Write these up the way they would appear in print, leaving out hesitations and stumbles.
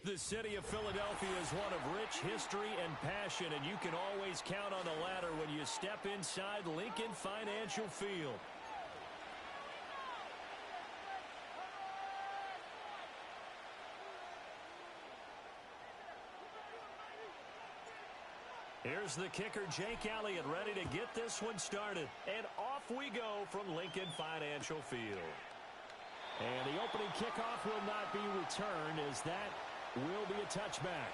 The city of Philadelphia is one of rich history and passion, and you can always count on the latter when you step inside Lincoln Financial Field. Here's the kicker, Jake Elliott, ready to get this one started. And off we go from Lincoln Financial Field. And the opening kickoff will not be returned, as that will be a touchback.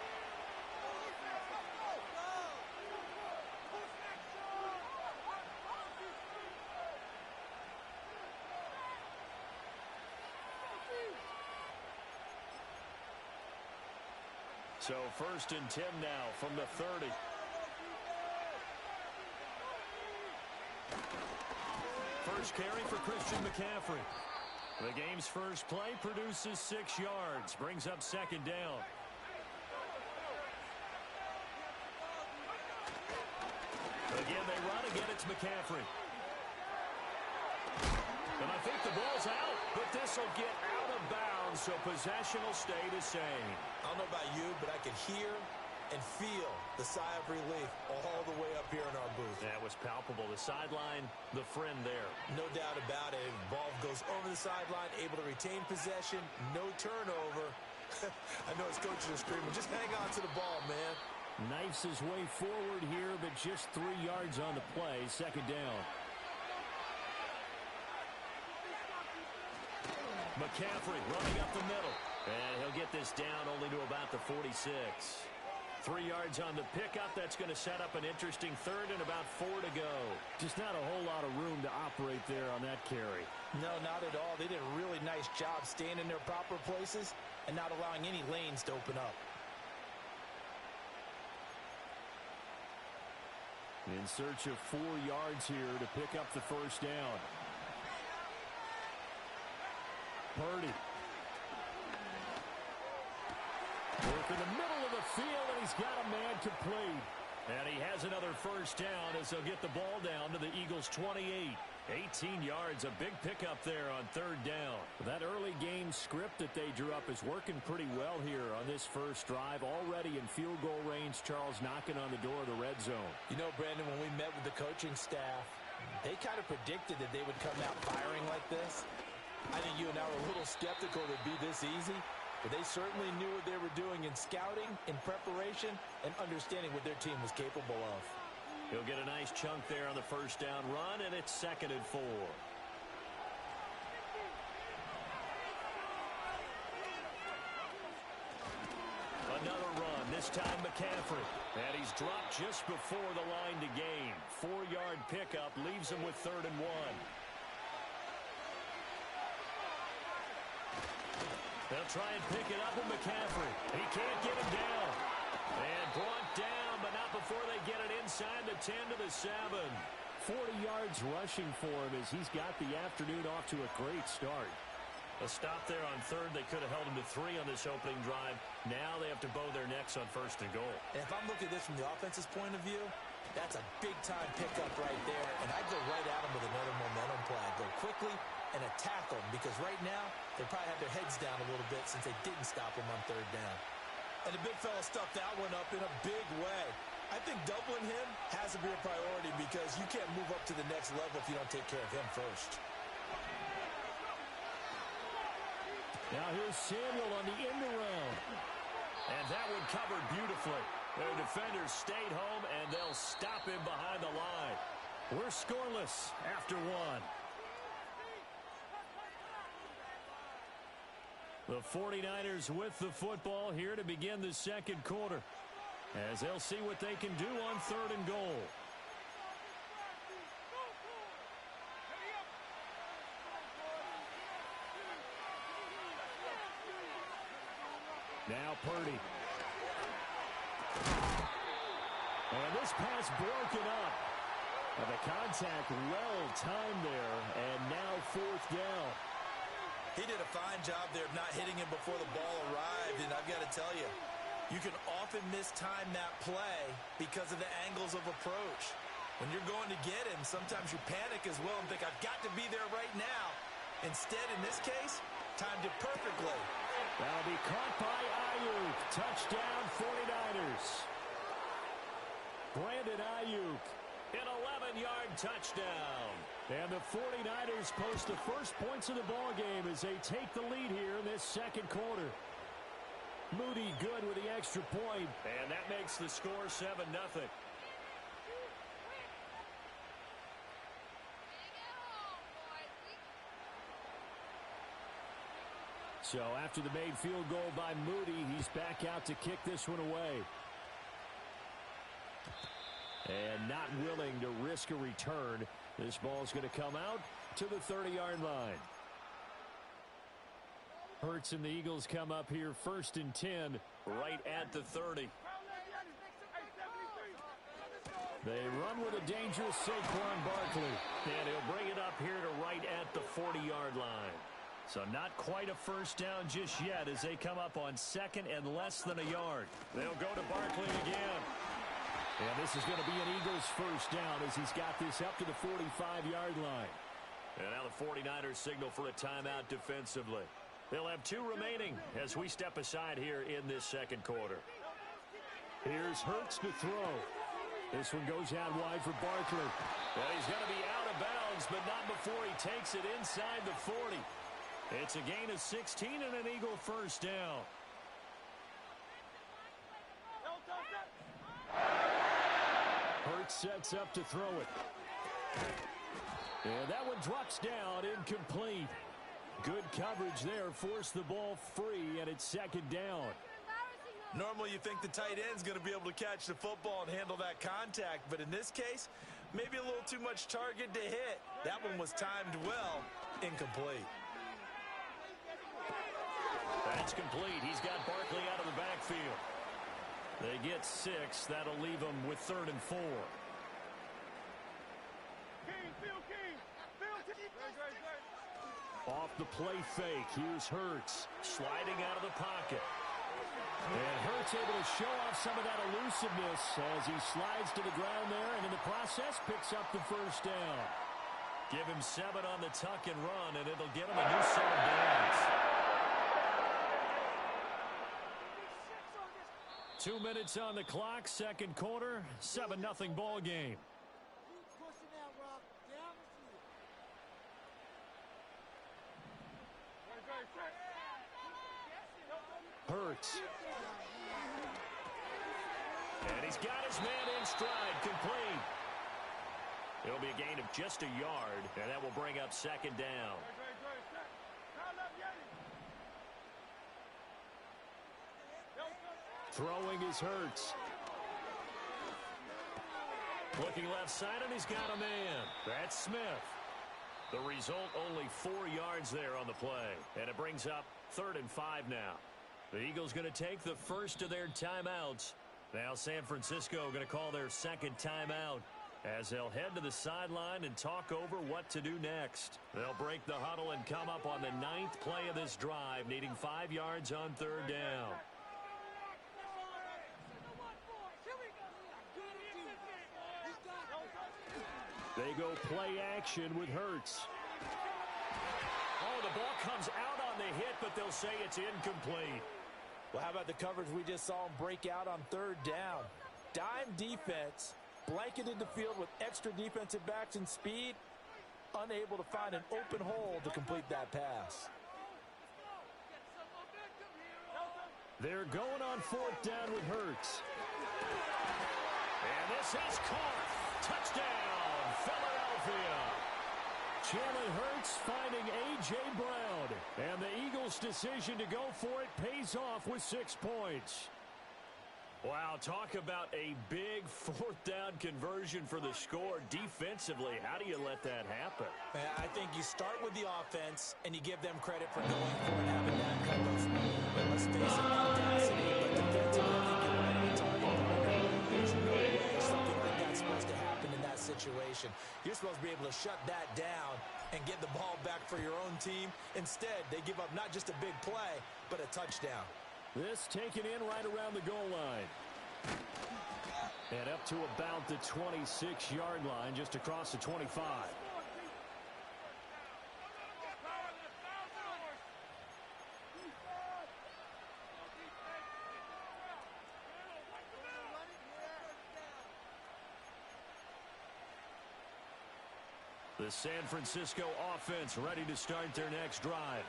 So 1st and 10 now from the 30. First carry for Christian McCaffrey. The game's first play produces 6 yards, brings up 2nd down. Again, they run. Again, it's McCaffrey. And I think the ball's out, but this will get out of bounds, so possession will stay the same. I don't know about you, but I can hear and feel the sigh of relief all the way up here in our booth. That was palpable. The sideline, the friend there. No doubt about it. Ball goes over the sideline, able to retain possession, no turnover. I know his coaches are screaming, just hang on to the ball, man. Knifes his way forward here, but just 3 yards on the play. 2nd down. McCaffrey running up the middle. And he'll get this down only to about the 46. 3 yards on the pickup. That's going to set up an interesting 3rd and about 4 to go. Just not a whole lot of room to operate there on that carry. No, not at all. They did a really nice job staying in their proper places and not allowing any lanes to open up. In search of 4 yards here to pick up the 1st down. Purdy. Work in the middle of the field, and he's got a man complete. And he has another 1st down as they'll get the ball down to the Eagles' 28. 18 yards, a big pickup there on 3rd down. That early game script that they drew up is working pretty well here on this first drive. Already in field goal range, Charles knocking on the door of the red zone. You know, Brandon, when we met with the coaching staff, they kind of predicted that they would come out firing like this. I think you and I were a little skeptical it would be this easy, but they certainly knew what they were doing in scouting, in preparation, and understanding what their team was capable of. He'll get a nice chunk there on the 1st down run, and it's 2nd and 4. Another run, this time McCaffrey. And he's dropped just before the line to gain. 4-yard pickup leaves him with 3rd and 1. They'll try and pick it up with McCaffrey. He can't get him down. And brought down, but not before they get it inside the 10 to the 7. 40 yards rushing for him as he's got the afternoon off to a great start. A stop there on 3rd. They could have held him to 3 on this opening drive. Now they have to bow their necks on 1st and goal. And if I'm looking at this from the offense's point of view, that's a big-time pickup right there. And I'd go right at him with another momentum play. I'd go quickly and attack them, because right now they probably have their heads down a little bit since they didn't stop him on 3rd down. And the big fella stuffed that one up in a big way. I think doubling him has to be a priority, because you can't move up to the next level if you don't take care of him first. Now here's Samuel on the end around. And that one covered beautifully. Their defenders stayed home, and they'll stop him behind the line. We're scoreless after 1. The 49ers with the football here to begin the 2nd quarter, as they'll see what they can do on 3rd and goal. Now Purdy. And this pass broken up. And the contact well timed there, and now 4th down. He did a fine job there of not hitting him before the ball arrived, and I've got to tell you, you can often mistime that play because of the angles of approach. When you're going to get him, sometimes you panic as well and think, I've got to be there right now. Instead, in this case, timed it perfectly. That'll be caught by Ayuk. Touchdown 49ers. Brandon Ayuk, an 11-yard touchdown. And the 49ers post the first points of the ball game as they take the lead here in this second quarter. Moody good with the extra point, and that makes the score 7-0. So after the made field goal by Moody, he's back out to kick this one away. And not willing to risk a return. This ball's going to come out to the 30-yard line. Hurts and the Eagles come up here 1st and 10 right at the 30. They run with a dangerous Saquon Barkley. And he'll bring it up here to right at the 40-yard line. So not quite a first down just yet as they come up on 2nd and less than a yard. They'll go to Barkley again. And this is going to be an Eagles first down as he's got this up to the 45-yard line. And now the 49ers signal for a timeout defensively. They'll have 2 remaining as we step aside here in this second quarter. Here's Hurts to throw. This one goes out wide for Barkley. And he's going to be out of bounds, but not before he takes it inside the 40. It's a gain of 16 and an Eagle first down. Hurts sets up to throw it. And that one drops down, incomplete. Good coverage there, forced the ball free, and it's 2nd down. Normally you think the tight end's going to be able to catch the football and handle that contact, but in this case, maybe a little too much target to hit. That one was timed well, incomplete. That's complete. He's got Barkley out of the backfield. They get 6. That'll leave them with 3rd and 4. Off the play fake. Here's Hurts sliding out of the pocket. And Hurts able to show off some of that elusiveness as he slides to the ground there, and in the process picks up the first down. Give him 7 on the tuck and run, and it'll get him a new set of downs. 2 minutes on the clock, second quarter, 7-0 ball game. Hurts. And he's got his man in stride, complete. It'll be a gain of just a yard, and that will bring up 2nd down. Throwing is Hurts. Looking left side, and he's got a man. That's Smith. The result, only 4 yards there on the play. And it brings up 3rd and 5 now. The Eagles going to take the first of their timeouts. Now San Francisco going to call their 2nd timeout as they'll head to the sideline and talk over what to do next. They'll break the huddle and come up on the 9th play of this drive, needing 5 yards on 3rd down. They go play action with Hurts. Oh, the ball comes out on the hit, but they'll say it's incomplete. Well, how about the coverage we just saw him break out on 3rd down? Dime defense, blanketed the field with extra defensive backs and speed, unable to find an open hole to complete that pass. They're going on 4th down with Hurts. And this is caught. Touchdown, Philadelphia. Jalen Hurts finding A.J. Brown. And the Eagles' decision to go for it pays off with 6 points. Wow, talk about a big 4th down conversion for the score. Defensively, how do you let that happen? I think you start with the offense, and you give them credit for going for it, having that kind of, but let's face it, audacity. But defensively, I think you're right on target. There's no way something like that's supposed to happen in that situation. You're supposed to be able to shut that down and get the ball back for your own team. Instead, they give up not just a big play, but a touchdown. This taken in right around the goal line. And up to about the 26-yard line, just across the 25. The San Francisco offense ready to start their next drive.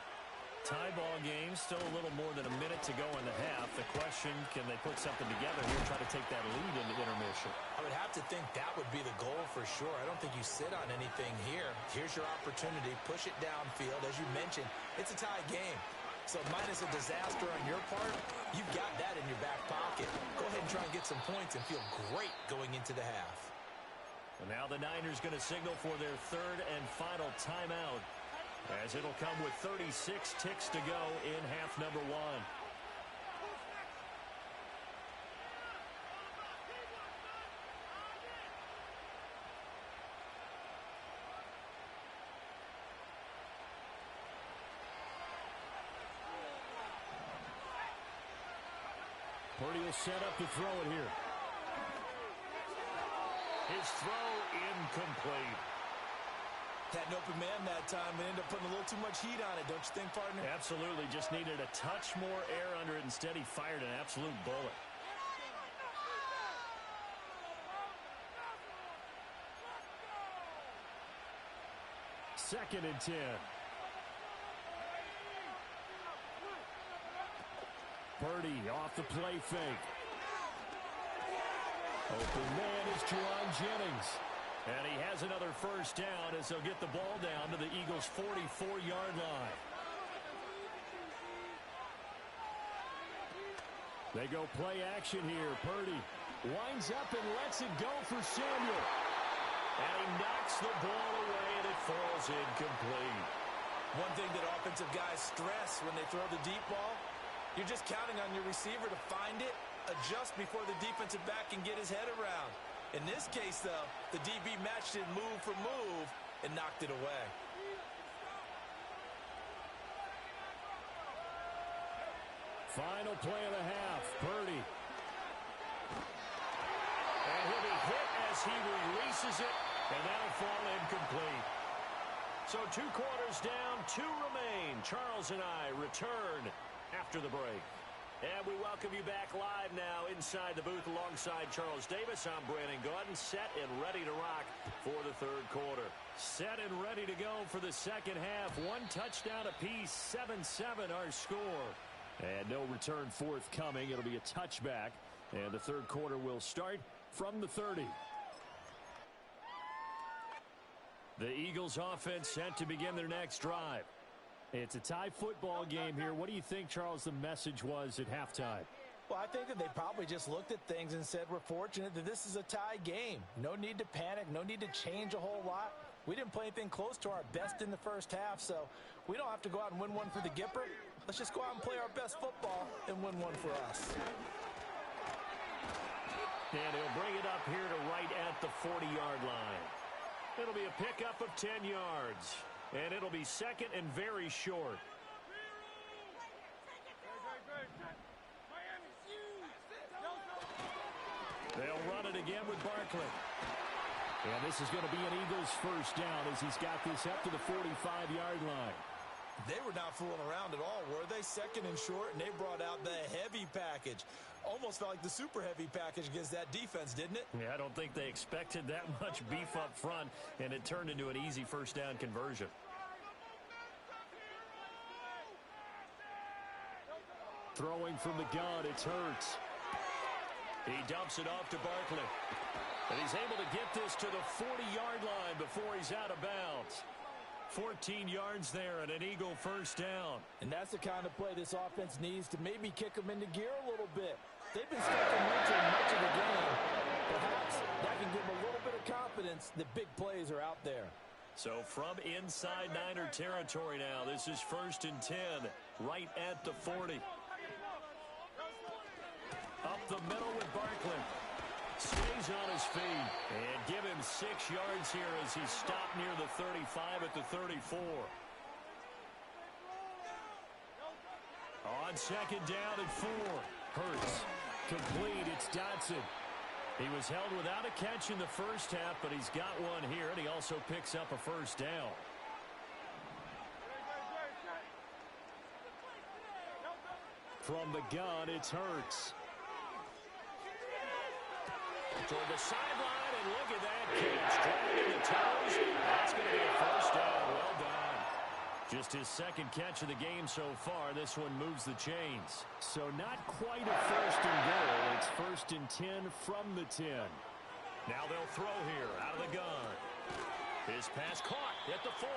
Tie ball game, still a little more than a minute to go in the half. The question, can they put something together here, try to take that lead into intermission? I would have to think that would be the goal for sure. I don't think you sit on anything here. Here's your opportunity. Push it downfield. As you mentioned, it's a tie game. So minus a disaster on your part, you've got that in your back pocket. Go ahead and try and get some points and feel great going into the half. And now the Niners going to signal for their third and final timeout, as it'll come with 36 ticks to go in half number one. Purdy will set up to throw it here. His throw incomplete. Had an open man that time and ended up putting a little too much heat on it, don't you think, partner? Absolutely. Just needed a touch more air under it. Instead, he fired an absolute bullet. Second and 10. Purdy off the play fake. Open man is Juwan Jennings. And he has another first down as they'll get the ball down to the Eagles' 44-yard line. They go play action here. Purdy winds up and lets it go for Samuel. And he knocks the ball away, and it falls incomplete. One thing that offensive guys stress when they throw the deep ball, you're just counting on your receiver to find it, adjust before the defensive back can get his head around. In this case, though, the DB matched it move for move and knocked it away. Final play of the half, Purdy. And he'll be hit as he releases it, and that'll fall incomplete. So 2 quarters down, 2 remain. Charles and I return after the break. And we welcome you back live now inside the booth alongside Charles Davis. I'm Brandon Gaudin, set and ready to rock for the third quarter. Set and ready to go for the second half. 1 touchdown apiece, 7-7 our score. And no return forthcoming. It'll be a touchback. And the third quarter will start from the 30. The Eagles offense set to begin their next drive. It's a tie football game here. What do you think, Charles, the message was at halftime? Well, I think that they probably just looked at things and said, we're fortunate that this is a tie game. No need to panic. No need to change a whole lot. We didn't play anything close to our best in the first half, so we don't have to go out and win one for the Gipper. Let's just go out and play our best football and win one for us. And he'll bring it up here to right at the 40-yard line. It'll be a pickup of 10 yards. And it'll be second and very short. They'll run it again with Barkley. And this is going to be an Eagles first down as he's got this up to the 45-yard line. They were not fooling around at all, were they? Second and short, and they brought out the heavy package. Almost felt like the super heavy package against that defense, didn't it? Yeah, I don't think they expected that much beef up front, and it turned into an easy first down conversion. Throwing from the gun, it's Hurts. He dumps it off to Barkley. And he's able to get this to the 40-yard line before he's out of bounds. 14 yards there and an Eagle first down. And that's the kind of play this offense needs to maybe kick them into gear a little bit. They've been stuck in much of the game. Perhaps that can give them a little bit of confidence that big plays are out there. So from inside Niner territory now, this is first and 10, right at the 40. Up the middle with Barkley. Stays on his feet. And give him 6 yards here as he's stopped near the 35 at the 34. On second down and 4. Hurts. Complete. It's Dotson. He was held without a catch in the first half, but he's got one here, and he also picks up a first down. From the gun, it's Hurts. toward the sideline, and look at that catch. Dragging the toes. That's going to be a first down. Well done. Just his second catch of the game so far. This one moves the chains. So not quite a first and goal. It's first and 10 from the 10. Now they'll throw here out of the gun. His pass caught at the 4.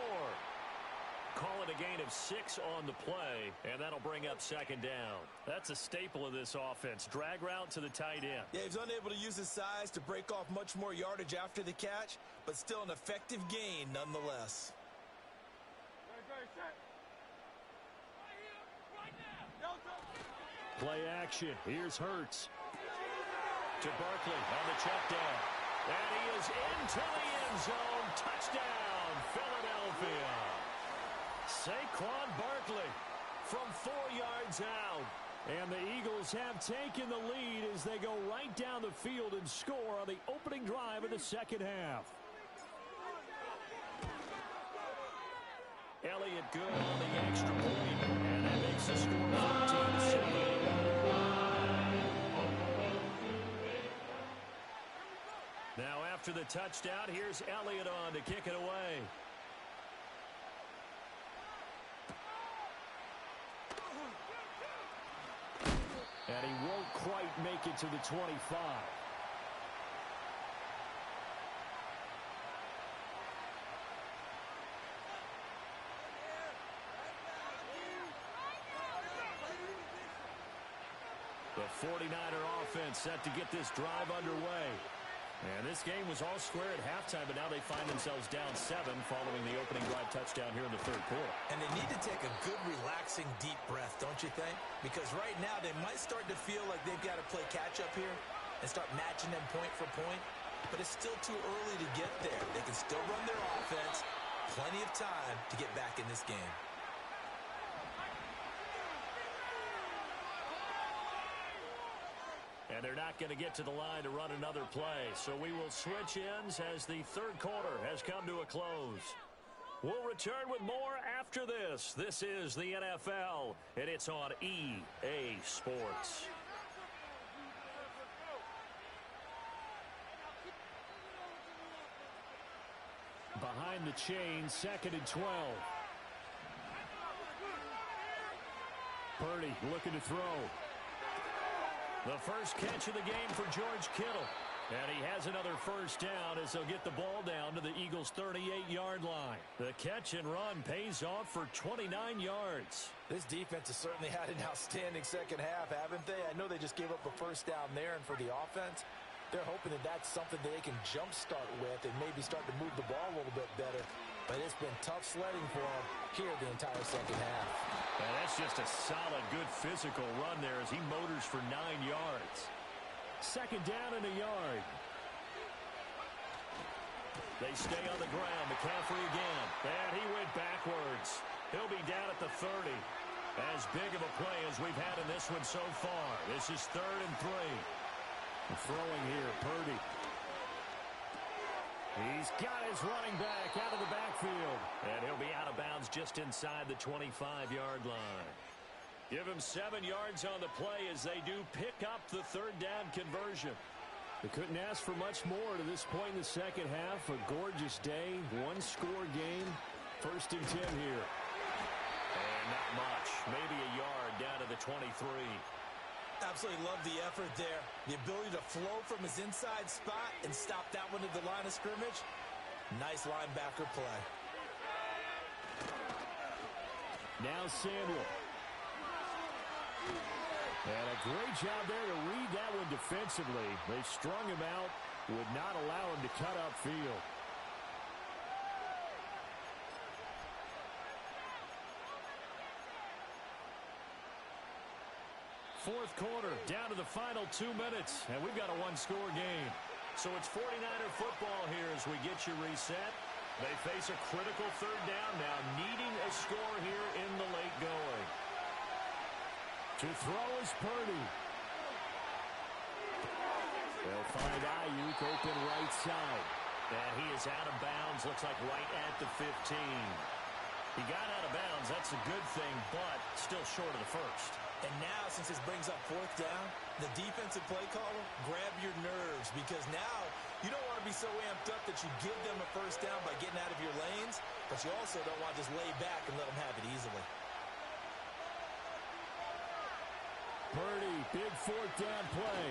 Call it a gain of 6 on the play, and that'll bring up second down. That's a staple of this offense. Drag route to the tight end. Yeah, he's unable to use his size to break off much more yardage after the catch, but still an effective gain nonetheless. Play action. Here's Hurts. To Barkley on the check down. And he is into the end zone. Touchdown, Philadelphia. Saquon Barkley from 4 yards out. And the Eagles have taken the lead as they go right down the field and score on the opening drive of the second half. Elliott good on the extra point, and that makes the score 14-7. Now after the touchdown, here's Elliott on to kick it away. And he won't quite make it to the 25. The 49er offense set to get this drive underway. And this game was all square at halftime, but now they find themselves down 7 following the opening drive touchdown here in the third quarter. And they need to take a good, relaxing, deep breath, don't you think? Because right now they might start to feel like they've got to play catch-up here and start matching them point for point. But it's still too early to get there. They can still run their offense. Plenty of time to get back in this game. And they're not going to get to the line to run another play. So we will switch ends as the third quarter has come to a close. We'll return with more after this. This is the NFL, and it's on EA Sports. Behind the chain, 2nd and 12. Purdy looking to throw. The first catch of the game for George Kittle. And he has another first down as they'll get the ball down to the Eagles' 38-yard line. The catch and run pays off for 29 yards. This defense has certainly had an outstanding second half, haven't they? I know they just gave up a first down there, and for the offense, they're hoping that that's something they can jumpstart with and maybe start to move the ball a little bit better. But it's been tough sledding for them here the entire second half. And that's just a solid, good physical run there as he motors for 9 yards. Second down and a yard. They stay on the ground. McCaffrey again. And he went backwards. He'll be down at the 30. As big of a play as we've had in this one so far. This is 3rd and 3. Throwing here, Purdy. He's got his running back out of the backfield. And he'll be out of bounds just inside the 25-yard line. Give him 7 yards on the play as they do pick up the third down conversion. They couldn't ask for much more to this point in the second half. A gorgeous day, one-score game. 1st and 10 here. And not much. Maybe a yard down to the 23. Absolutely love the effort there. The ability to flow from his inside spot and stop that one at the line of scrimmage. Nice linebacker play. Now Samuel. And a great job there to read that one defensively. They strung him out, would not allow him to cut upfield. Fourth quarter, down to the final 2 minutes, and we've got a one-score game. So it's 49er football here as we get you reset. They face a critical third down now, needing a score here in the late going. To throw is Purdy. They'll find Ayuk open right side. And he is out of bounds, looks like right at the 15. He got out of bounds, that's a good thing, but still short of the first. And now since this brings up fourth down, the defensive play caller, grab your nerves, because now you don't want to be so amped up that you give them a first down by getting out of your lanes, but you also don't want to just lay back and let them have it easily. Purdy, big fourth down play.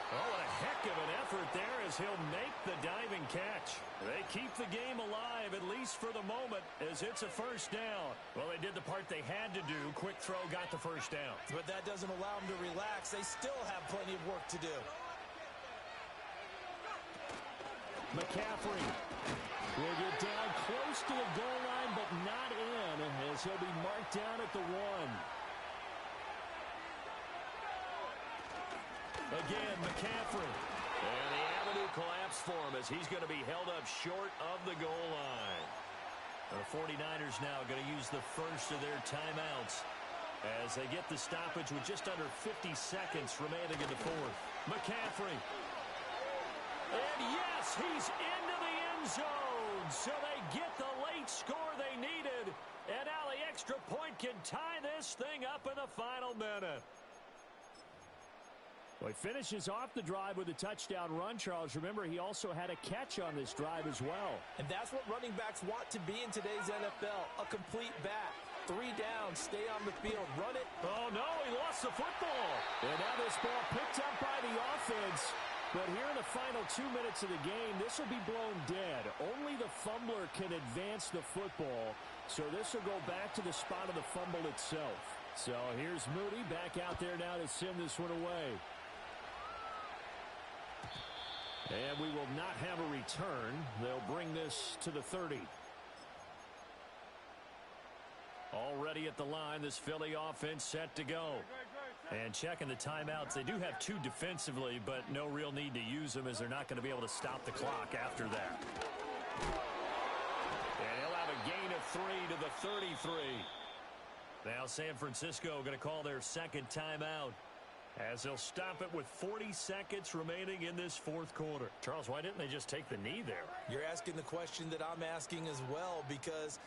Oh, what a heck of an effort there as he'll make the diving catch. They keep the game alive, at least for the moment, as it's a first down. Well, they did the part they had to do. Quick throw got the first down. But that doesn't allow them to relax. They still have plenty of work to do. McCaffrey will get down close to the goal line, but not in, as he'll be marked down at the 1. Again, McCaffrey. And the avenue collapsed for him as he's going to be held up short of the goal line. The 49ers now going to use the first of their timeouts as they get the stoppage with just under 50 seconds remaining in the fourth. McCaffrey. And yes, he's into the end zone. So they get the late score they needed. And now the extra point can tie this thing up in the final minute. Well, he finishes off the drive with a touchdown run, Charles. Remember, he also had a catch on this drive as well. And that's what running backs want to be in today's NFL, a complete back. 3 down, stay on the field, run it. Oh, no, he lost the football. And now this ball picked up by the offense. But here in the final 2 minutes of the game, this will be blown dead. Only the fumbler can advance the football. So this will go back to the spot of the fumble itself. So here's Moody back out there now to send this one away. And we will not have a return. They'll bring this to the 30. Already at the line, this Philly offense set to go. And checking the timeouts, they do have 2 defensively, but no real need to use them as they're not going to be able to stop the clock after that. And he'll have a gain of 3 to the 33. Now San Francisco going to call their second timeout, as they'll stop it with 40 seconds remaining in this fourth quarter. Charles, why didn't they just take the knee there? You're asking the question that I'm asking as well, because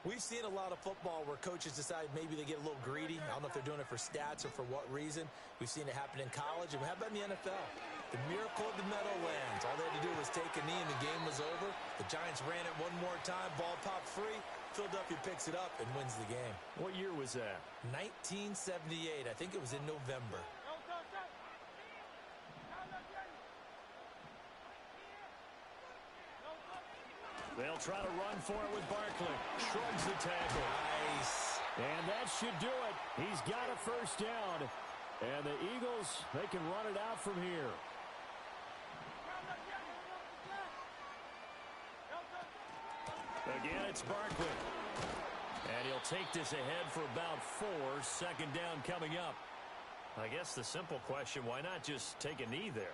we've seen a lot of football where coaches decide maybe they get a little greedy. I don't know if they're doing it for stats or for what reason. We've seen it happen in college, and how about in the NFL? The miracle of the Meadowlands. All they had to do was take a knee, and the game was over. The Giants ran it one more time. Ball popped free. Philadelphia picks it up and wins the game. What year was that? 1978. I think it was in November. They'll try to run for it with Barkley. Shrugs the tackle. Nice. And that should do it. He's got a first down. And the Eagles, they can run it out from here. Again, it's Barkley. And he'll take this ahead for about 4. Second down coming up. I guess the simple question, why not just take a knee there?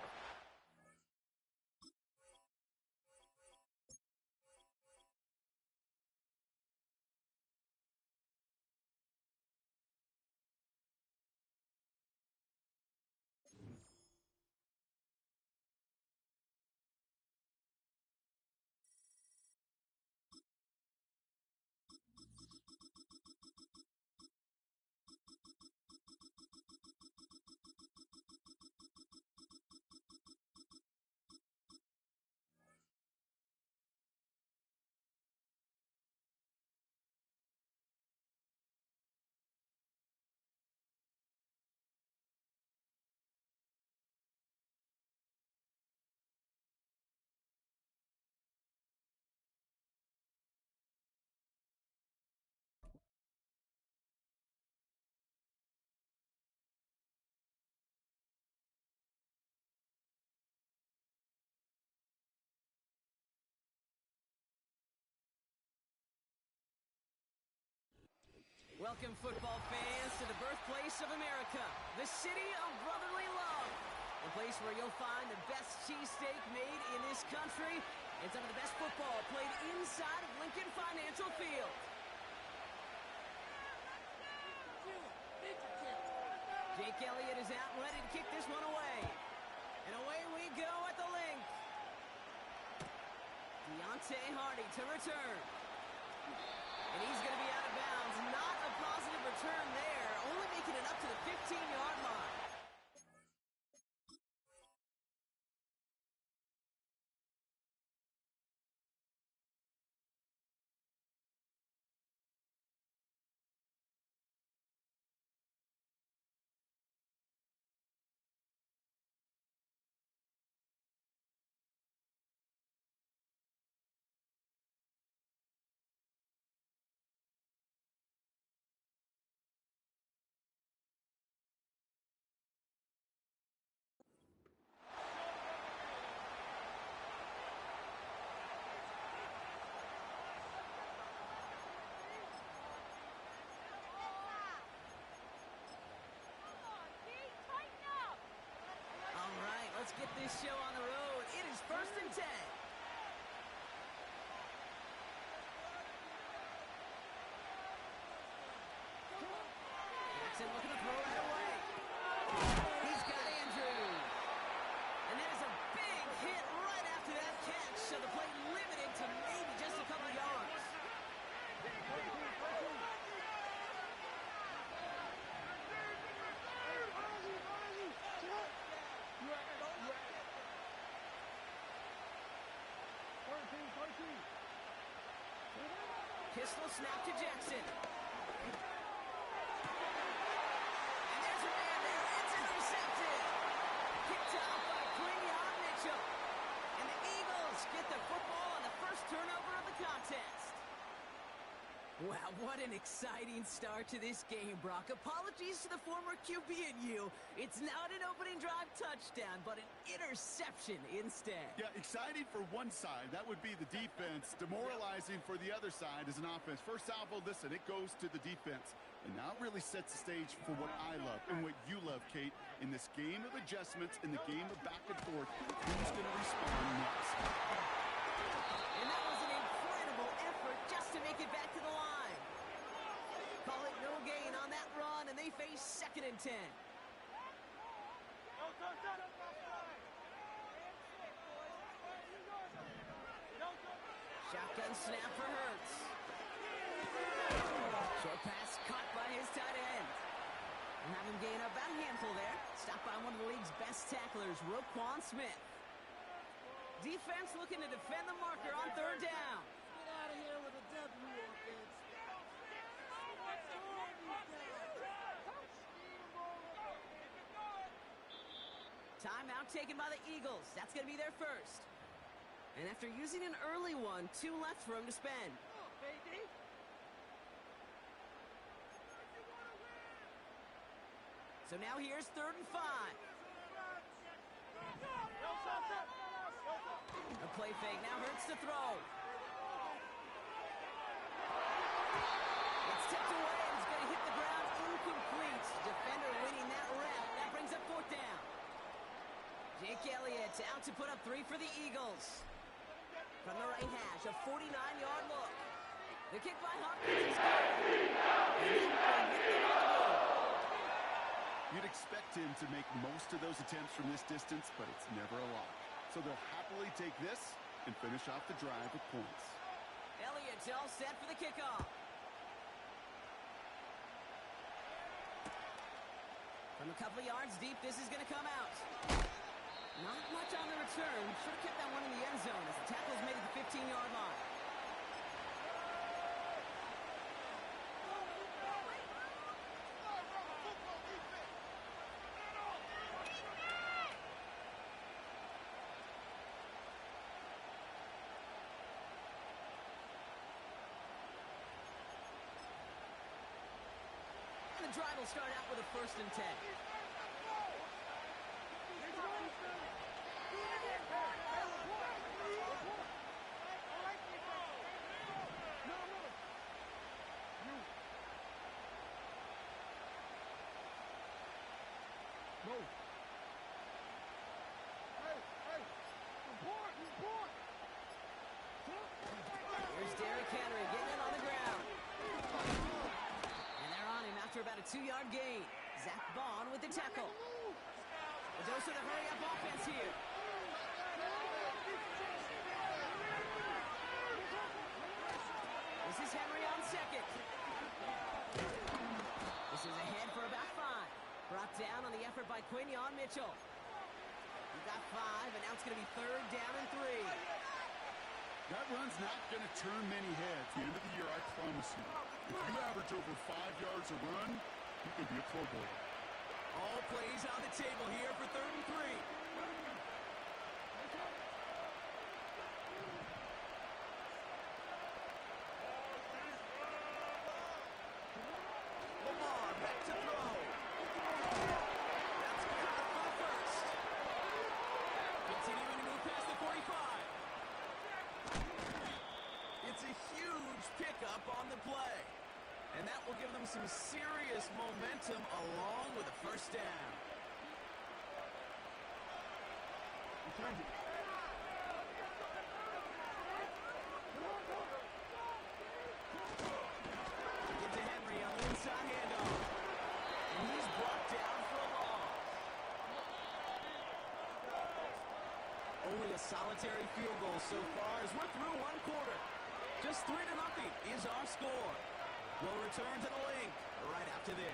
Welcome, football fans, to the birthplace of America, the city of brotherly love, a place where you'll find the best cheesesteak made in this country and some of the best football played inside of Lincoln Financial Field. Jake Elliott is out and ready to kick this one away. And away we go at the link. Deontay Hardy to return. And he's going to be out of bounds. Not a positive return there, only making it up to the 15-yard line. Let's get this show on the road. It is 1st and 10. Jackson looking to throw that away. He's got Andrew. And there's a big hit right after that catch. So the play limited to maybe just a couple yards. Pistol snap to Jackson. And there's a man there. It's intercepted. Kicked out by Quinion Mitchell. And the Eagles get the football on the first turnover of the contest. Wow, what an exciting start to this game, Brock. Apologies to the former QB and you. It's not an opening drive touchdown, but an interception instead. Yeah, exciting for one side. That would be the defense. Demoralizing for the other side as an offense. First salvo, listen, it goes to the defense. And now it really sets the stage for what I love and what you love, Kate. In this game of adjustments, in the game of back and forth, who's going to respond next? And that was an incredible effort just to make it back to the line. Call it no gain on that run, and they face 2nd and 10. Shotgun snap for Hurts. Short pass caught by his tight end. And have him gain about a handful there. Stopped by one of the league's best tacklers, Roquan Smith. Defense looking to defend the marker on 3rd down. Get out of here with a W offense. Timeout taken by the Eagles. That's going to be their first. And after using an early one, 2 left for him to spend. So now here's 3rd and 5. A play fake now Hurts to throw. It's tipped away and it's going to hit the ground incomplete. Defender winning that rep. That brings up 4th down. Jake Elliott out to put up 3 for the Eagles. From the right hash, a 49-yard look. The kick by Hopkins is good. You'd expect him to make most of those attempts from this distance, but it's never a lot. So they'll happily take this and finish off the drive with points. Elliott's all set for the kickoff. From a couple of yards deep, this is going to come out. Not much on the return. Should have kept that one in the end zone as the tackle's made at the 15-yard line. And the drive will start out with a 1st and 10. Here's Derrick Henry getting it on the ground. And they're on him after about a 2-yard gain. Zach Bond with the tackle. A dose of the hurry-up offense here. This is Henry on 2nd. This is ahead for about 5. by Quinion Mitchell. He got 5, and now it's going to be 3rd down and 3. That run's not going to turn many heads. At the end of the year, I promise you. If you average over 5 yards a run, you can be a Pro Bowler. All plays on the table here for 3rd and 3. Lamar back to throw. That's caught for the first. Continuing to move past the 45. It's a huge pickup on the play. And that will give them some serious momentum along with a first down. Get to Henry on the inside handoff. And he's brought down for a loss. Only a solitary field goal so far as we're through one quarter. Just 3-0 is our score. We'll return to the link right after this.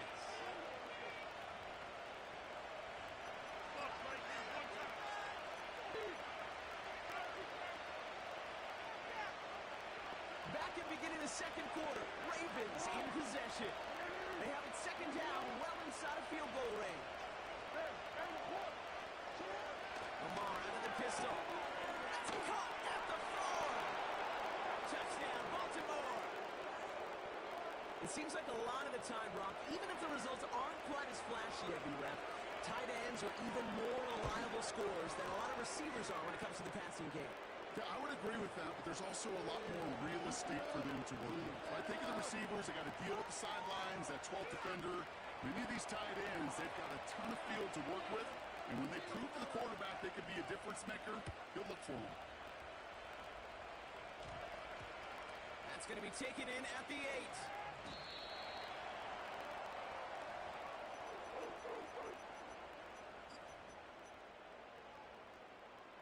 Back at the beginning of the second quarter, Ravens in possession. They have it 2nd down, well inside of field goal range. Lamar out of the pistol. That's caught at the 4. Touchdown, Baltimore. It seems like a lot of the time, Brock, even if the results aren't quite as flashy every rep, tight ends are even more reliable scorers than a lot of receivers are when it comes to the passing game. Yeah, I would agree with that, but there's also a lot more real estate for them to work with. I think of the receivers, they got to deal with the sidelines, that 12th defender. Many of these tight ends, they've got a ton of field to work with, and when they prove to the quarterback they can be a difference maker, he'll look for them. That's going to be taken in at the 8.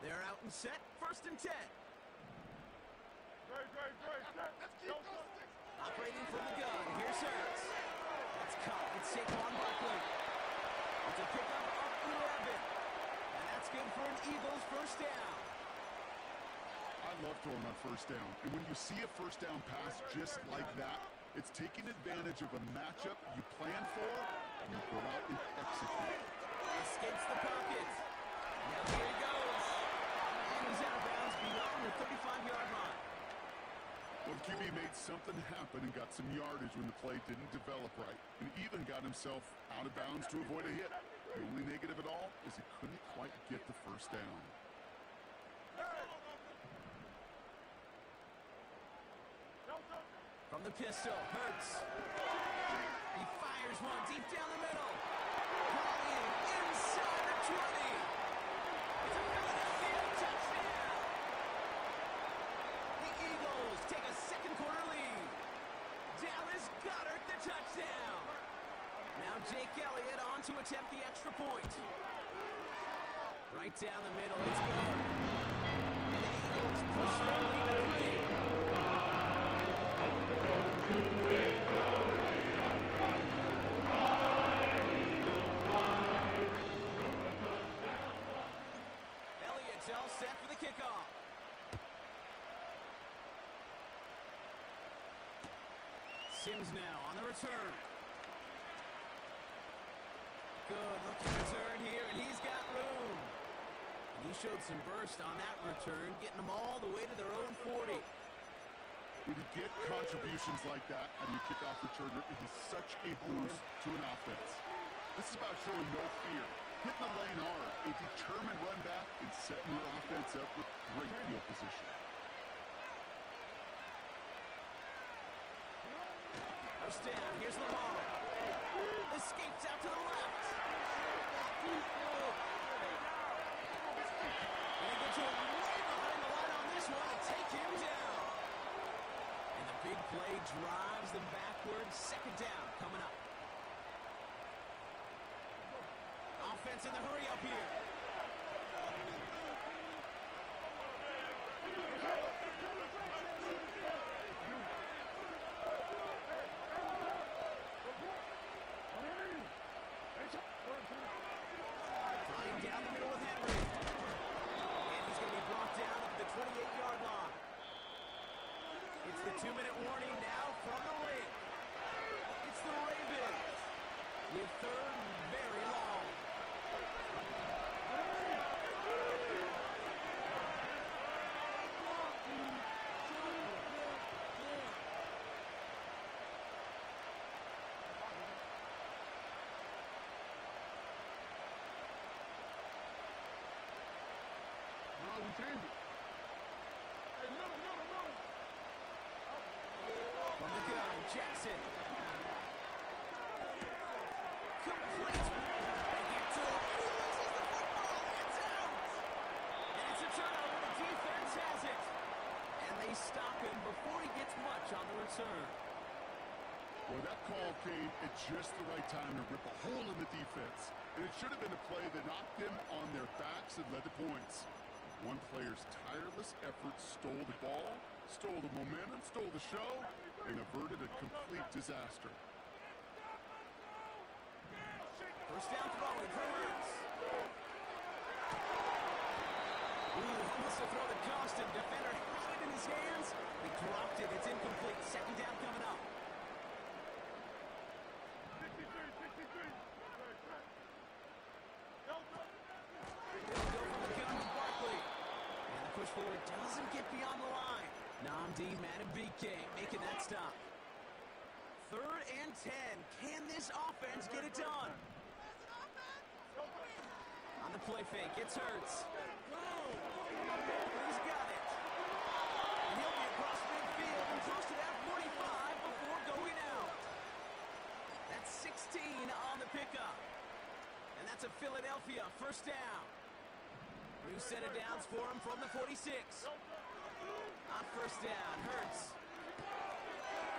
They're out and set. 1st and 10. Operating from the gun. Here's Hurts. That's caught. It's Saquon Barkley. It's a pickup of 11. And that's good for an Eagles first down. I love throwing on 1st down. And when you see a 1st down pass just like that, it's taking advantage of a matchup you plan for, and you go out and execute. Escapes the pocket. Now here he goes. He's out of bounds beyond the 35-yard line. Well, the QB made something happen and got some yardage when the play didn't develop right, and even got himself out of bounds to avoid a hit. The only negative at all is he couldn't quite get the 1st down. From the pistol, Hurts. He fires one deep down the middle. Caught inside the 20. It's a Philadelphia touchdown. The Eagles take a second quarter lead. Dallas Goedert the touchdown. Now Jake Elliott on to attempt the extra point. Right down the middle, it's good. And the Eagles push their lead to 3. Elliott's all set for the kickoff. Sims now on the return. Good looking return here, and he's got room. And he showed some burst on that return, getting them all the way to their own 40. When you get contributions like that on your kickoff returner, it is such a boost to an offense. This is about showing no fear, hitting the lane hard, a determined run back, and setting your offense up with great field position. First down, here's Lamar. Escapes out to the left. And he gets way behind the line on this one to take him down. And the big play drives them backwards. 2nd down coming up. Offense in the hurry up here. third and very long. From the gun, Jackson. Complete. They get to him. He loses the football. It's out. And it's a turnover. The defense has it. And they stop him before he gets much on the return. Well, that call came at just the right time to rip a hole in the defense. And it should have been a play that knocked them on their backs and led to points. One player's tireless efforts stole the ball, stole the momentum, stole the show, and averted a complete disaster. First down throwing for Hurts. Almost a throw that cost him. Defender had it in his hands. He dropped it. It's incomplete. Second down coming up. They'll go from the gun with Barkley. And the push forward doesn't get beyond the line. Namdi Madubuike making that stop. 3rd and 10. Can this offense get it done? On the play fake, it's Hurts. He's got it. And he'll be across midfield and close to that 45 before going out. That's 16 on the pickup. And that's a Philadelphia first down. New set of downs for him from the 46. On first down, Hurts.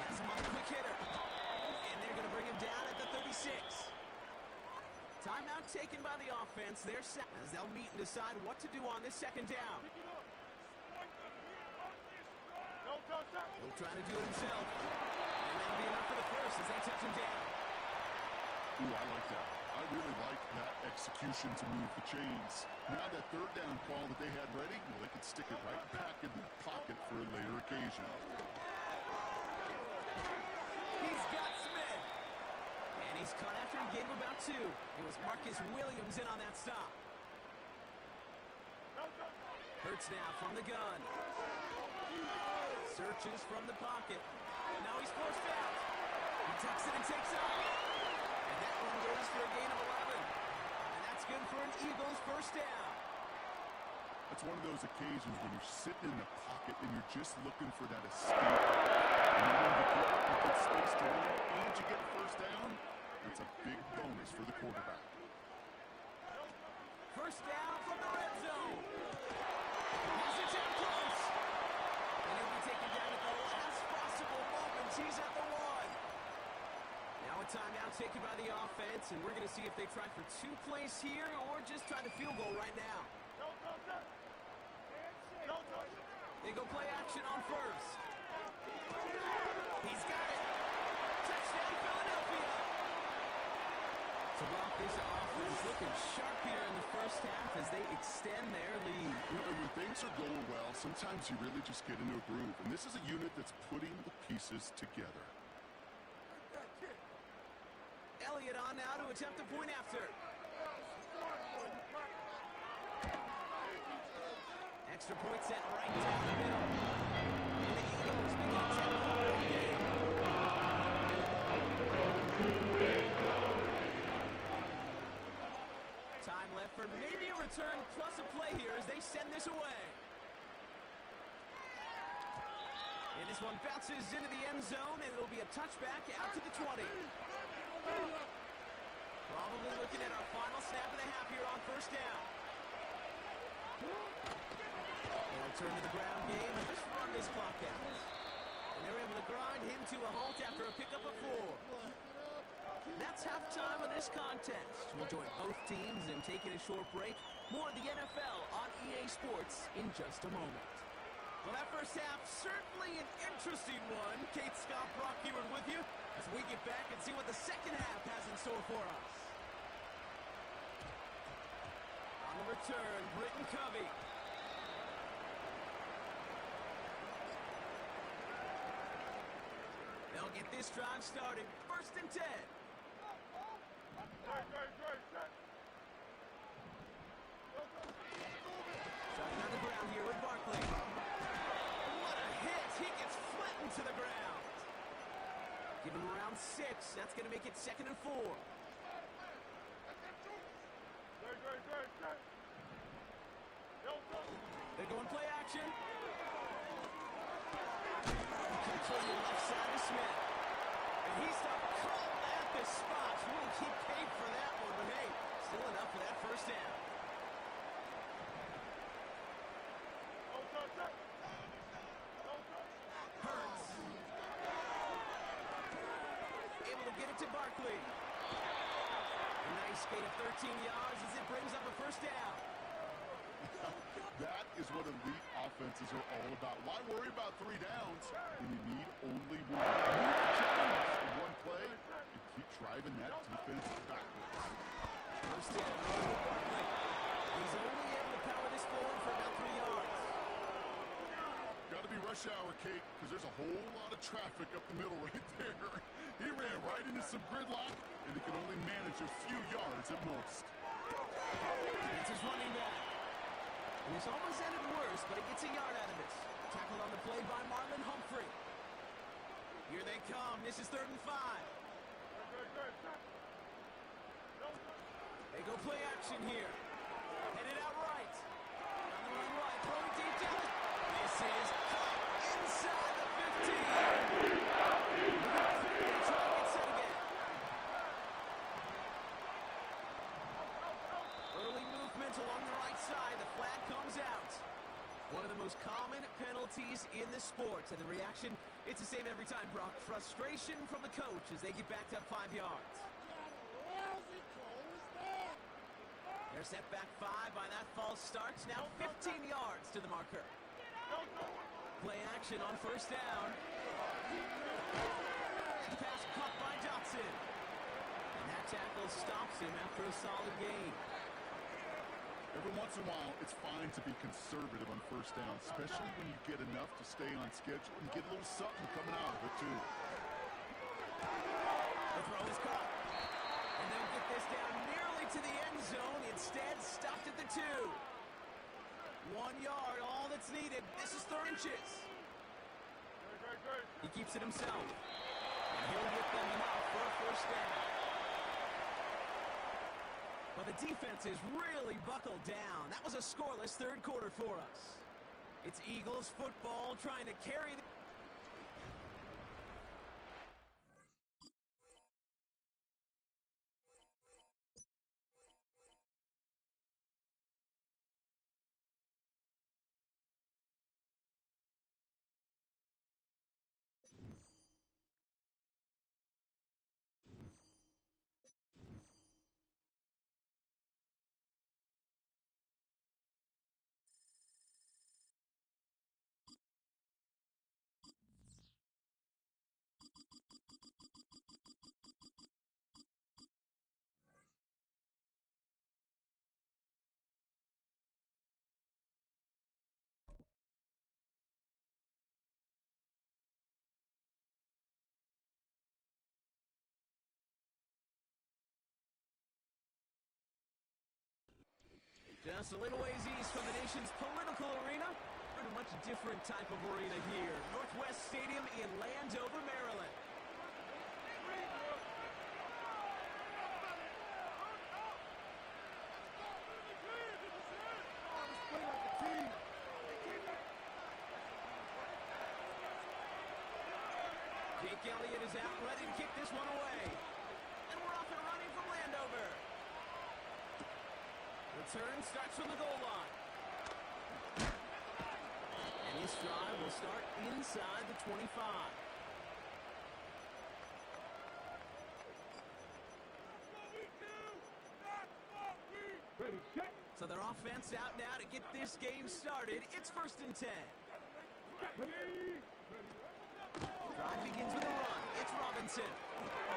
Has him on a quick hitter. And they're going to bring him down at the 36. Timeout taken by the offense. They're set as they'll meet and decide what to do on this second down. He'll try to do it himself. And that'll be enough for the first as they touch him down. Ooh, I like that. I really like that execution to move the chains. Now that third down call that they had ready, well, they could stick it right back in the pocket for a later occasion. He's got Smith. And he's cut after a gain of about 2. It was Marcus Williams in on that stop. Hurts now from the gun. Searches from the pocket. And now he's forced out. He tucks it and takes off. And that one goes for a gain of 11. And that's good for an Eagles first down. It's one of those occasions when you're sitting in the pocket and you're just looking for that escape. And then when you get space to run and you get a first down, that's a big bonus for the quarterback. First down from the red zone. Has it down close. And he'll be taken down at the last possible moment. He's at the 1. Now a timeout taken by the offense, and we're going to see if they try for 2 plays here or just try the field goal right now. They go play action on first. He's got it. Touchdown, Philadelphia. To block this offense, looking sharp here in the first half as they extend their lead. You know, when things are going well, sometimes you really just get into a groove. And this is a unit that's putting the pieces together. Elliott on now to attempt the point after. Extra point set right down the middle. And the Eagles make it a 10-point game. Time left for maybe a return plus a play here as they send this away. And this one bounces into the end zone, and it'll be a touchback out to the 20. Probably looking at our final snap of the half here on first down. They'll turn to the ground game and just run this clock out. And they're able to grind him to a halt after a pickup of 4. That's halftime of this contest. We'll join both teams in taking a short break. More of the NFL on EA Sports in just a moment. Well, that first half, certainly an interesting one. Kate Scott, Brock Heward with you as we get back and see what the second half has in store for us. On the return, Britton Covey. They'll get this drive started. 1st and 10. 6. That's going to make it 2nd and 4. They're going play action. Continue left side to Smith. And he's done caught at the spot. We'll keep paid for that one, but hey, still enough for that first down. Hurts. Able to get it to Barkley. A nice gain of 13 yards as it brings up a first down. That is what elite offenses are all about. Why worry about 3 downs when you need only one? In one play, you keep driving that defense backwards. First down, Barkley. He's only able to power this forward for about 3 yards. Got to be rush hour, Kate, because there's a whole lot of traffic up the middle right there. He ran right into some gridlock, and he can only manage a few yards at most. It's his running back. And it's almost ended worse, but he gets a yard out of it. Tackled on the play by Marlon Humphrey. Here they come. This is 3rd and 5. They go play action here. Headed out right. On the run right. Throwing deep down. This is caught inside the 15. They try to get set again. Early movement along the right side. The flag comes out. One of the most common penalties in the sport. And the reaction, it's the same every time, Brock. Frustration from the coach as they get backed up 5 yards. They're set back 5 by that false start. Now 15 yards to the marker. Play action on first down. Pass caught by Johnson. And that tackle stops him after a solid gain. Every once in a while, it's fine to be conservative on first down, especially when you get enough to stay on schedule and get a little something coming out of it, too. The throw is caught. And they'll get this down nearly to the end zone. Instead, stopped at the 2. 1 yard, all that's needed. This is 3rd inches. He keeps it himself. And he'll get them enough for a first down. But the defense is really buckled down. That was a scoreless 3rd quarter for us. It's Eagles football trying to carry the... Just a little ways east from the nation's political arena. A much different type of arena here. Northwest Stadium in Landover, Maryland. Jake Elliott is out, ready to kick this one away. And we're off and running from Landover. Return starts from the goal line. And his drive will start inside the 25. So their offense out now to get this game started. It's 1st and 10. Drive begins with a run. It's Robinson.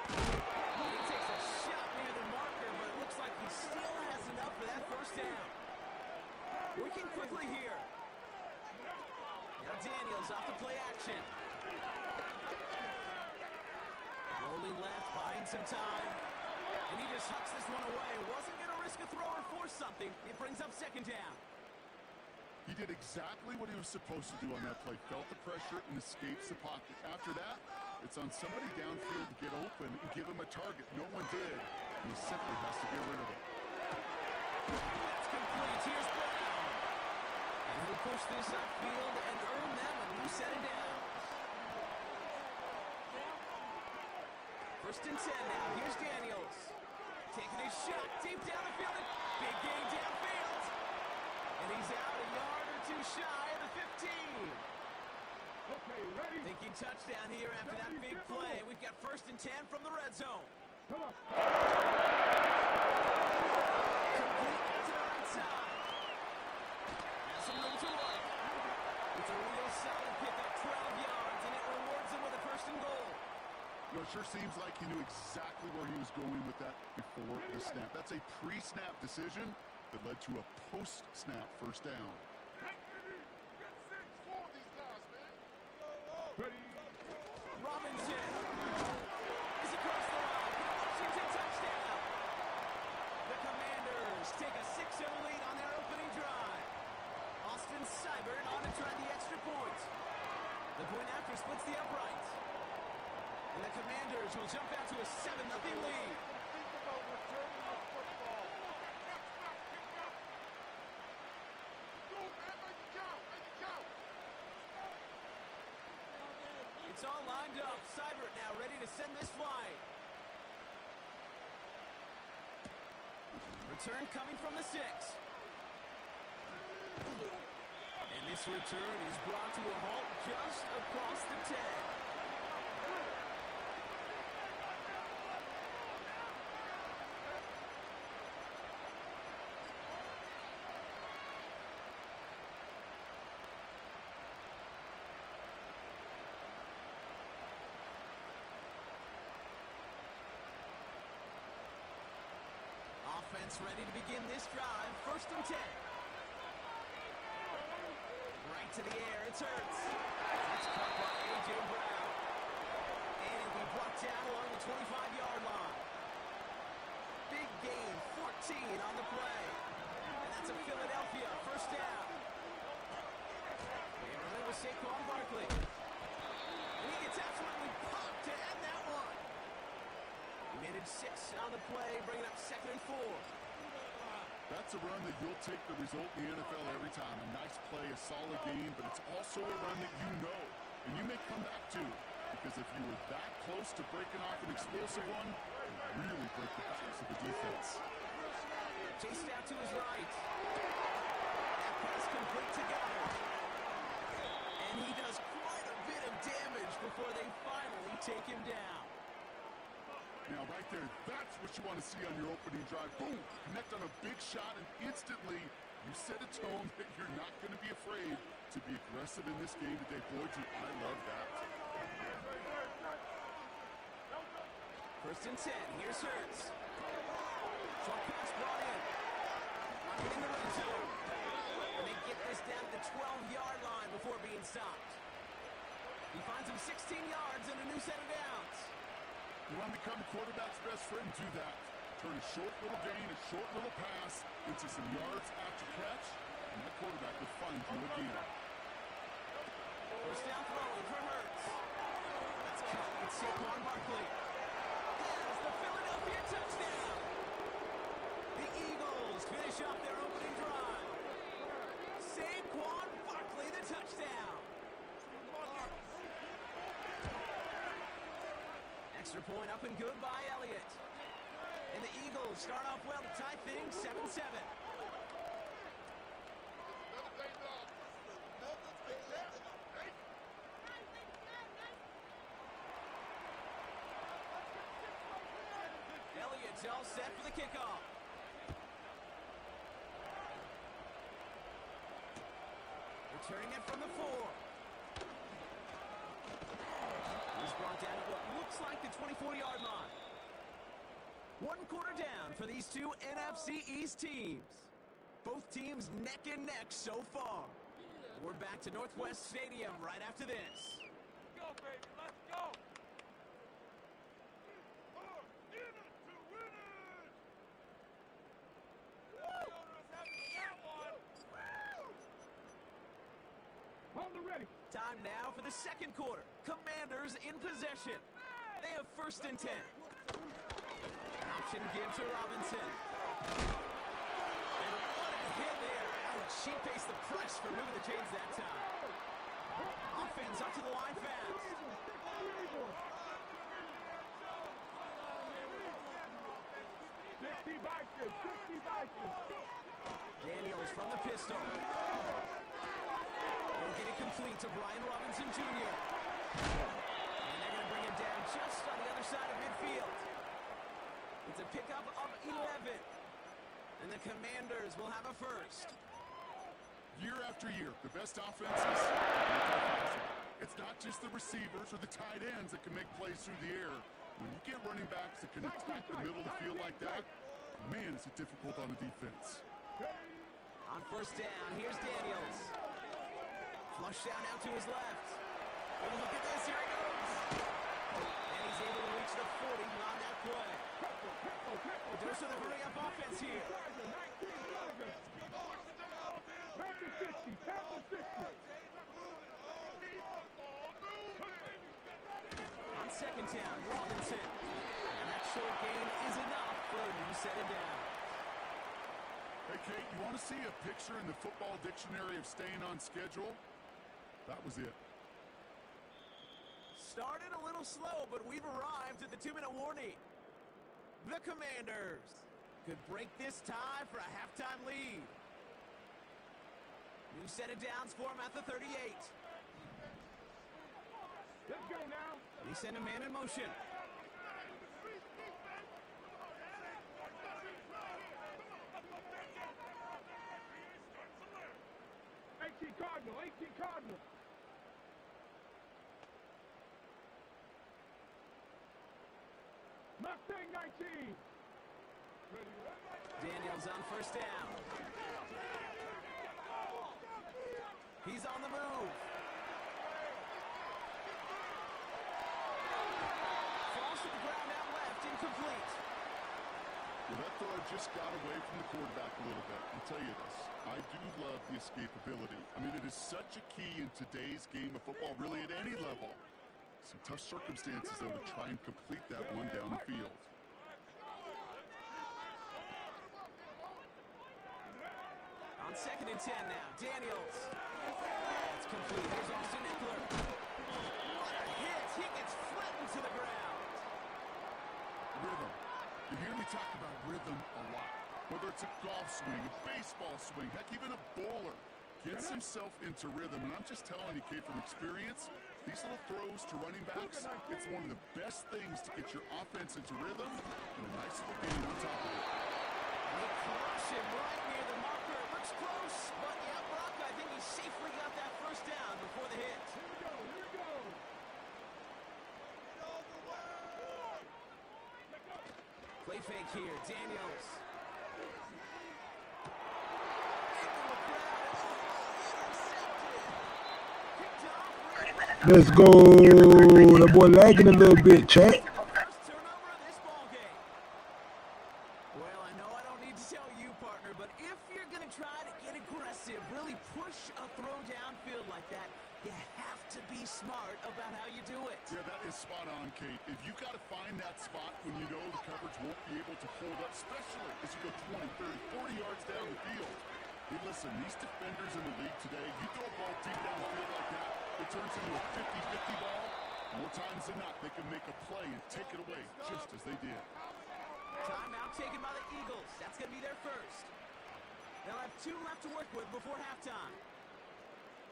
He takes a shot near the marker, but it looks like he still has enough for that first down. Working quickly here. Now Daniels off the play action. Rolling left, buying some time. And he just hucks this one away. Wasn't going to risk a throw or force something. It brings up 2nd down. He did exactly what he was supposed to do on that play. Felt the pressure and escapes the pocket. After that, It's on somebody downfield to get open and give him a target. No one did. He simply has to get rid of it. That's complete. Here's Brown. And he'll push this upfield and earn them a new set of downs. First and 10 now. Here's Daniels. Taking his shot deep down the field. Big gain downfield. And he's out a yard or two shy of the 15. Okay, ready? Thinking touchdown here after that big play. We've got first and 10 from the red zone. Come on. Complete out to the right side. Has some room to work. It's a real solid pickup, 12 yards, and it rewards him with a first and goal. You know, it sure seems like he knew exactly where he was going with that before the snap. That's a pre-snap decision that led to a post-snap first down. Robinson is across the line for the Washington touchdown. The Commanders take a 6-0 lead on their opening drive. Austin Seibert on to try the extra point. The point after splits the upright. And the Commanders will jump out to a 7-0 lead. It's all lined up. Seibert now ready to send this flight. Return coming from the 6. And this return is brought to a halt just across the 10. Offense ready to begin this drive. First and 10. Right to the air. It's Hurts. It's caught by A.J. Brown. And it'll be brought down along the 25-yard line. Big gain, 14 on the play. And that's a Philadelphia first down. And running with Saquon Barkley. And he gets absolutely popped to end that one. He made it 6 on the play, bringing up 2nd and 4. That's a run that you'll take the result in the NFL every time. A nice play, a solid game, but it's also a run that you know and you may come back to. Because if you were that close to breaking off an explosive one, you really break the backs of the defense. Chased out to his right. That pass complete to Goddard. And he does quite a bit of damage before they finally take him down. Now, right there, that's what you want to see on your opening drive. Boom! Connect on a big shot, and instantly you set a tone that you're not going to be afraid to be aggressive in this game today. Boy, do I love that. First and 10. Here's Hurts. Short pass brought in. Rocking in the red zone. And they get this down to the 12-yard line before being stopped. He finds him 16 yards and a new set of downs. You want to become a quarterback's best friend, do that. Turn a short little gain, a short little pass into some yards after catch, and that quarterback will find you again. First down throwing for Hurts. That's caught with Saquon Barkley. Has the Philadelphia touchdown. The Eagles finish up their opening drive. Saquon Barkley, the touchdown. Extra point up and good by Elliott. And the Eagles start off well to tie things 7-7. Elliott's all set for the kickoff. Returning it from the 4. He's brought down at what looks like the 24-yard line. 1 quarter down for these two NFC East teams. Both teams neck and neck so far. We're back to Northwest Stadium right after this. Let's go, baby. Let's go. Tied Time now for the second quarter. Commanders in possession. They have 1st and 10. Option give to Robinson. And what a hit there. Ouch, she faced the press for moving the chains that time. Offense up to the line fast. 60 Vikings, 60 Vikings. Daniels from the pistol. They'll get it complete to Brian Robinson Jr. And they're going to bring him down just on the other side of midfield. It's a pickup of 11. And the Commanders will have a first. Year after year, the best offenses. It's not just the receivers or the tight ends that can make plays through the air. When you get running backs that can attack the middle of the field like that, man, is it difficult on the defense. On 1st down, here's Daniels. Flush down out to his left. Oh, look at this, here he goes. And he's able to reach the 40 on that play. Dose of the hurry-up offense here. On 2nd down, Robinson. And that short gain is enough for a new set it down. Hey, Kate, you want to see a picture in the football dictionary of staying on schedule? That was it. Started a little slow, but we've arrived at the 2-minute warning. The Commanders could break this tie for a halftime lead. New set of downs for him at the 38. Let's go now. They send a man in motion. 18 Cardinal, 18 Cardinal. Mustang 19. Daniels on 1st down. He's on the move. Falls to the ground out left, incomplete. Well, that throw just got away from the quarterback a little bit. I'll tell you this. I do love the escapability. I mean, it is such a key in today's game of football, really at any level. Some tough circumstances, though, to try and complete that one down the field. On 2nd and 10 now, Daniels. That's complete. Here's Austin Eckler. What a hit. He gets flattened to the ground. Rhythm. You hear me talk about rhythm a lot. Whether it's a golf swing, a baseball swing, heck, even a bowler gets himself into rhythm. And I'm just telling you, Kate, from experience, these little throws to running backs, it's one of the best things to get your offense into rhythm and a nice little game on top of it. They crush him right near the marker. It looks close, but yeah, Brock, I think he safely got that 1st down before the hit. Here we go. Play fake here, Daniels. Let's go. That boy lagging a little bit, chat. First turnover of this ball game. Well, I know I don't need to tell you, partner, but if you're going to try to get aggressive, really push a throw downfield like that, you have to be smart about how you do it. Yeah, that is spot on, Kate. If you got to find that spot when you know the coverage won't be able to hold up, especially as you go 20, 30, 40 yards down the field. Hey, listen, these defenders in the league today, you throw a ball deep down the field like that, it turns into a 50-50 ball. More times than not, they can make a play and take it away, just as they did. Timeout taken by the Eagles. That's going to be their first. They'll have 2 left to work with before halftime.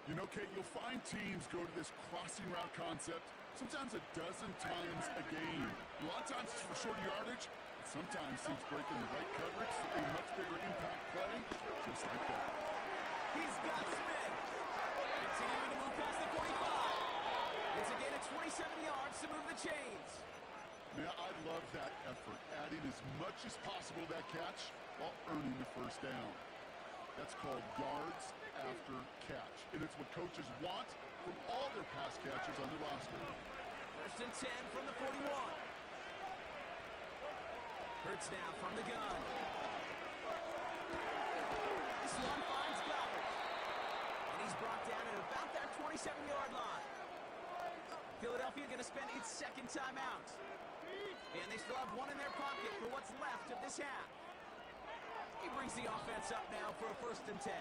You know, Kate, you'll find teams go to this crossing route concept sometimes a dozen times a game. A lot of times it's for short yardage. Sometimes teams break in the right coverage for a much bigger impact play, just like that. He's got Smith. Continuing to move past the 45. It's a gain of 27 yards to move the chains. Man, I love that effort, adding as much as possible to that catch while earning the 1st down. That's called yards after catch, and it's what coaches want from all their pass catchers on the roster. 1st and 10 from the 41. Hurts now from the gun. This one finds Goddard. And he's brought down at about that 27-yard line. Philadelphia going to spend its second timeout. And they still have one in their pocket for what's left of this half. He brings the offense up now for a 1st and 10.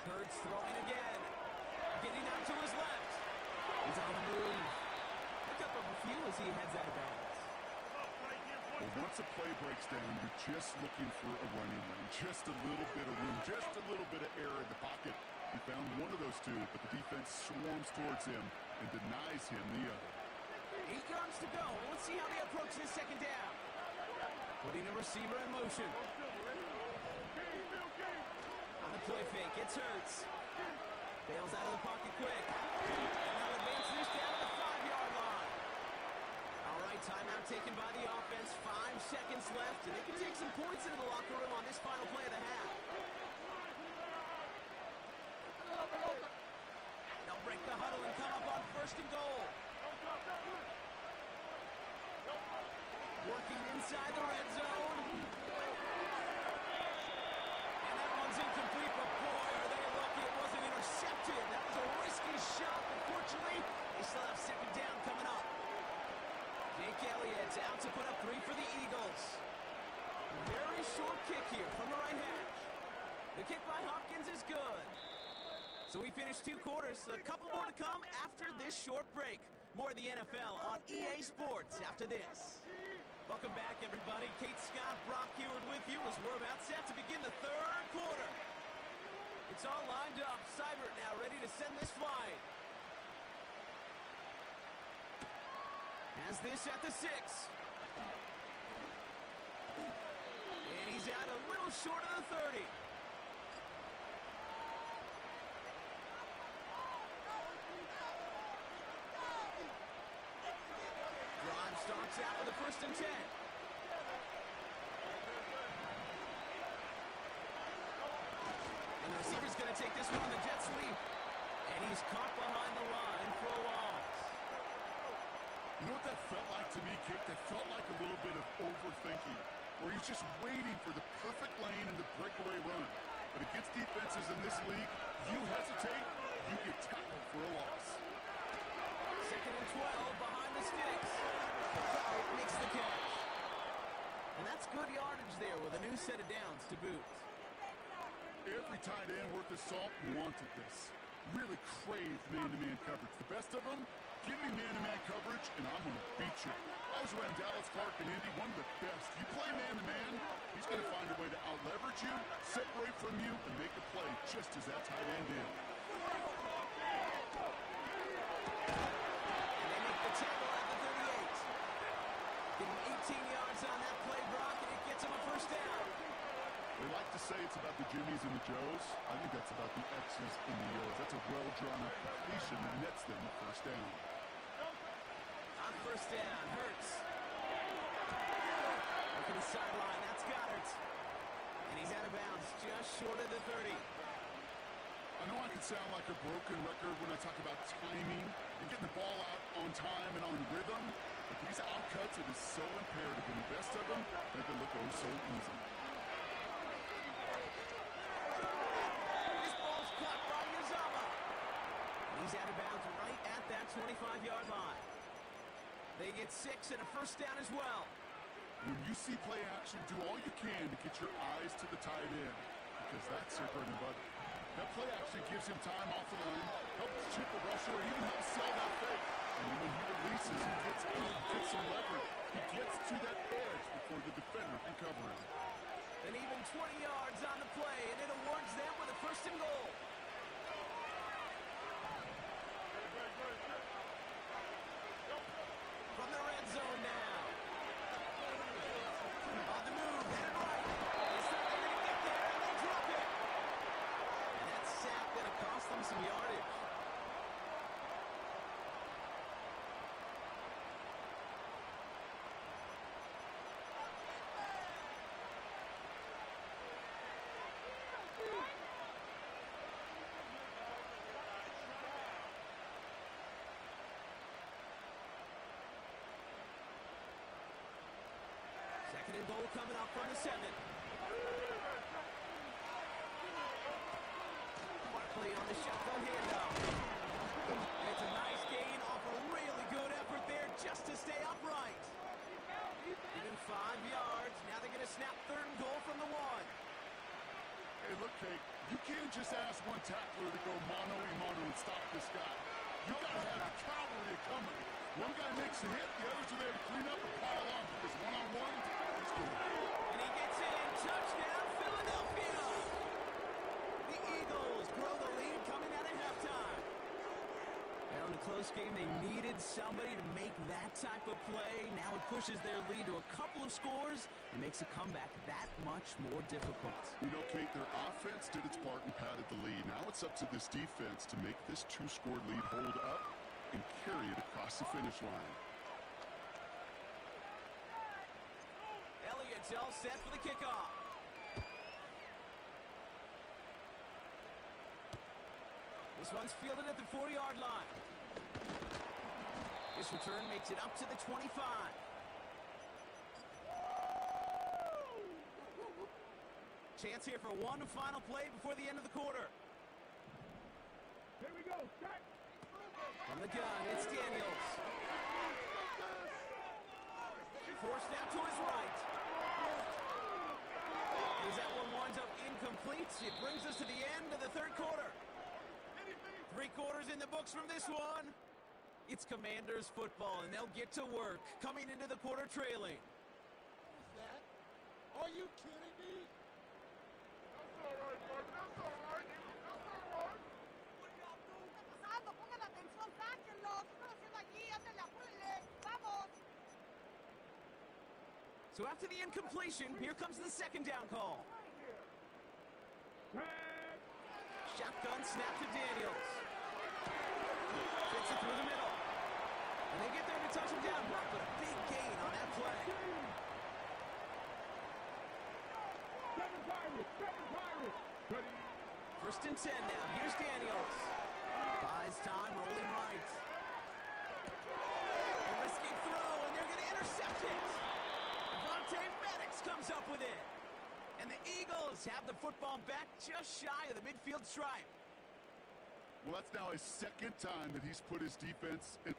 Hurts throwing again. Getting out to his left. He's on the move. Pick up a few as he heads out of bounds. Well, once a play breaks down, you're just looking for a running lane. Just a little bit of room, just a little bit of air in the pocket. He found one of those two, but the defense swarms towards him and denies him the other. 8 yards to go. Let's see how they approach this second down. Putting a receiver in motion. On the play fake, it's Hurts. Bails out of the pocket quick. And they'll advance this down to the 5-yard line. All right, timeout taken by the offense. 5 seconds left, and they can take some points into the locker room on this final play of the half. They'll break the huddle and come up on 1st and goal. Working inside the red zone. And that one's incomplete, but boy, are they lucky it wasn't intercepted. That was a risky shot, but fortunately, they still have second down coming up. Jake Elliott's out to put up 3 for the Eagles. Very short kick here from the right hash. The kick by Hopkins is good. So we finished 2 quarters. A couple more to come after this short break. More of the NFL on EA Sports after this. Welcome back, everybody. Kate Scott, Brock Heward with you as we're about set to begin the 3rd quarter. It's all lined up. Seibert now ready to send this flying. Has this at the 6. And he's out a little short of the 30. Drive starts out with a 1st and 10. And the receiver's going to take this one on the jet sweep. And he's caught behind the line for a loss. You know what that felt like to me, Kip? That felt like a little bit of overthinking, where he's just waiting for the perfect lane and the breakaway run. But against defenses in this league, you hesitate, you get tackled for a loss. 2nd and 12 behind the sticks. It makes the catch. And that's good yardage there with a new set of downs to boot. Every tight end worth his salt wanted this. Really craved man-to-man coverage. The best of them, give me man-to-man coverage, and I'm going to beat you. I was around Dallas, Clark, and Indy, one of the best. You play man-to-man, he's going to find a way to out-leverage you, separate from you, and make a play just as that tight end did. And they make the tackle at the 38. Getting 18 yards on that play, Brock, and it gets him a 1st down. They like to say it's about the Jimmies and the Joes. I think that's about the X's and the O's. That's a well-drawn-up completion that nets them a 1st down. On 1st down, Hurts. Looking the sideline, that's Goddard. And he's out of bounds, just short of the 30. I know I can sound like a broken record when I talk about timing and getting the ball out on time and on rhythm, but these outcuts, it is so imperative, and the best of them make it look oh so easy. This ball's caught by Uzama. He's out of bounds right at that 25-yard line. They get 6 and a 1st down as well. When you see play action, do all you can to get your eyes to the tight end, because that's your bread and butter. That play action gives him time off the line, helps chip a rusher, or even helps sell that fake. And then when he releases, he gets out, gets some leverage. He gets to that edge before the defender can cover him. And even 20 yards on the play, and it awards them with a 1st and goal. From the red zone now. On the move, headed right. They thought they were going to get there, and they drop it. And that sack going to cost them some yardage. Second and goal coming up from the 7. Barkley on the shotgun handoff. It's a nice gain off a really good effort there just to stay upright. Even 5 yards. Now they're going to snap third and goal from the 1. Hey, look, Kate, you can't just ask one tackler to go mano-a-mano and stop this guy. You got to have the cavalry coming. One guy makes a hit, the others are there to clean up and pile on, because one-on-one, it's good. And he gets in. Touchdown, Philadelphia. The Eagles grow the lead coming out of halftime. Now in a close game, they needed somebody to make that type of play. Now it pushes their lead to a couple of scores and makes a comeback that much more difficult. You know, Kate, their offense did its part and padded the lead. Now it's up to this defense to make this 2-score lead hold up and carry it across the finish line. Elliott's all set for the kickoff. This one's fielded at the 4-yard line. This return makes it up to the 25. Chance here for one final play before the end of the quarter. Here we go. Check. From the gun, it's Daniels. Forced out to his right. As that one winds up incomplete, it brings us to the end of the third quarter. 3 quarters in the books from this one. It's Commanders football, and they'll get to work, coming into the quarter trailing. Are you kidding me? That's all right, bud. That's all right. That's all right. Pongan atención, sáquenlo. ¿Qué están haciendo allí? Ándale, apúrenle. ¡Vamos! So after the incompletion, here comes the second down call. Shotgun snap to Daniels. Fits it through the middle. And they get there to touch him down, Brock, but a big gain on that play. Seven Pirates. Ready. First and 10 now. Here's Daniels. Buys time, rolling right. A risky throw, and they're going to intercept it. Maddox comes up with it. And the Eagles have the football back just shy of the midfield stripe. Well, that's now his second time that he's put his defense in.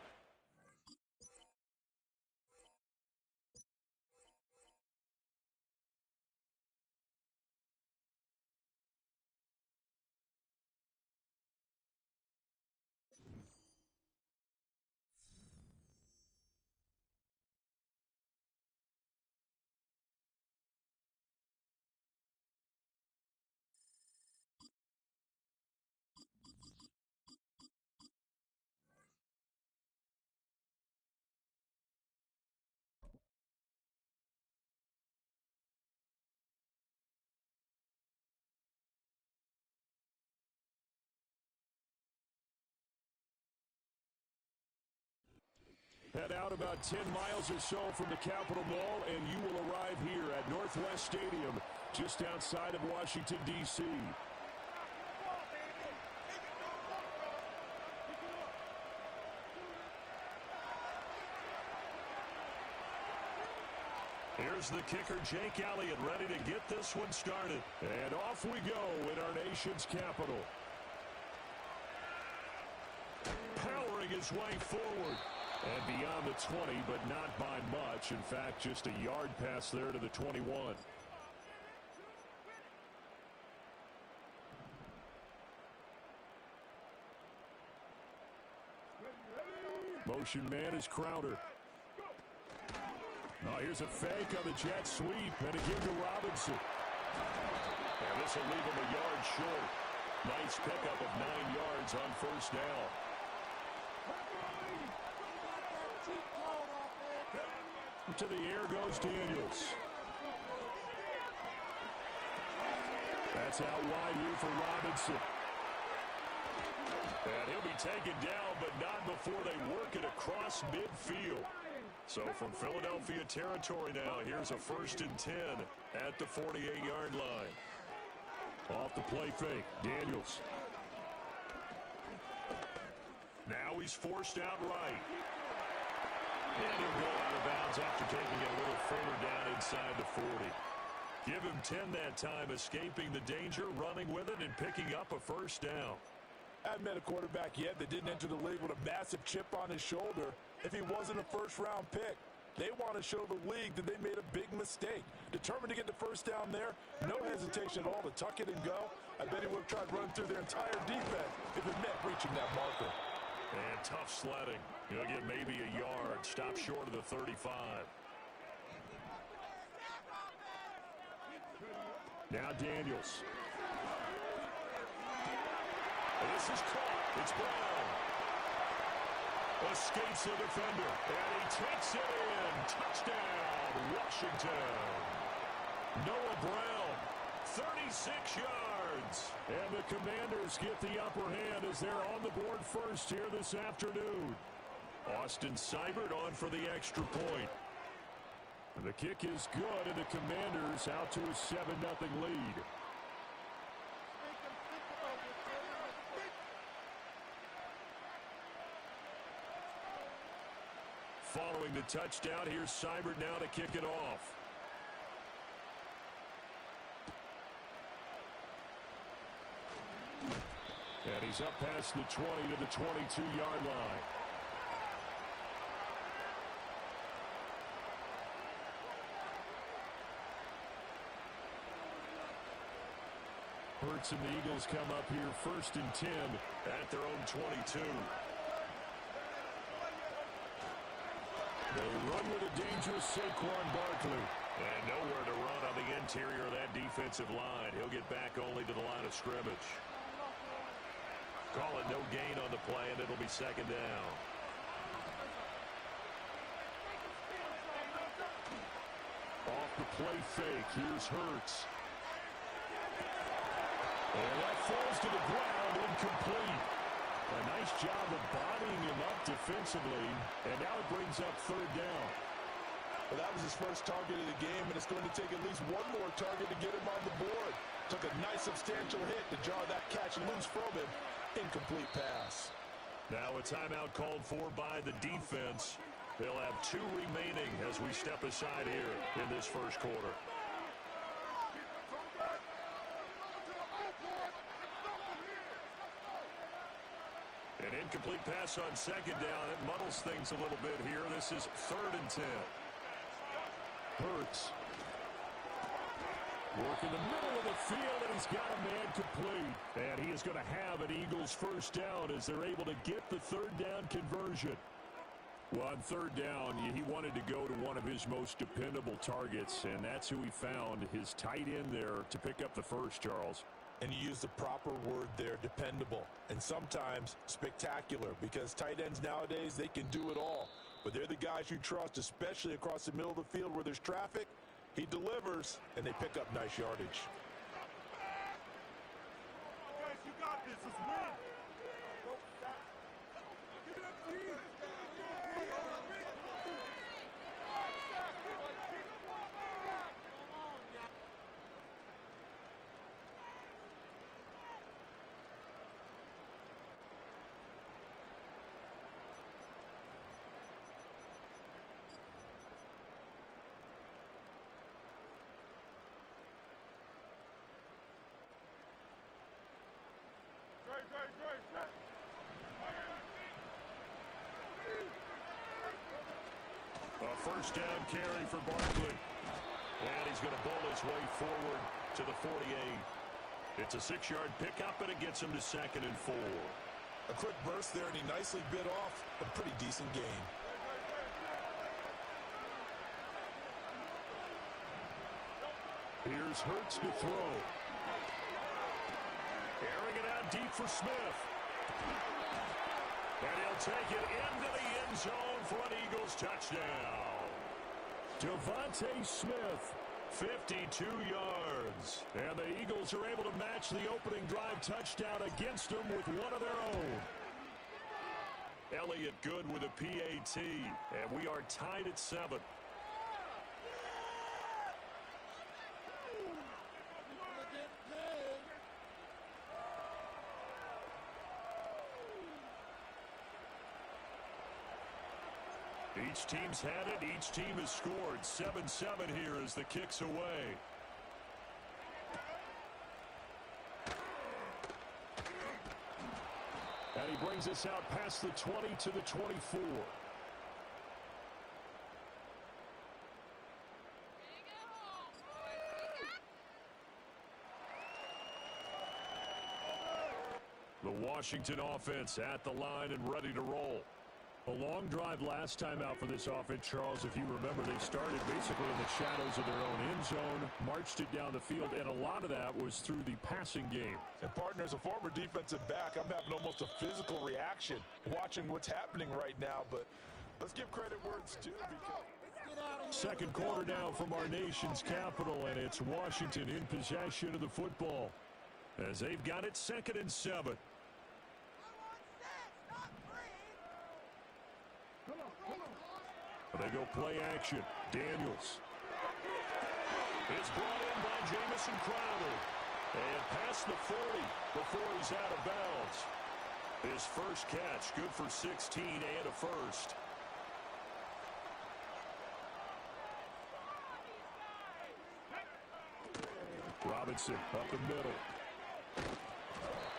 Head out about 10 miles or so from the Capitol Mall, and you will arrive here at Northwest Stadium, just outside of Washington, D.C. Here's the kicker, Jake Elliott, ready to get this one started. And off we go in our nation's capital. Powering his way forward. And beyond the 20, but not by much. In fact, just a yard pass there to the 21. Motion man is Crowder. Oh, here's a fake on the jet sweep, and a give to Robinson. And this will leave him a yard short. Nice pickup of 9 yards on first down. To the air goes Daniels. That's out wide here for Robinson. And he'll be taken down, but not before they work it across midfield. So from Philadelphia territory now, here's a 1st and 10 at the 48-yard line. Off the play fake, Daniels. Now he's forced out right. And he'll go out of bounds after taking it a little further down inside the 40. Give him 10 that time, escaping the danger, running with it, and picking up a first down. I haven't met a quarterback yet that didn't enter the league with a massive chip on his shoulder if he wasn't a first-round pick. They want to show the league that they made a big mistake. Determined to get the first down there, no hesitation at all to tuck it and go. I bet he would have tried running through their entire defense if it meant reaching that marker. And tough sledding. He'll get maybe a yard. Stop short of the 35. Now Daniels. This is caught. It's Brown. Escapes the defender. And he takes it in. Touchdown, Washington. Noah Brown, 36 yards. And the Commanders get the upper hand as they're on the board first here this afternoon. Austin Seibert on for the extra point. And the kick is good, and the Commanders out to a 7-0 lead. Following the touchdown, here's Seibert now to kick it off. And he's up past the 20 to the 22-yard line. Hurts and the Eagles come up here 1st and 10 at their own 22. They run with a dangerous Saquon Barkley. And nowhere to run on the interior of that defensive line. He'll get back only to the line of scrimmage. Call it no gain on the play, and it'll be 2nd down. Off the play fake, here's Hurts. And that falls to the ground, incomplete. A nice job of bodying him up defensively, and now it brings up 3rd down. Well, that was his first target of the game, and it's going to take at least one more target to get him on the board. Took a nice substantial hit to jar that catch loose from him. Incomplete pass. Now a timeout called for by the defense. They'll have 2 remaining as we step aside here in this first quarter. An incomplete pass on 2nd down. It muddles things a little bit here. This is 3rd and 10. Hurts. Work in the middle of the field, and he's got a man complete. And he is going to have an Eagles first down as they're able to get the 3rd down conversion. Well, on 3rd down, he wanted to go to one of his most dependable targets, and that's who he found, his tight end there, to pick up the first, Charles. And you use the proper word there, dependable, and sometimes spectacular, because tight ends nowadays, they can do it all. But they're the guys you trust, especially across the middle of the field where there's traffic. He delivers, and they pick up nice yardage. Guys, you got this. Let's win. Give it up, team. A first down carry for Barkley. And he's going to bowl his way forward to the 48. It's a 6-yard pickup, and it gets him to 2nd and 4. A quick burst there, and he nicely bit off a pretty decent gain. Here's Hurts to throw. Airing it out deep for Smith. And he'll take it into the end zone for an Eagles touchdown. Devontae Smith, 52 yards. And the Eagles are able to match the opening drive touchdown against them with one of their own. Elliott good with a PAT. And we are tied at 7. Each team's had it. Each team has scored. 7-7 here as the kick's away. And he brings us out past the 20 to the 24. The Washington offense at the line and ready to roll. A long drive last time out for this offense, Charles. If you remember, they started basically in the shadows of their own end zone, marched it down the field, and a lot of that was through the passing game. And partner, as a former defensive back, I'm having almost a physical reaction watching what's happening right now, but let's give credit where it's due. Second quarter now from our nation's capital, and it's Washington in possession of the football as they've got it 2nd and 7. They go play action. Daniels. It's brought in by Jamison Crowder. And past the 40 before he's out of bounds. His first catch, good for 16 and a first. Robinson up the middle.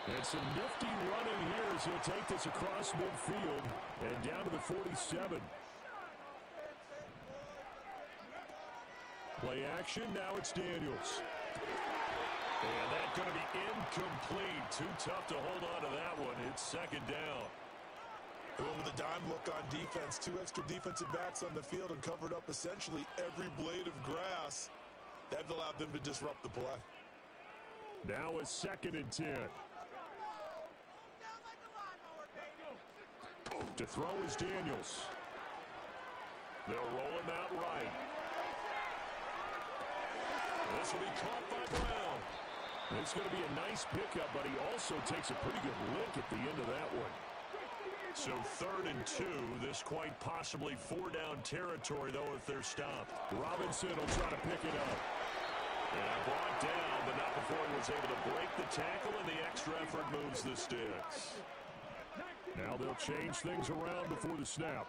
And some nifty running here as he'll take this across midfield and down to the 47. Play action, now it's Daniels. And that's going to be incomplete. Too tough to hold on to that one. It's 2nd down. Going with a dime look on defense. 2 extra defensive backs on the field and covered up essentially every blade of grass. That allowed them to disrupt the play. Now a 2nd and 10. To throw is Daniels. They'll roll him out right. This will be caught by Brown. It's going to be a nice pickup, but he also takes a pretty good lick at the end of that one. So 3rd and 2. This quite possibly 4-down territory, though, if they're stopped. Robinson will try to pick it up. And brought down, but not before he was able to break the tackle, and the extra effort moves the sticks. Now they'll change things around before the snap.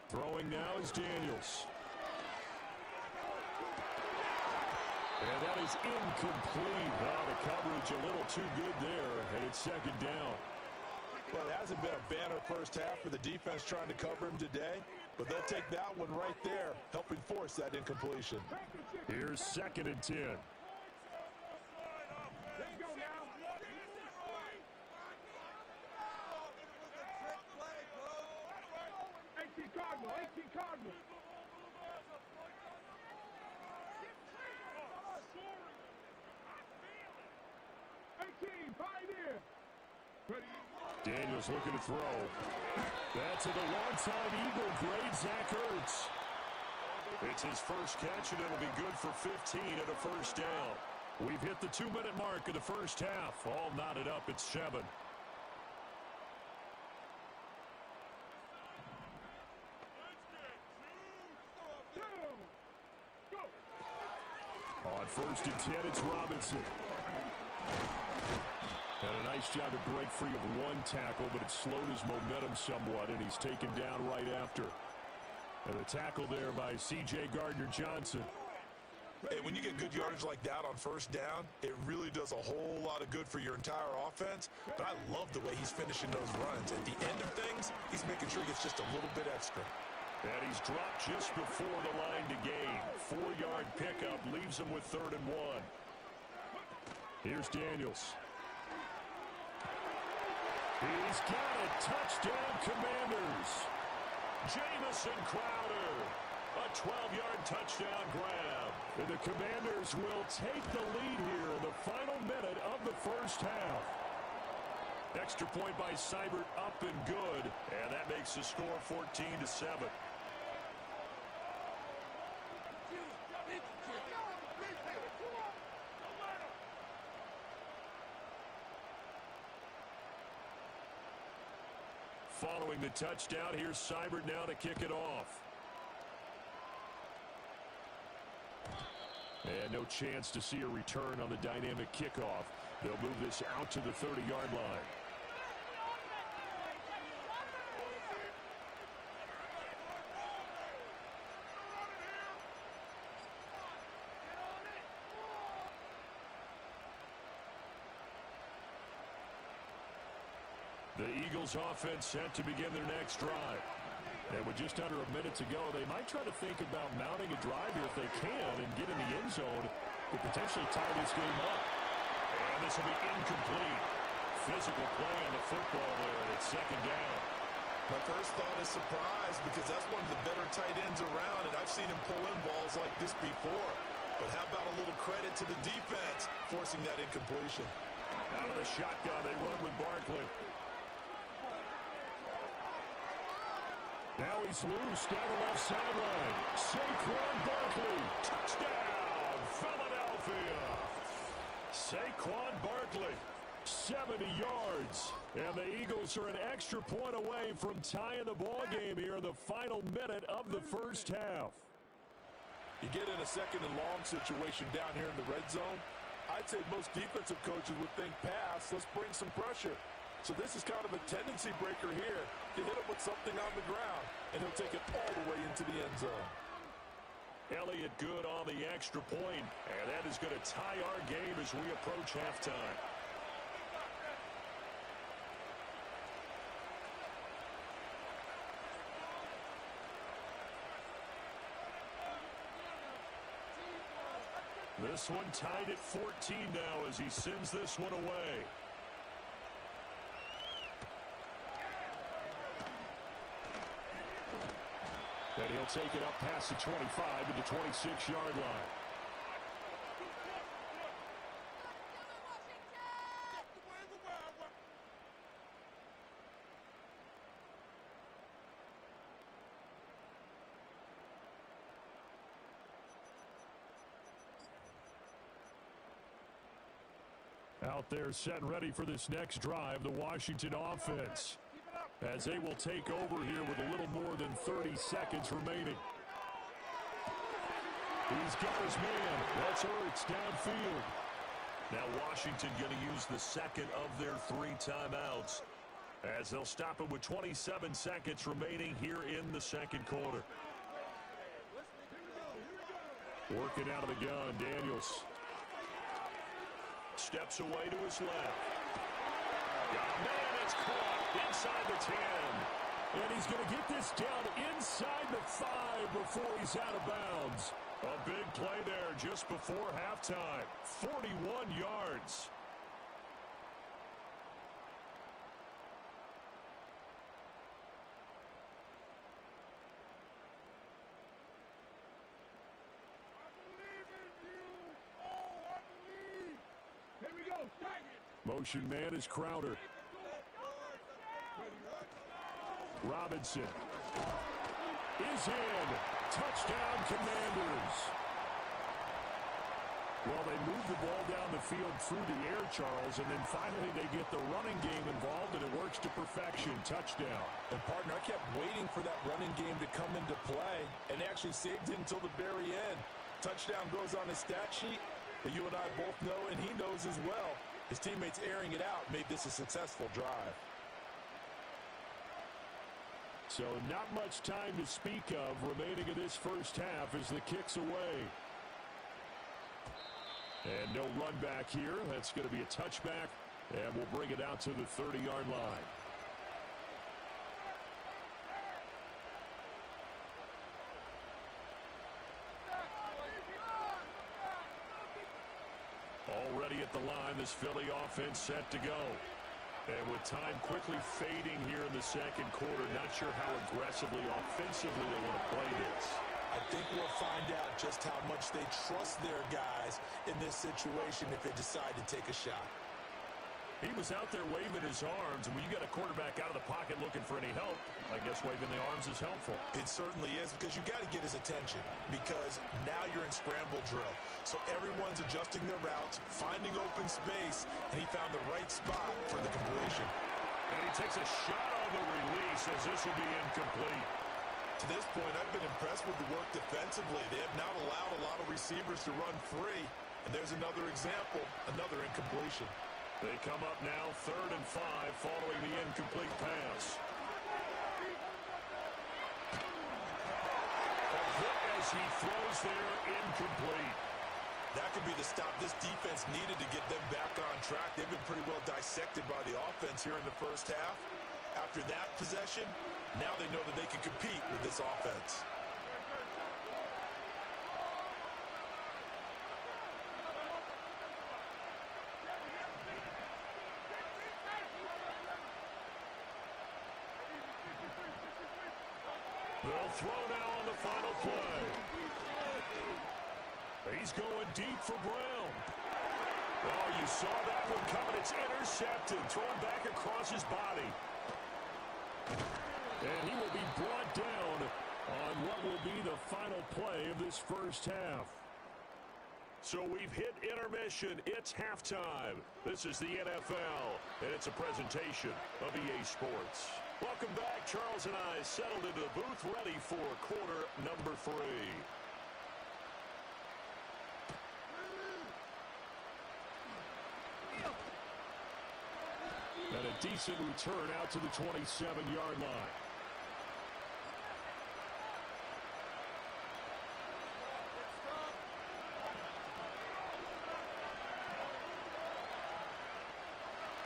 Throwing now is Daniels. And that is incomplete. Wow, the coverage a little too good there, and it's 2nd down. Well, it hasn't been a banner first half for the defense trying to cover him today, but they'll take that one right there, helping force that incompletion. Here's 2nd and 10. Daniels looking to throw. That's to the long-time Eagle, great Zach Ertz. It's his first catch, and it'll be good for 15 and a first down. We've hit the 2-minute mark of the first half. All knotted up at 7. On 1st and 10, it's Robinson. And a nice job to break free of one tackle, but it slowed his momentum somewhat, and he's taken down right after. And the tackle there by C.J. Gardner-Johnson. Hey, when you get good yardage like that on 1st down, it really does a whole lot of good for your entire offense. But I love the way he's finishing those runs. At the end of things, he's making sure he gets just a little bit extra. And he's dropped just before the line to gain. 4-yard pickup leaves him with 3rd and 1. Here's Daniels. He's got a touchdown, Commanders. Jamison Crowder, a 12-yard touchdown grab. And the Commanders will take the lead here in the final minute of the first half. Extra point by Seibert, up and good, and that makes the score 14-7. Following the touchdown, here's Seibert now to kick it off. And no chance to see a return on the dynamic kickoff. They'll move this out to the 30-yard line. The Eagles offense set to begin their next drive. And with just under a minute to go, they might try to think about mounting a drive here if they can and get in the end zone to potentially tie this game up. And this will be incomplete. Physical play on the football there, and it's second down. My first thought is surprise because that's one of the better tight ends around, and I've seen him pull in balls like this before. But how about a little credit to the defense forcing that incompletion? Out of the shotgun, they run with Barkley. Now he's loose down the left sideline. Saquon Barkley, touchdown, Philadelphia. Saquon Barkley, 70 yards. And the Eagles are an extra point away from tying the ball game here in the final minute of the first half. You get in a second and long situation down here in the red zone. I'd say most defensive coaches would think pass, let's bring some pressure. So this is kind of a tendency breaker here to hit him with something on the ground, and he'll take it all the way into the end zone. Elliott good on the extra point, and that is going to tie our game as we approach halftime. This one tied at 14 now as he sends this one away. And he'll take it up past the 25 to the 26-yard line. Out there set and ready for this next drive, the Washington offense, as they will take over here with a little more than 30 seconds remaining. He's got his man. That's Ertz downfield. Now Washington going to use the second of their 3 timeouts as they'll stop it with 27 seconds remaining here in the second quarter. Working out of the gun, Daniels. Steps away to his left. Oh, man, it's caught inside the 10. And he's going to get this down inside the 5 before he's out of bounds. A big play there just before halftime. 41 yards. Motion man is Crowder. Robinson is in. Touchdown, Commanders. Well, they move the ball down the field through the air, Charles, and then finally they get the running game involved, and it works to perfection. Touchdown. And, partner, I kept waiting for that running game to come into play, and they actually saved it until the very end. Touchdown goes on his stat sheet, but you and I both know, and he knows as well, his teammates airing it out made this a successful drive. So not much time to speak of remaining in this first half as the kick's away. And no run back here. That's going to be a touchback, and we'll bring it out to the 30-yard line. Already at the line, this Philly offense set to go. And with time quickly fading here in the second quarter, not sure how aggressively, offensively they want to play this. I think we'll find out just how much they trust their guys in this situation if they decide to take a shot. He was out there waving his arms, and when you got a quarterback out of the pocket looking for any help, I guess waving the arms is helpful. It certainly is, because you got to get his attention, because now you're in scramble drill. So everyone's adjusting their routes, finding open space, and he found the right spot for the completion. And he takes a shot on the release as this will be incomplete. To this point, I've been impressed with the work defensively. They have not allowed a lot of receivers to run free. And there's another example, another incompletion. They come up now 3rd and 5 following the incomplete pass. A hit as he throws there, incomplete. That could be the stop this defense needed to get them back on track. They've been pretty well dissected by the offense here in the first half. After that possession, now they know that they can compete with this offense. They'll throw now on the final play. He's going deep for Brown. Oh, you saw that one coming. It's intercepted. Thrown back across his body. And he will be brought down on what will be the final play of this first half. So we've hit intermission. It's halftime. This is the NFL, and it's a presentation of EA Sports. Welcome back. Charles and I settled into the booth, ready for quarter number 3. And a decent return out to the 27-yard line.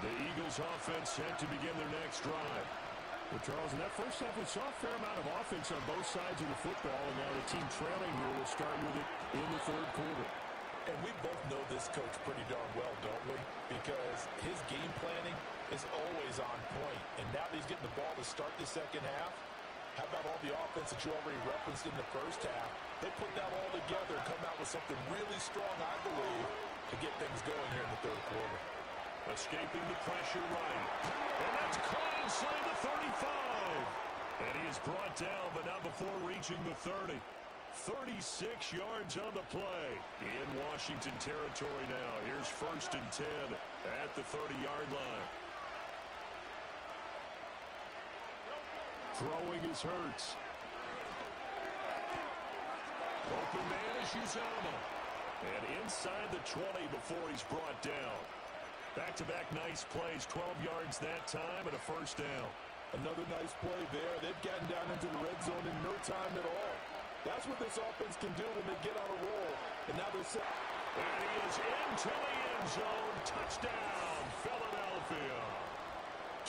The Eagles offense set to begin their next drive. Well, Charles, in that first half, we saw a fair amount of offense on both sides of the football, and now the team trailing here will start with it in the third quarter. And we both know this coach pretty darn well, don't we? Because his game planning is always on point. And now that he's getting the ball to start the second half, how about all the offense that you already referenced in the first half? They put that all together and come out with something really strong, I believe, to get things going here in the third quarter. Escaping the pressure right. And that's caught inside the 35. And he is brought down, but not before reaching the 30. 36 yards on the play. In Washington territory now. Here's 1st and 10 at the 30-yard line. Throwing is Hurts. Open man is Uzama. And inside the 20 before he's brought down. Back-to-back nice plays, 12 yards that time and a first down. Another nice play there. They've gotten down into the red zone in no time at all. That's what this offense can do when they get on a roll. And now they're set. And he is into the end zone. Touchdown, Philadelphia.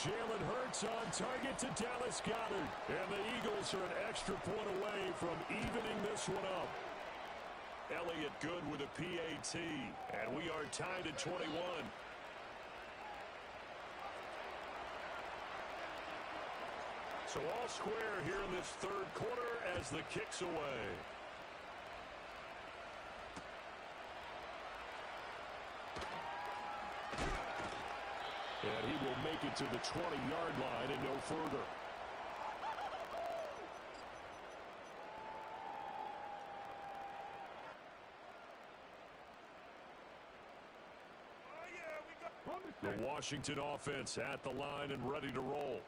Jalen Hurts on target to Dallas Goedert. And the Eagles are an extra point away from evening this one up. Elliott good with a PAT. And we are tied at 21. So all square here in this third quarter as the kick's away. And he will make it to the 20-yard line and no further. The Washington offense at the line and ready to roll.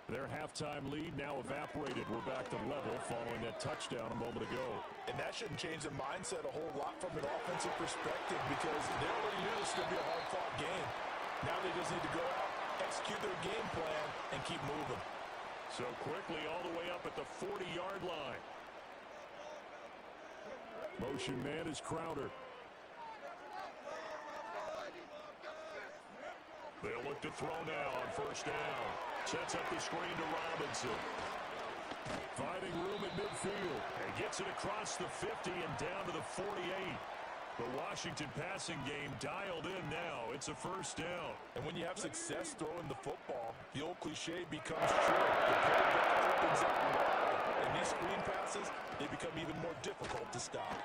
Their halftime lead now evaporated. We're back to level following that touchdown a moment ago. And that shouldn't change the mindset a whole lot from an offensive perspective because they already knew this was going to be a hard-fought game. Now they just need to go out, execute their game plan, and keep moving. So quickly all the way up at the 40-yard line. Motion man is Crowder. They'll look to throw now on first down. Sets up the screen to Robinson. Finding room at midfield. And gets it across the 50 and down to the 48. The Washington passing game dialed in now. It's a first down. And when you have success throwing the football, the old cliche becomes true. The playbook opens up wide. And these screen passes, they become even more difficult to stop.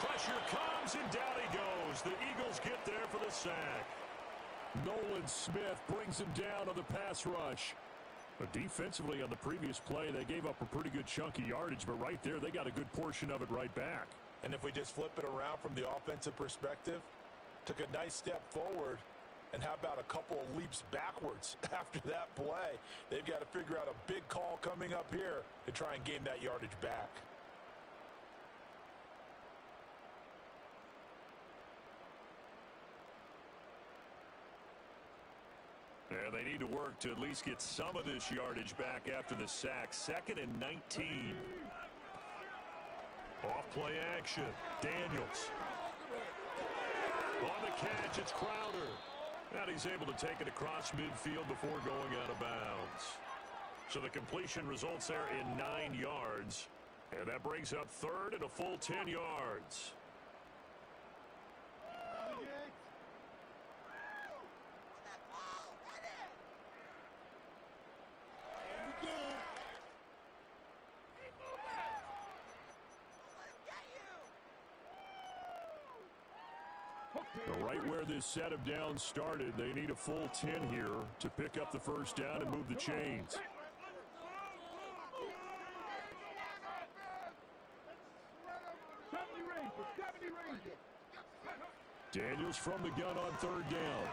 Pressure comes and down he goes. The Eagles get there for the sack. Nolan Smith brings him down on the pass rush. But defensively on the previous play, they gave up a pretty good chunk of yardage, but right there, they got a good portion of it right back. And if we just flip it around from the offensive perspective, took a nice step forward, and how about a couple of leaps backwards after that play? They've got to figure out a big call coming up here to try and gain that yardage back. And they need to work to at least get some of this yardage back after the sack. 2nd and 19. Off play action. Daniels. On the catch, it's Crowder. And he's able to take it across midfield before going out of bounds. So the completion results there in 9 yards. And that brings up third and a full 10 yards. Right where this set of downs started, they need a full 10 here to pick up the first down and move the chains. Daniels from the gun on third down.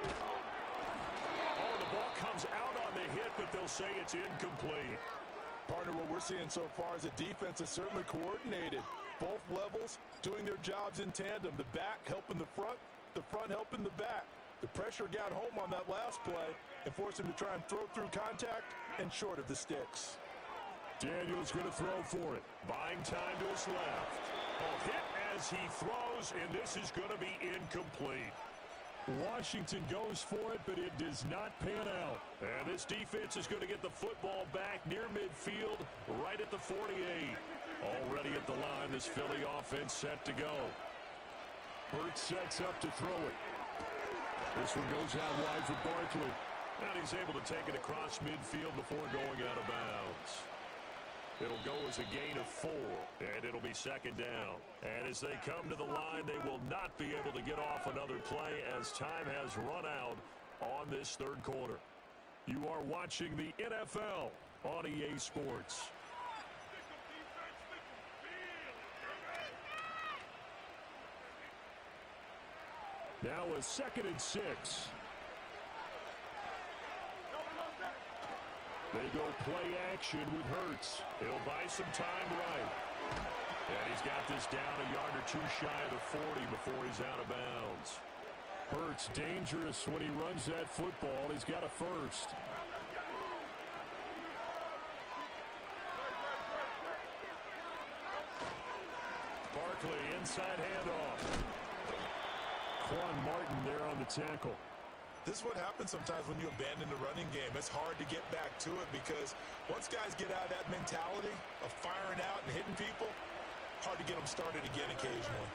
Oh, the ball comes out on the hit, but they'll say it's incomplete. Partner, what we're seeing so far is the defense is certainly coordinated. Both levels doing their jobs in tandem. The back helping the front helping the back. The pressure got home on that last play and forced him to try and throw through contact and short of the sticks. Daniels going to throw for it. Buying time to his left. Oh, hit as he throws, and this is going to be incomplete. Washington goes for it, but it does not pan out. And this defense is going to get the football back near midfield, right at the 48. Already at the line, this Philly offense set to go. Hurts sets up to throw it. This one goes out wide for Barkley. And he's able to take it across midfield before going out of bounds. It'll go as a gain of 4, and it'll be second down. And as they come to the line, they will not be able to get off another play as time has run out on this third quarter. You are watching the NFL on EA Sports. Now a 2nd and 6. They go play action with Hurts. He'll buy some time right. And he's got this down a yard or two shy of the 40 before he's out of bounds. Hurts dangerous when he runs that football. He's got a first. Barkley inside handoff. Quan Martin there on the tackle. This is what happens sometimes when you abandon the running game. It's hard to get back to it because once guys get out of that mentality of firing out and hitting people, hard to get them started again occasionally.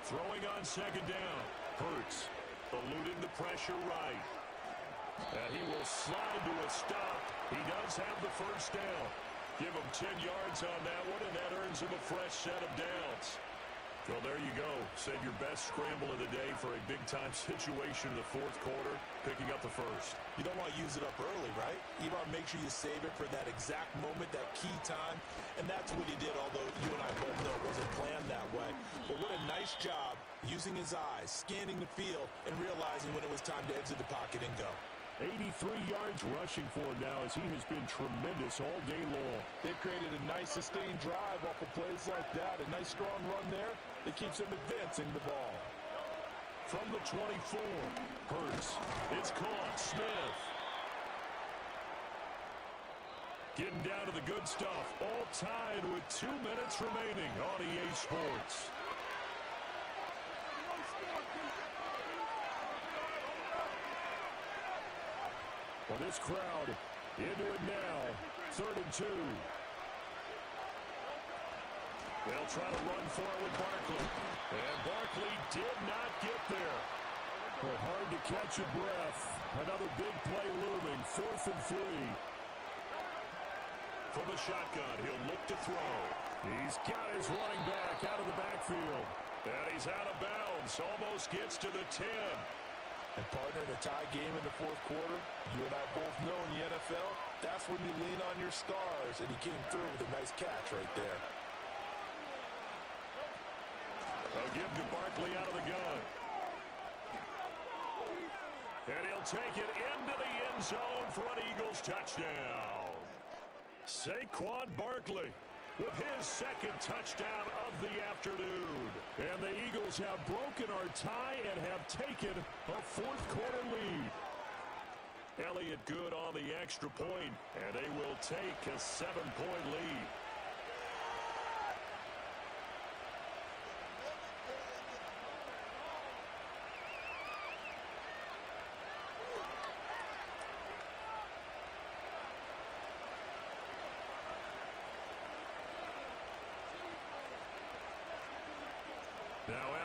Throwing on second down. Hurts eluding the pressure right. And he will slide to a stop. He does have the first down. Give him 10 yards on that one, and that earns him a fresh set of downs. Well, there you go. Save your best scramble of the day for a big-time situation in the fourth quarter, picking up the first. You don't want to use it up early, right? You want to make sure you save it for that exact moment, that key time, and that's what he did, although you and I both know it wasn't planned that way. But what a nice job using his eyes, scanning the field, and realizing when it was time to exit the pocket and go. 83 yards rushing for him now as he has been tremendous all day long. They've created a nice sustained drive off of plays like that. A nice strong run there that keeps him advancing the ball. From the 24, Hurts. It's caught. Smith. Getting down to the good stuff. All tied with 2 minutes remaining on EA Sports. Well, this crowd into it now. 3rd and 2. They'll try to run for it with Barkley. And Barkley did not get there. Well, hard to catch a breath. Another big play looming. 4th and 3. From the shotgun, he'll look to throw. He's got his running back out of the backfield. And he's out of bounds. Almost gets to the 10. And partner, in a tie game in the fourth quarter, you and I both know in the NFL, that's when you lean on your stars, and he came through with a nice catch right there. They'll give to Barkley out of the gun. And he'll take it into the end zone for an Eagles touchdown. Saquon Barkley with his 2nd touchdown of the afternoon. And the Eagles have broken our tie and have taken a fourth quarter lead. Elliott good on the extra point, and they will take a 7-point lead.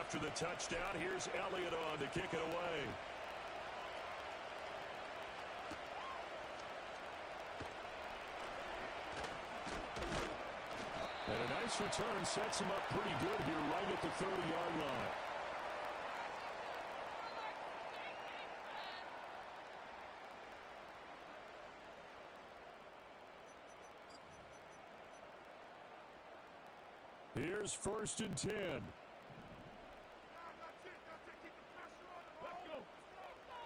After the touchdown, here's Elliott on to kick it away. And a nice return sets him up pretty good here right at the 30-yard line. Here's 1st and 10.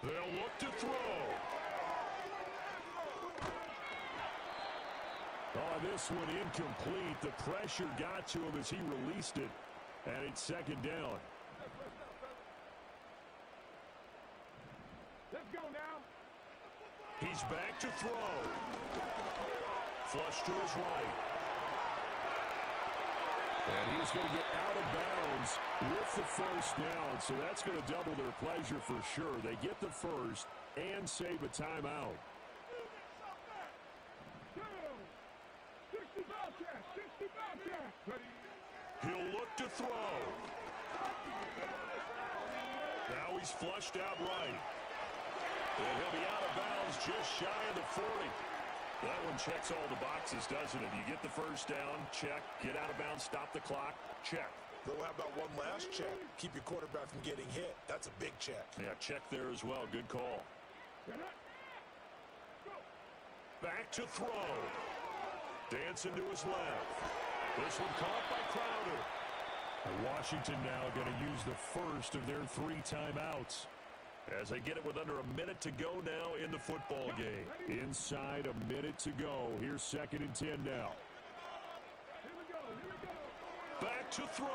They'll look to throw. Oh, this one incomplete. The pressure got to him as he released it. And it's 2nd down. Let's go now. He's back to throw. Flush to his right. And he's going to get out of bounds with the 1st down. So that's going to double their pleasure for sure. They get the 1st and save a timeout. 60 Bobcat, 60 Bobcat. He'll look to throw. Now he's flushed out right. And he'll be out of bounds just shy of the 40. That one checks all the boxes, doesn't it? You get the 1st down, check. Get out of bounds, stop the clock, check. Though, how about one last check? Keep your quarterback from getting hit. That's a big check. Yeah, check there as well. Good call. Back to throw. Dancing to his left. This one caught by Crowder. And Washington now going to use the 1st of their 3 timeouts as they get it with under a minute to go now in the football game. Inside a minute to go. Here's 2nd and 10 now. Back to throw.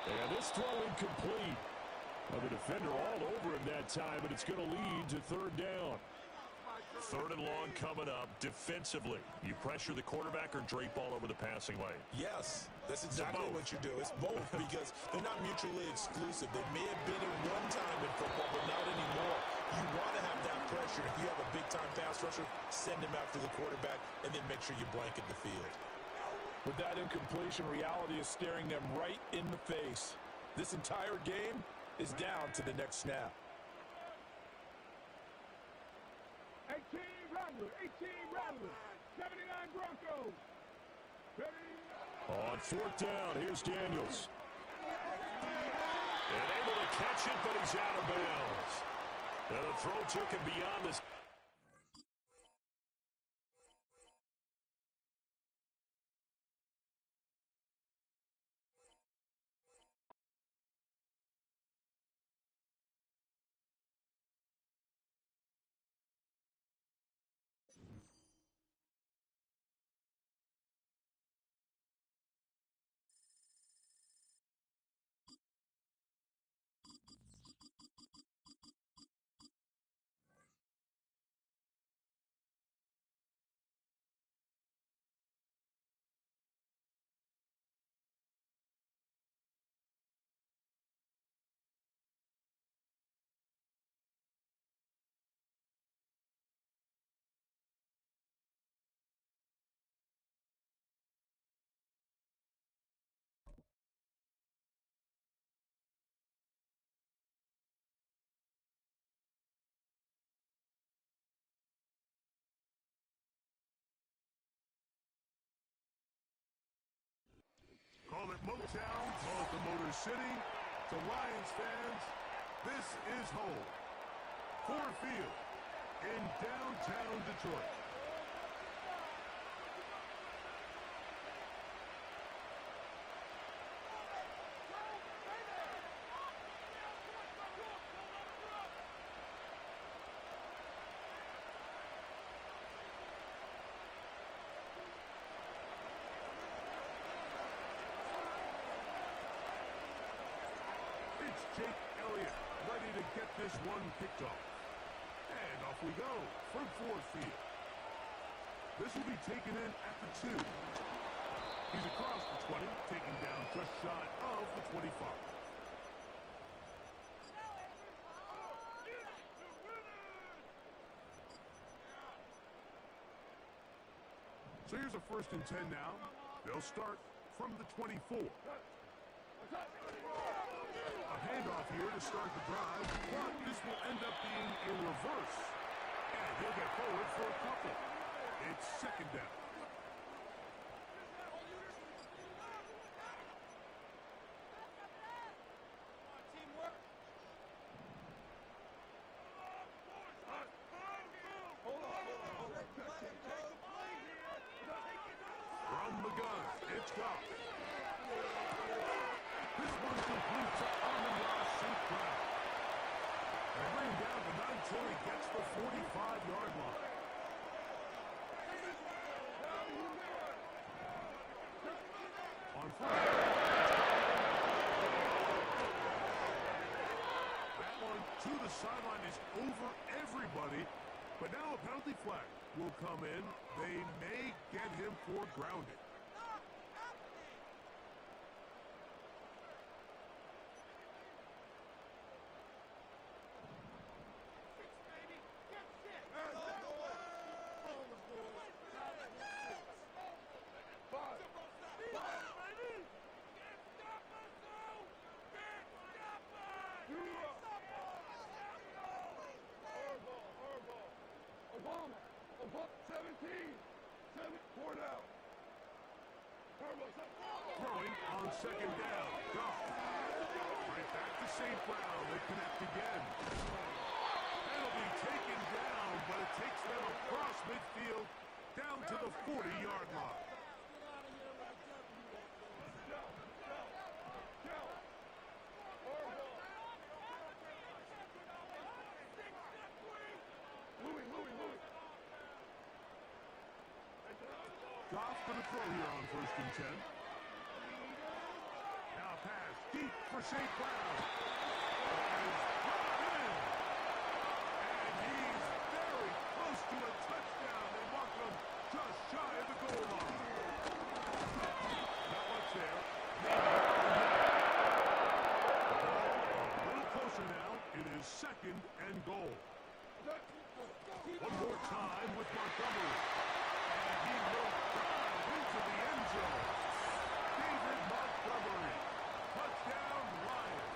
And this throw incomplete. Well, the defender all over him that time, but it's going to lead to 3rd down. 3rd and long coming up. Defensively, you pressure the quarterback or drape all over the passing lane? Yes, that's exactly what you do. It's both because they're not mutually exclusive. They may have been at one time in football, but not anymore. You want to have that pressure. If you have a big-time pass rusher, send him after the quarterback, and then make sure you blanket the field. With that incompletion, reality is staring them right in the face. This entire game is down to the next snap. 18 Rattler, 18 Rattler, 79 Broncos. Ready? On 4th down, here's Daniels. And able to catch it, but he's out of bounds. And the throw took him beyond this. Call it Motown, call it the Motor City. To Lions fans, this is home. Ford Field in downtown Detroit. Jake Elliott ready to get this one kicked off. And off we go from Ford Field. This will be taken in at the 2. He's across the 20, taking down just shy of the 25. So here's a 1st and 10 now. They'll start from the 24. A handoff here to start the drive, but this will end up being a reverse. And he'll get forward for a couple. It's second down. From the gun, it's Goff. This one complete to Amon-Ra St. Brown. They bring him down to 9 until he gets the 45-yard line. On fire. That one to the sideline is over everybody, but now a penalty flag will come in. They may get him for grounding. Throwing on second down. Goff. Right back to St. Brown. They connect again. Penalty taken down, but it takes them across midfield down to the 40-yard line. Goff for the throw here on 1st and 10. Now pass deep for St. Brown. And he's very close to a touchdown. They mark him just shy of the goal line. Not much there. A little closer now. It is 2nd and goal. One more time with Montgomery. And he will drive into the end zone. David Montgomery. Touchdown, Lions.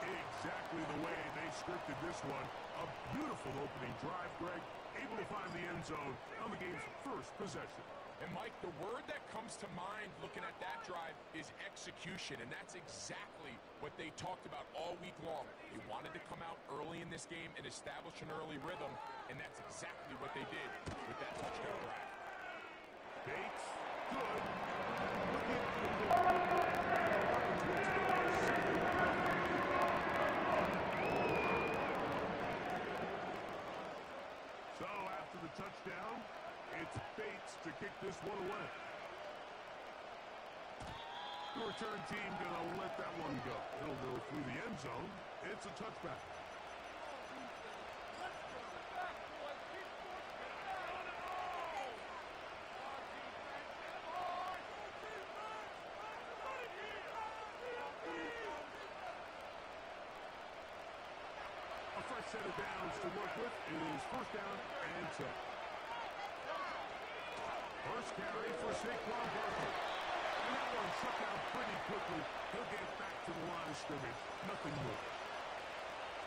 Exactly the way they scripted this one. A beautiful opening drive, Greg. Able to find the end zone on the game's first possession. And, Mike, the word that comes to mind looking at that drive is execution, and that's exactly what they talked about all week long. They wanted to come out early in this game and establish an early rhythm, and that's exactly what they did with that touchdown drive. Bates, good. So after the touchdown, it's Bates to kick this one away. The return team gonna let that one go. It'll go through the end zone. It's a touchback. A fresh set of downs to work with. It is 1st down and 10. First carry for Saquon Barkley. And that one shut down pretty quickly. He'll get back to the line of scrimmage. Nothing more.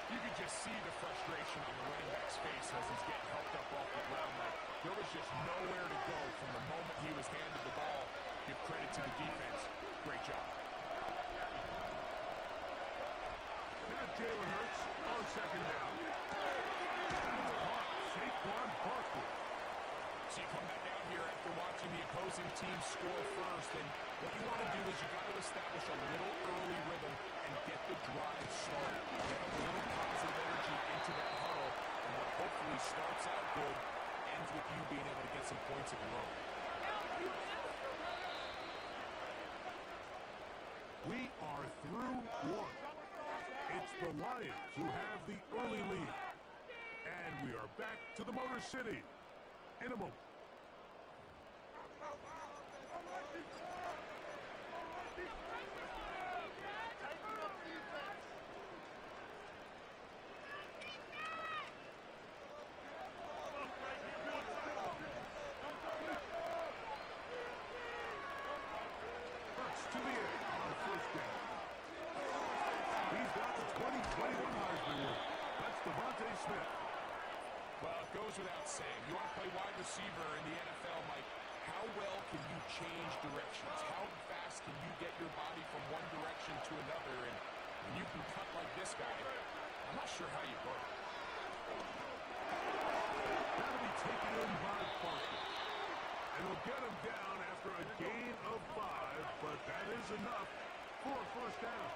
You could just see the frustration on the running back's face as he's getting helped up off the ground. Like, there was just nowhere to go from the moment he was handed the ball. Give credit to the defense. Great job. Now Jalen Hurts on 2nd down. Saquon Barkley. So you come back out here after watching the opposing team score first, and what you want to do is you got to establish a little early rhythm and get the drive started. Get a little positive energy into that huddle, and what hopefully starts out good ends with you being able to get some points of your own. We are through one. It's the Lions who have the early lead. And we are back to the Motor City in a moment. To the air on goes without saying. You want to play wide receiver in the NFL, Mike. How well can you change directions? How fast can you get your body from one direction to another? And when you can cut like this guy, I'm not sure how you burn. That'll be taken in by Parker. And he'll get him down after a gain of 5, but that is enough for a first down.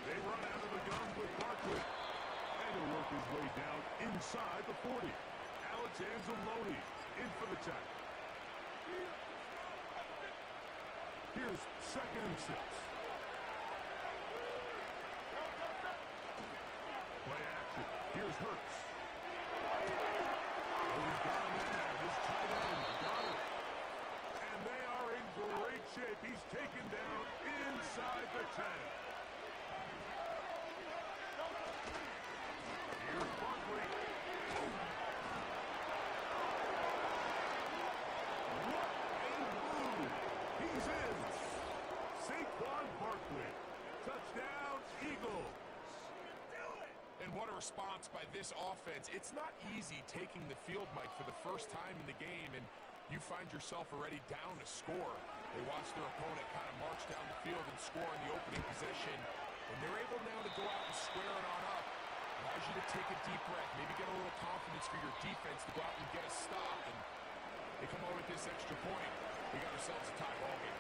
They run out of the gun with Barkley. And he'll work his way down inside the 40. Alex Anzalone in for the tackle. Here's 2nd and 6. Play action. Here's Hurts. Oh, he's got him in at his tight end. Got it. And they are in great shape. He's taken down inside the 10. Here's Barkley. What a move. He's in. Saquon Barkley. Touchdown, Eagles. And what a response by this offense. It's not easy taking the field, Mike, for the first time in the game, and you find yourself already down a score. They watch their opponent kind of march down the field and score in the opening possession, and they're able now to go out and square it on up. Allows you to take a deep breath, maybe get a little confidence for your defense to go out and get a stop, and they come away with this extra point. We got ourselves a tie ball game.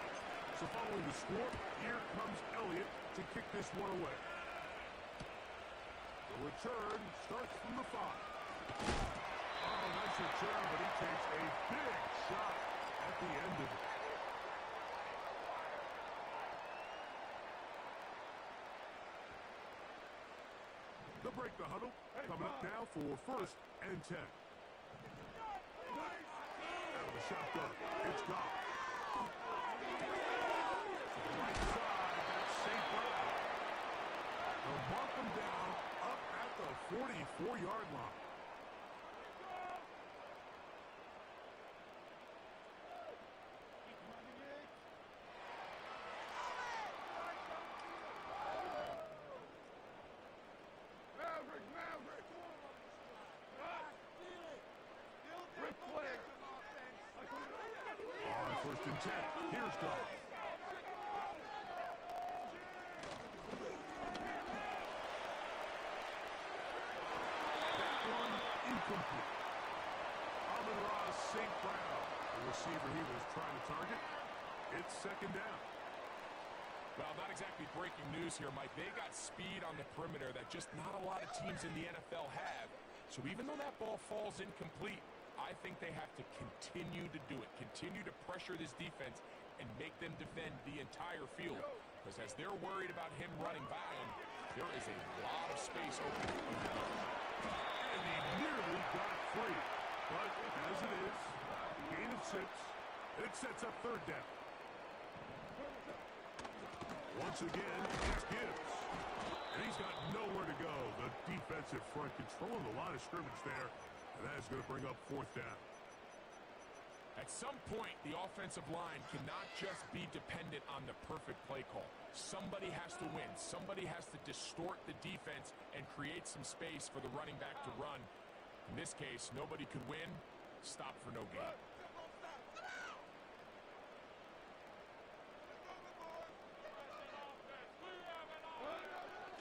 So following the score, here comes Elliott to kick this one away. The return starts from the 5. Oh, nice return, but he takes a big shot at the end of it. They'll break the huddle. Coming up now for 1st and 10. Out of the shotgun. It's gone. Right side, that's St. Brown. They'll mark them down up at the 44-yard line. On 1st and 10, here's Goff. Incomplete. Amon-Ra St. Brown, the receiver he was trying to target. It's 2nd down. Well, not exactly breaking news here, Mike. They got speed on the perimeter that just not a lot of teams in the NFL have. So even though that ball falls incomplete, I think they have to continue to do it. Continue to pressure this defense and make them defend the entire field. Because as they're worried about him running by them, there is a lot of space open. And he nearly got free. But as it is, gain of 6, it sets up 3rd down. Once again, it's Gibbs. And he's got nowhere to go. The defensive front controlling the line of scrimmage there. And that is going to bring up 4th down. At some point, the offensive line cannot just be dependent on the perfect play call. Somebody has to win. Somebody has to distort the defense and create some space for the running back to run. In this case, nobody could win. Stop for no gain.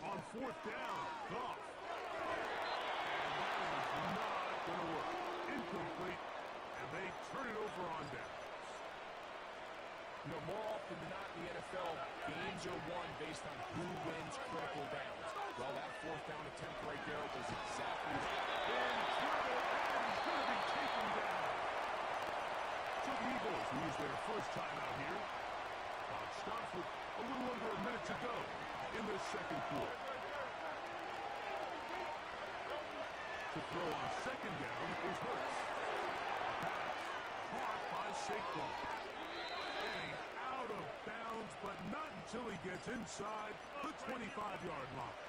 On 4th down, Goff. And that is not going to work. Incomplete. And they turn it over on downs. You know, more often than not in the NFL, games are won based on who wins critical downs. Well, that 4th down attempt right there was exactly that. In trouble, and he's going to be taken down. So the Eagles lose their first time out here. Clock stops with a little under a minute to go in the 2nd quarter. To throw on 2nd down is Hurts. Caught by Saquon. And out of bounds, but not until he gets inside the 25-yard line.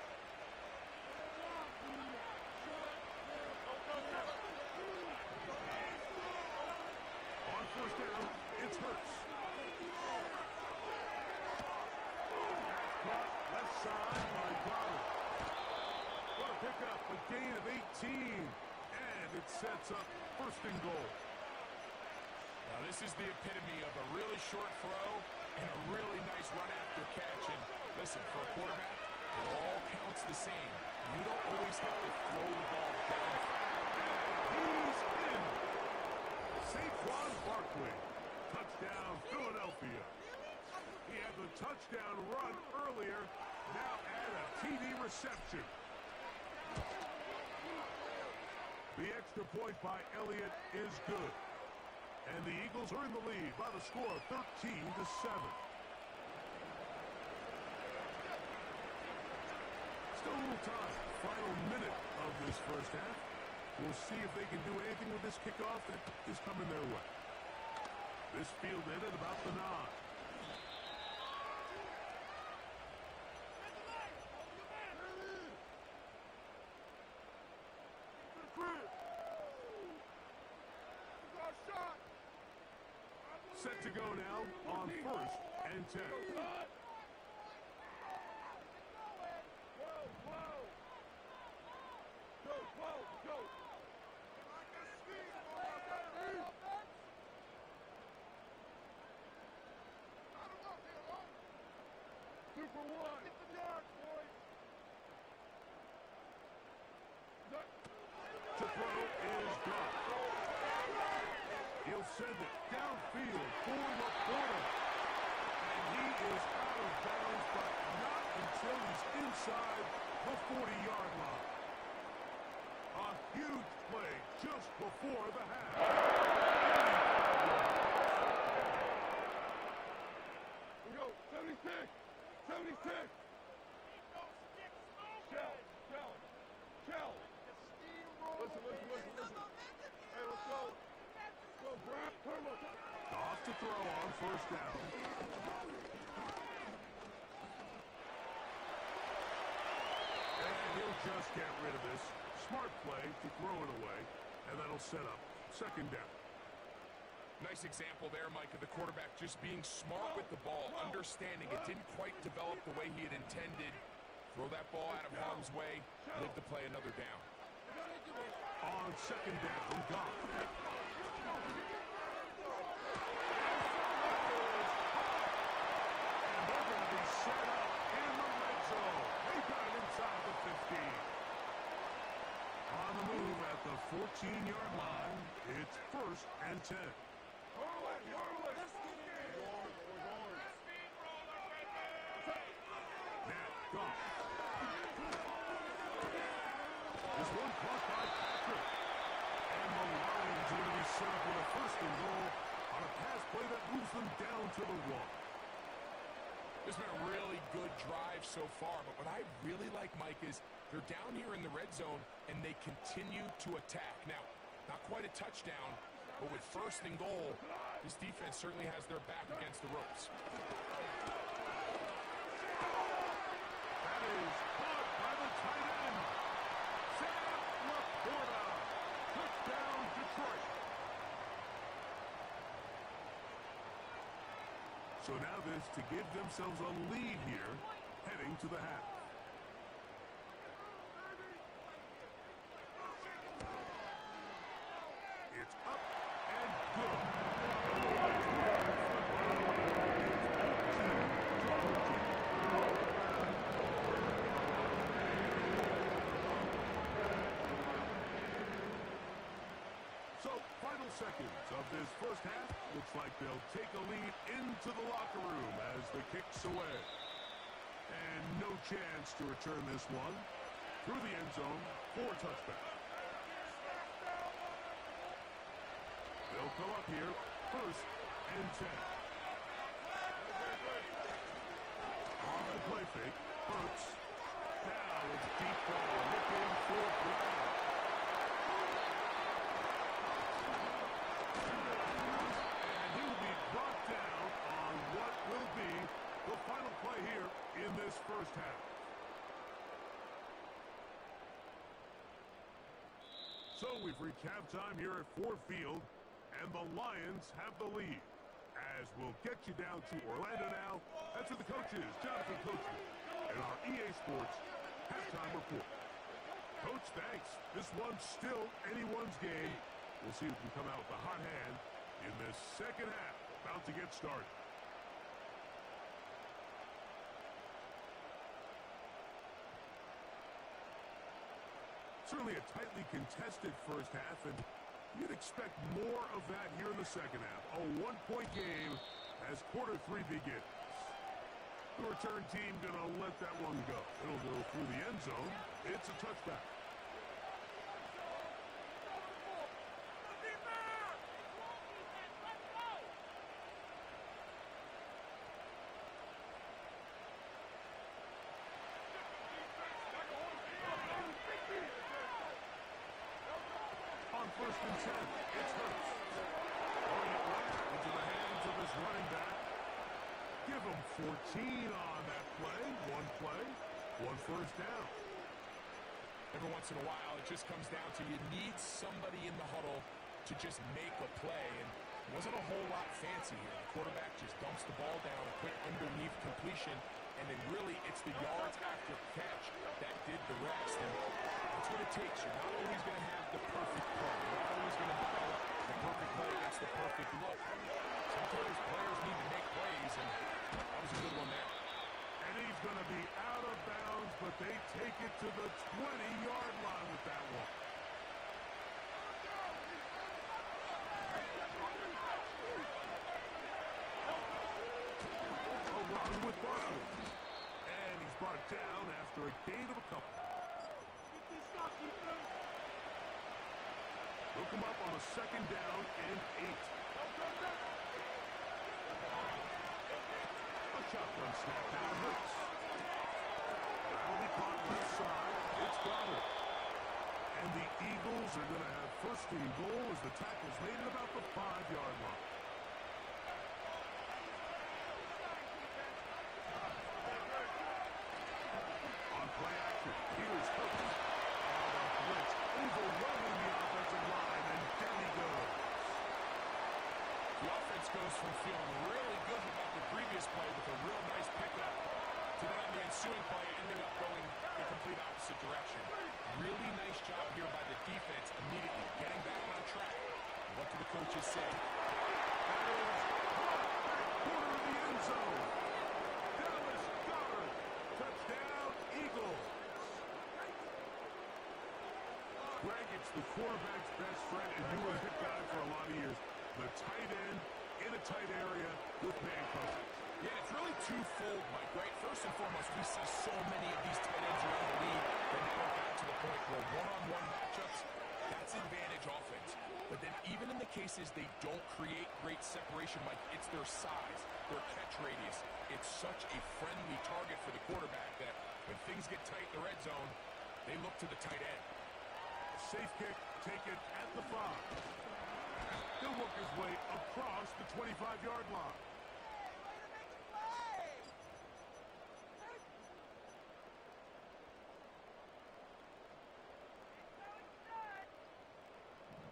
On 1st down, it's Hurts. Caught left side by Goddard. What a pick up a gain of 18. And it sets up first and goal. Now, this is the epitome of a really short throw and a really nice run after catch. And listen, for a quarterback, it all counts the same. You don't always have to throw the ball down. He's in. Saquon Barkley. Touchdown, Philadelphia. He had the touchdown run earlier. Now add a TD reception. The extra point by Elliott is good. And the Eagles are in the lead by the score of 13-7. Still a little time. Final minute of this first half. We'll see if they can do anything with this kickoff that is coming their way. This field ended about the 9. Set to go now on 1st and 10. To throw is gone. He'll send it downfield for Laporta. And he is out of bounds, but not until he's inside the 40-yard line. A huge play just before the half. We go, 76, 76. Shell. Listen. Hey, let's go. Go, Brad. Off to throw on 1st down. And he'll just get rid of this. Smart play to throw it away. And that'll set up 2nd down. Nice example there, Mike, of the quarterback just being smart with the ball, understanding it didn't quite develop the way he had intended. Throw that ball out of harm's way, live to play another down. On 2nd down, gone. And they're going to be set up in the red zone. They got it inside the 15. On the move at the 14-yard line, it's 1st and 10. Now, gone. This one caught by Patrick. And the Lions are going to be set up with a 1st and goal on a pass play that moves them down to the 1. This has been a really good drive so far, but what I really like, Mike, is they're down here in the red zone, and they continue to attack. Now, not quite a touchdown, but with 1st and goal, this defense certainly has their back against the ropes. That is caught by the tight end. Sam Laporta. Touchdown, Detroit. So now this to give themselves a lead here, heading to the half. It's up and good. So, final seconds of this first half. Looks like they'll take a lead into the locker room as the kick's away. And no chance to return this one through the end zone for a touchback. They'll go up here, 1st and 10. On the play fake, Hurts. Now it's deep ball, looking for Brown. And he will be brought down on what will be the final play here in this first half. So we've reached halftime here at Ford Field, and the Lions have the lead. As we'll get you down to Orlando now, that's with the coaches, Jonathan Coachman, and our EA Sports Halftime Report. Coach, thanks. This one's still anyone's game. We'll see who can come out with the hot hand in this second half. About to get started. Certainly a tightly contested first half, and you'd expect more of that here in the second half. A one-point game as quarter 3 begins. The return team gonna let that one go. It'll go through the end zone. It's a touchback. First and 10. It's Hurts. Throwing it right into the hands of his running back. Give him 14 on that play. One first down. Every once in a while, it just comes down to you need somebody in the huddle to just make a play. And it wasn't a whole lot fancy here. The quarterback just dumps the ball down, a quick underneath completion, and then really it's the yards after catch that did the rest. And that's what it takes. You're not always going to have the perfect play. You're not always going to dial up the perfect play against the perfect look. Sometimes players need to make plays, and that was a good one there. And he's going to be out of bounds, but they take it to the 20-yard line with that one. A run with Barkley. And he's brought down after a gain of a couple. They'll come up on a second down and 8. A shotgun snap down Hurts. That'll be caught left side. It's Goddard. And the Eagles are going to have first and goal as the tackle's made at about the 5-yard line. On play action, here's Hurts. Blitz overwhelming the offensive line, and down he goes. The offense goes from feeling really good about the previous play with a real nice pickup to then on the ensuing play ending up going the complete opposite direction. Really nice job here by the defense immediately getting back on track. What do the coaches say? Corner of the end zone. Dallas Goddard. Touchdown, Eagles. Greg, it's the quarterback's best friend, and you were a good guy for a lot of years. The tight end in a tight area with man coverage. Yeah, it's really twofold, Mike, right? First and foremost, we see so many of these tight ends around the league that now are back to the point where one-on-one matchups, that's advantage offense. But then even in the cases they don't create great separation, Mike, it's their size, their catch radius. It's such a friendly target for the quarterback that when things get tight in the red zone, they look to the tight end. Safe kick taken at the 5. He'll work his way across the 25-yard line.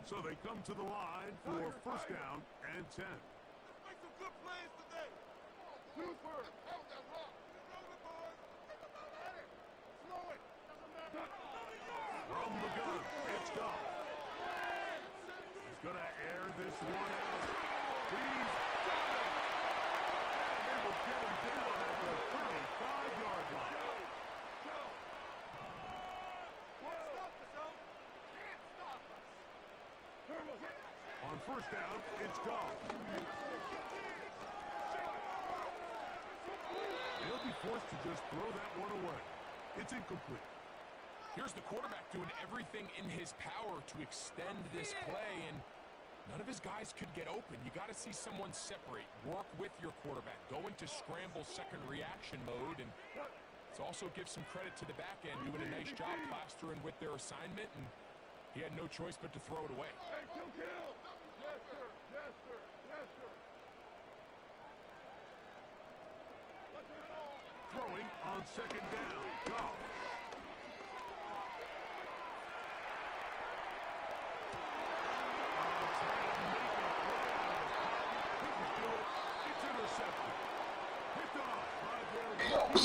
So they come to the line for first down and 10. Let's make some good plays today. Super. Slow it. From the gun, it's Goff. He's going to air this one out. He's got it. And they will get him down at the 35-yard line. On first down, it's Goff. He'll be forced to just throw that one away. It's incomplete. Here's the quarterback doing everything in his power to extend this play, and none of his guys could get open. You got to see someone separate, work with your quarterback, go into scramble second reaction mode, and it also gives some credit to the back end doing a nice job plastering with their assignment, and he had no choice but to throw it away. Yes, sir. Yes, sir. Yes, sir. Throwing on second down. Goff.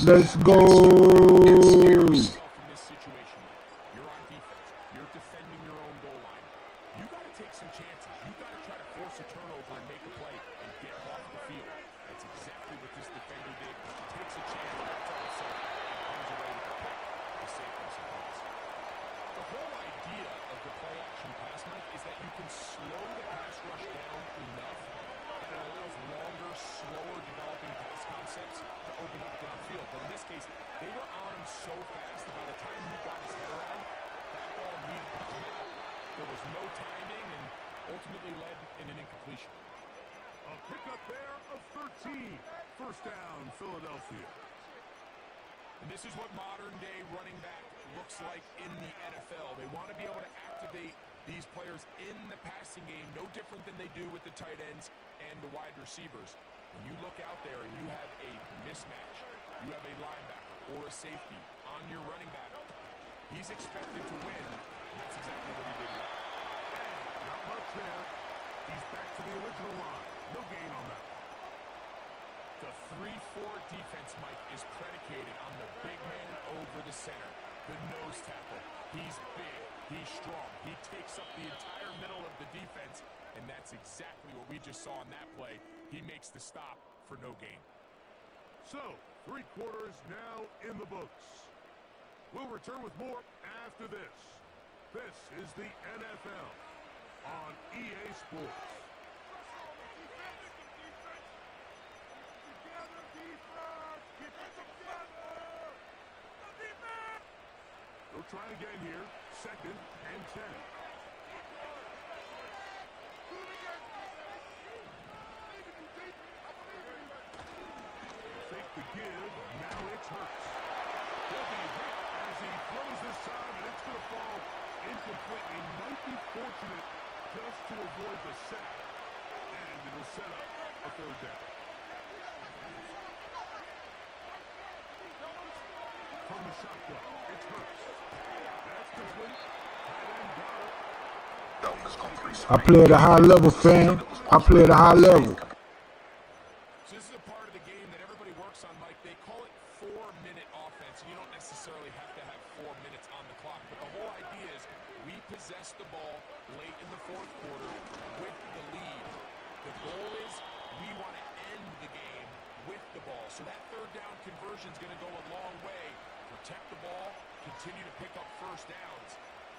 Let's go. In this situation, you're on to take some chances. You've got to try to force a turnover and make a play and get off the field. That's exactly what this defender did. He takes a chance, that's all of a sudden, and comes away with a pick to save themselves. The whole idea of the play-action pass, Mike, is that you can slow the pass rush down enough that it allows longer, slower developing pass concepts to open up downfield. But in this case, they were on him so fast that by the time he got his head around, that ball needed to come out. There was no timing and ultimately led in an incompletion. A pickup there of 13. First down, Philadelphia. And this is what modern-day running back looks like in the NFL. They want to be able to activate these players in the passing game, no different than they do with the tight ends and the wide receivers. When you look out there and you have a mismatch, you have a linebacker or a safety on your running back, he's expected to win, and that's exactly what he did here. Not much there. He's back to the original line. No gain on that. The 3-4 defense, Mike, is predicated on the big man over the center, the nose tackle. He's big, he's strong, he takes up the entire middle of the defense, and that's exactly what we just saw on that play. He makes the stop for no gain. So, 3 quarters now in the books. We'll return with more after this. This is the NFL on EA Sports. They'll try again here. 2nd and 10. Fake the give. Now it's Hurts. He'll be hit as he throws this time, and it's going to fall incomplete. He might be fortunate just to avoid the sack, and it'll set up a 3rd down. From the shotgun, it's Hurts. That's complete. Tight end got it. I play at a high level, fam. I play at a high level. So this is a part of the game that everybody works on, Mike. They call it 4-minute offense. You don't necessarily have to have 4 minutes on the clock, but the whole idea is we possess the ball late in the 4th quarter with the lead. The goal is we want to end the game with the ball. So that 3rd down conversion is going to go a long way. Protect the ball, continue to pick up first downs.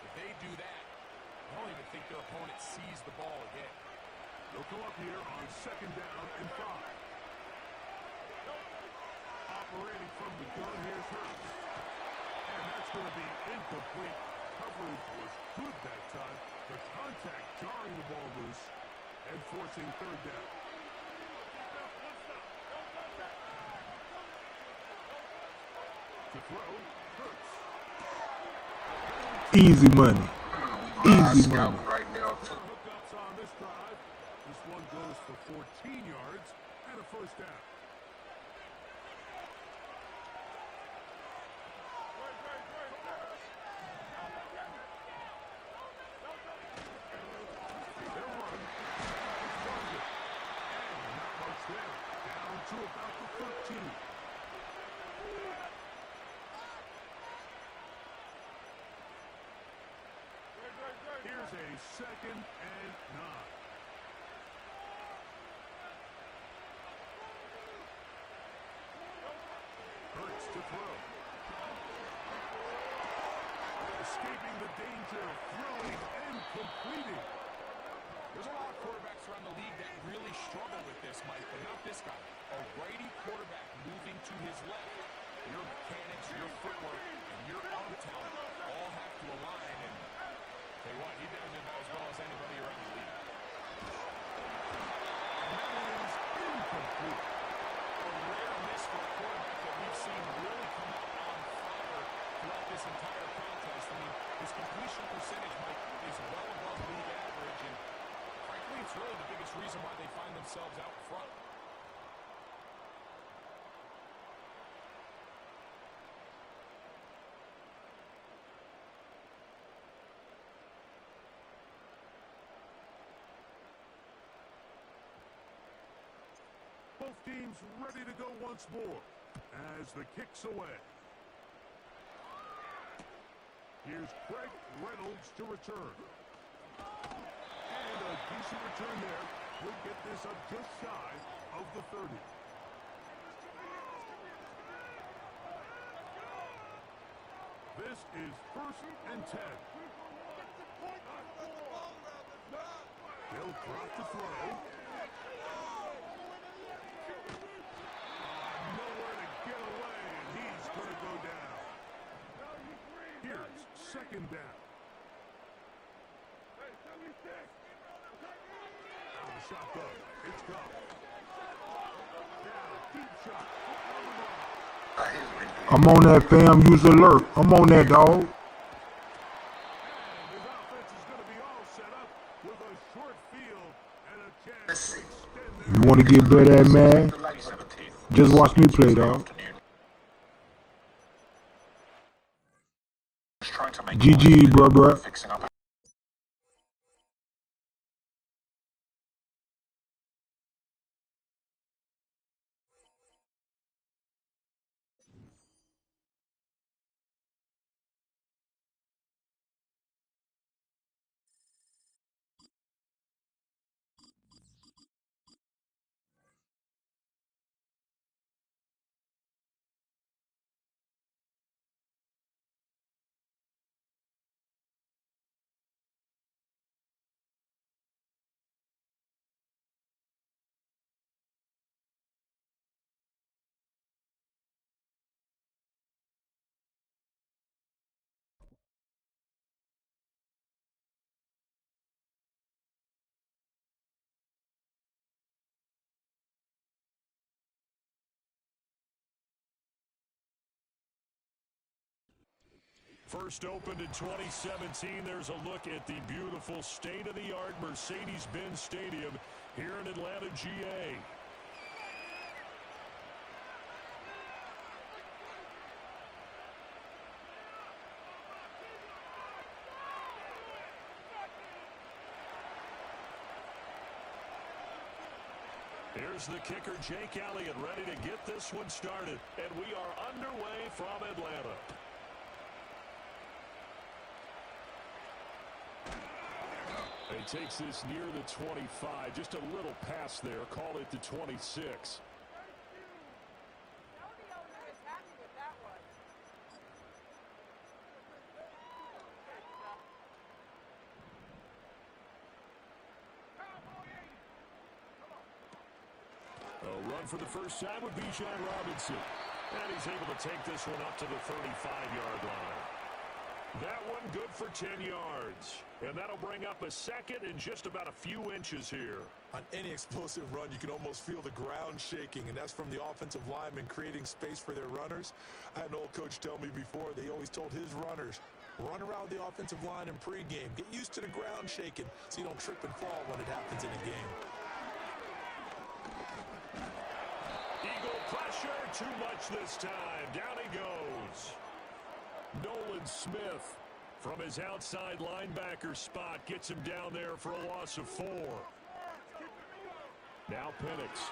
If they do that, I don't even think their opponent sees the ball again. They'll come up here on 2nd down and 5. Operating from the gun, here's Hurts. And that's going to be incomplete. Coverage was good that time. The contact jarring the ball loose and forcing 3rd down. To throw, Hurts. Easy money. Easy money. Hookups on this drive. This one goes for 14 yards and a 1st down. They'll run. It's London. And not much there. Down to about the 13. Here's a 2nd and 9. Hurts to throw. Escaping the danger, throwing and completing. There's a lot of quarterbacks around the league that really struggle with this, Mike, but not this guy. A righty quarterback moving to his left. Your mechanics, your footwork, and your arm talent all have to align, and tell you what, he does it about as well as anybody around the league. And that is incomplete. A rare miss for a quarterback that we've seen really come out on fire throughout this entire contest. I mean, his completion percentage, Mike, is well above league average, and frankly, it's really the biggest reason why they find themselves out front. Both teams ready to go once more as the kick's away. Here's Craig Reynolds to return. return there will get this up just shy of the 30. This is 1st and 10. They'll drop the throw. Nowhere to get away, and he's going to go down. Here's 2nd down. Out of the shotgun. It's gone. Now, deep shot. I'm on that, fam. Use alert. I'm on that, dog. His offense is going to be all set up with a short field and a chance to extend You want to get better at man? Just watch me play, dog. GG, bruh. First opened in 2017, there's a look at the beautiful state-of-the-art Mercedes-Benz Stadium here in Atlanta, GA. Here's the kicker, Jake Elliott, ready to get this one started. And we are underway from Atlanta. He takes this near the 25, just a little pass there, call it the 26. A run for the first time would be Bijan Robinson. And he's able to take this one up to the 35-yard line. That one good for 10 yards. And that'll bring up a second and just about a few inches here. On any explosive run, you can almost feel the ground shaking, and that's from the offensive linemen creating space for their runners. I had an old coach tell me before, they always told his runners, run around the offensive line in pregame. Get used to the ground shaking so you don't trip and fall when it happens in a game. Eagle pressure, too much this time. Down he goes. Nolan Smith from his outside linebacker spot gets him down there for a loss of 4. Now Penix.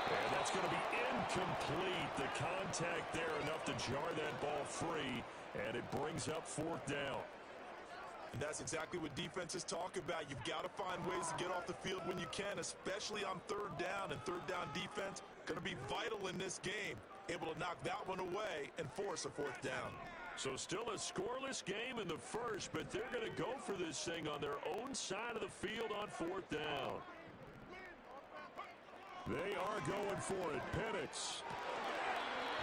And that's going to be incomplete. The contact there enough to jar that ball free, and it brings up 4th down. And that's exactly what defenses talk about. You've got to find ways to get off the field when you can, especially on 3rd down. And 3rd down defense going to be vital in this game. Able to knock that one away and force a 4th down. So still a scoreless game in the first, but they're going to go for this thing on their own side of the field on 4th down. They are going for it. Penix.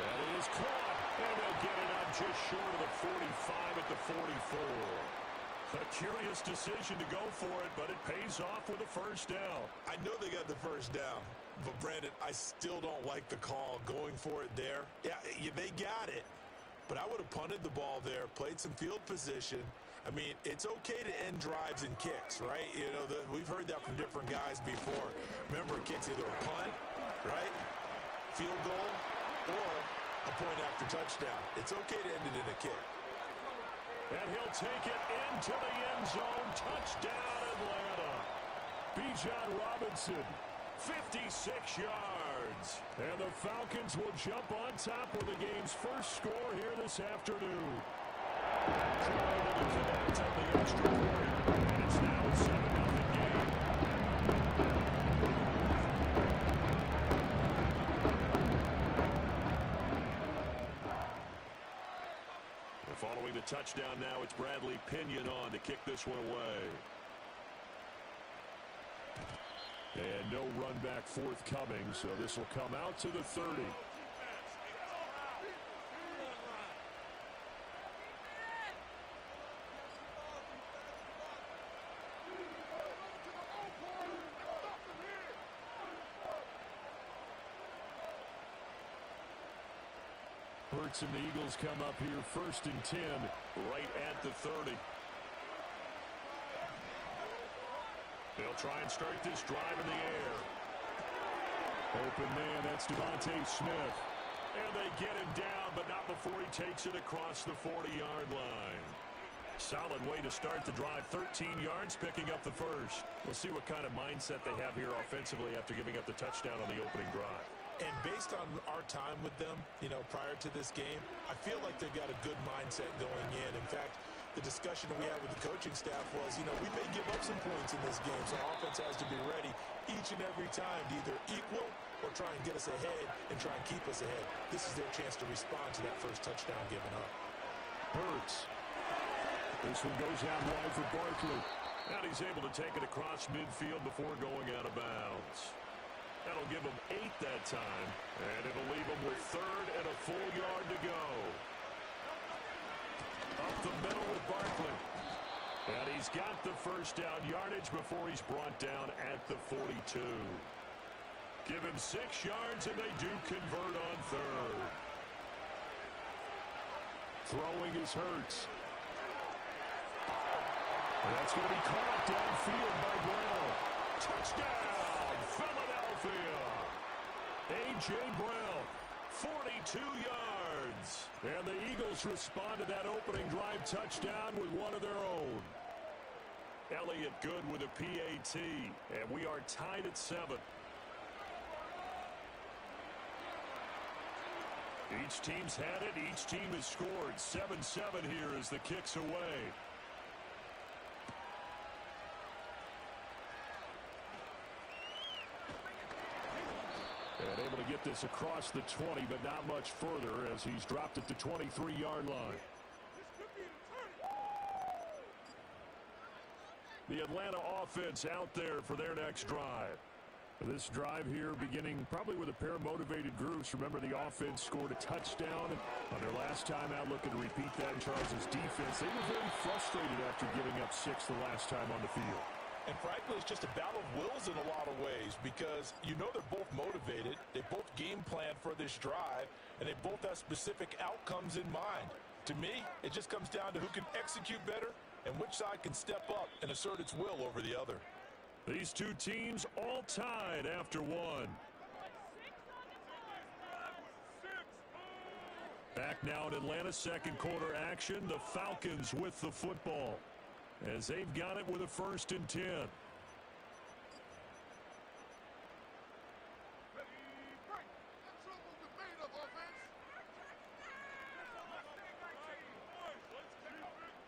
That is caught, and they'll get it up just short of the 45 at the 44. A curious decision to go for it, but it pays off with a 1st down. I know they got the 1st down, but Brandon, I still don't like the call going for it there. Yeah, they got it, but I would have punted the ball there, played some field position. I mean, it's okay to end drives and kicks, right? You know, we've heard that from different guys before. Remember, kicks either a punt, right, field goal, or a point after touchdown. It's okay to end it in a kick. And he'll take it into the end zone. Touchdown, Atlanta. Bijan Robinson, 56 yards. And the Falcons will jump on top with the game's first score here this afternoon. Trying to connect on the extra point. touchdown now. It's Bradley Pinion on to kick this one away. And no run back forthcoming, so this will come out to the 30. Hurts and the Eagles come up here 1st and 10 right at the 30. They'll try and start this drive in the air. Open man, that's Devontae Smith. And they get him down, but not before he takes it across the 40-yard line. Solid way to start the drive. 13 yards, picking up the first. We'll see what kind of mindset they have here offensively after giving up the touchdown on the opening drive. And based on our time with them, prior to this game, I feel like they've got a good mindset going in. In fact, the discussion that we had with the coaching staff was, we may give up some points in this game, so our offense has to be ready each and every time to either equal or try and get us ahead and try and keep us ahead. This is their chance to respond to that first touchdown given up. Hurts. This one goes out wide for Barkley. And he's able to take it across midfield before going out of bounds. That'll give him 8 that time, and it'll leave him with 3rd and a full yard to go. Up the middle with Barkley. And he's got the first down yardage before he's brought down at the 42. Give him 6 yards, and they do convert on 3rd. Throwing is Hurts. And that's going to be caught downfield by Brown. Touchdown, Philadelphia. A.J. Brown, 42 yards. And the Eagles respond to that opening drive touchdown with one of their own. Elliott good with a PAT, and we are tied at 7. Each team's had it. Each team has scored. 7-7 here as the kick's away. And able to get this across the 20, but not much further as he's dropped at the 23-yard line. The Atlanta offense out there for their next drive. This drive here beginning probably with a pair of motivated groups. Remember, the offense scored a touchdown on their last time out, looking to repeat that in Charles' defense. They were very frustrated after giving up 6 the last time on the field. And frankly, it's just a battle of wills in a lot of ways because they're both motivated. They both game plan for this drive, and they both have specific outcomes in mind. To me, it just comes down to who can execute better and which side can step up and assert its will over the other. These two teams all tied after 1. Back now in Atlanta, second quarter action. The Falcons with the football as they've got it with a 1st and 10.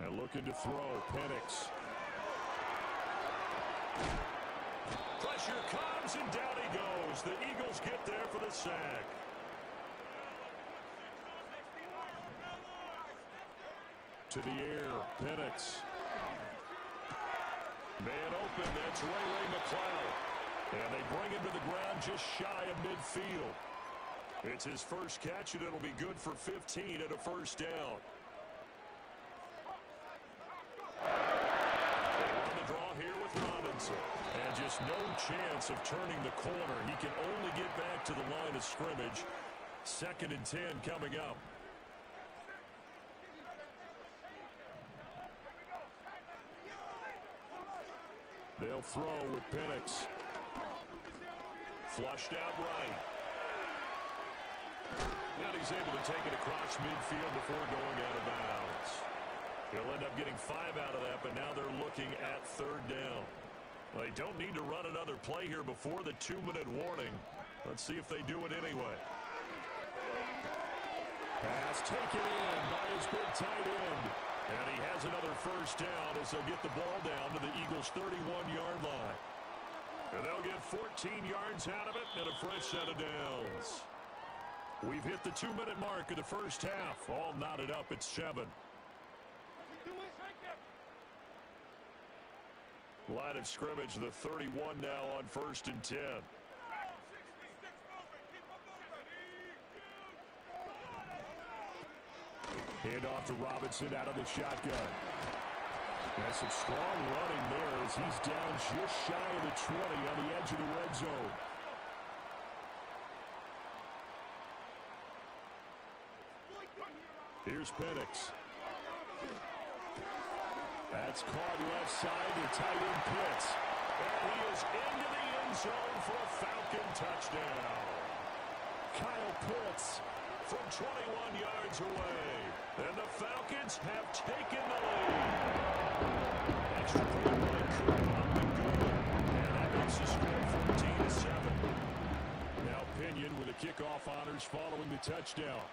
And looking to throw, Penix. Pressure comes, and down he goes. The Eagles get there for the sack. To the air, Penix. Man open, that's Ray McCloud. And they bring him to the ground just shy of midfield. It's his first catch, and it'll be good for 15 and a 1st down. And just no chance of turning the corner. He can only get back to the line of scrimmage. 2nd and 10 coming up. They'll throw with Penix. Flushed out right. And he's able to take it across midfield before going out of bounds. He'll end up getting 5 out of that, but now they're looking at 3rd down. They don't need to run another play here before the 2-minute warning. Let's see if they do it anyway. Pass taken in by his big tight end. And he has another 1st down as they'll get the ball down to the Eagles' 31-yard line. And they'll get 14 yards out of it and a fresh set of downs. We've hit the 2-minute mark of the first half. All knotted up at 7. Line of scrimmage, the 31 now on 1st and 10. Hand off to Robinson out of the shotgun. That's some strong running there as he's down just shy of the 20 on the edge of the red zone. Here's Penix. That's caught left side to tight end Pitts. And he is into the end zone for a Falcon touchdown. Kyle Pitts from 21 yards away. And the Falcons have taken the lead. Extra point by Cooper up and good. And that makes the score 14-7. Now Pinion with the kickoff honors following the touchdown.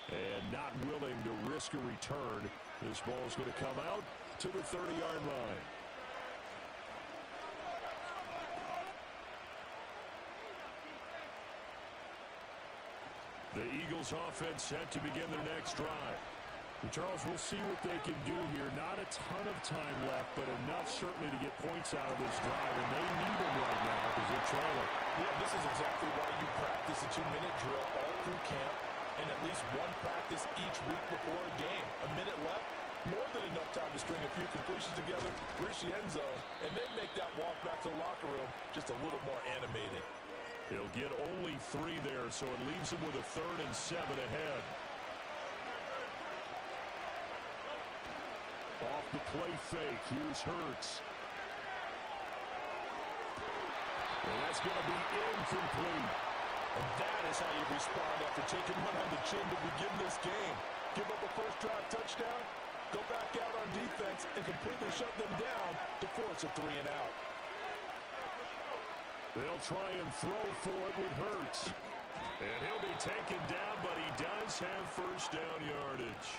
And not willing to risk a return. This ball is going to come out to the 30-yard line. The Eagles offense set to begin their next drive. Charles, we'll see what they can do here. Not a ton of time left, but enough certainly to get points out of this drive, and they need them right now because they're trailing. Yeah, this is exactly why you practice a 2-minute drill all through camp and at least one practice each week before a game. A minute left, more than enough time to string a few completions together, reach the end zone, and then make that walk back to the locker room just a little more animated. He'll get only 3 there, so it leaves him with a 3rd and 7 ahead. Off the play fake, here's Hurts. And that's going to be incomplete. And that is how you respond after taking one on the chin to begin this game. Give up a first drive touchdown, go back out on defense, and completely shut them down to force a 3 and out. They'll try and throw for it with Hurts. And he'll be taken down, but he does have first down yardage.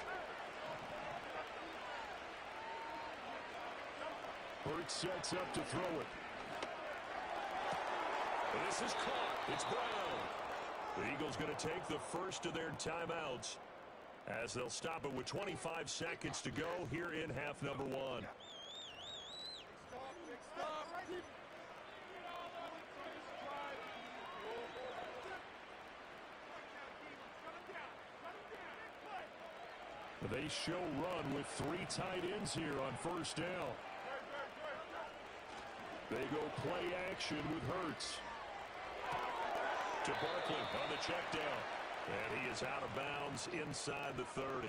Hurts sets up to throw it. This is caught. It's Brown. The Eagles going to take the first of their timeouts as they'll stop it with 25 seconds to go here in half number 1. They show run with 3 tight ends here on first down. They go play action with Hurts. To Barkley on the check down. And he is out of bounds inside the 30.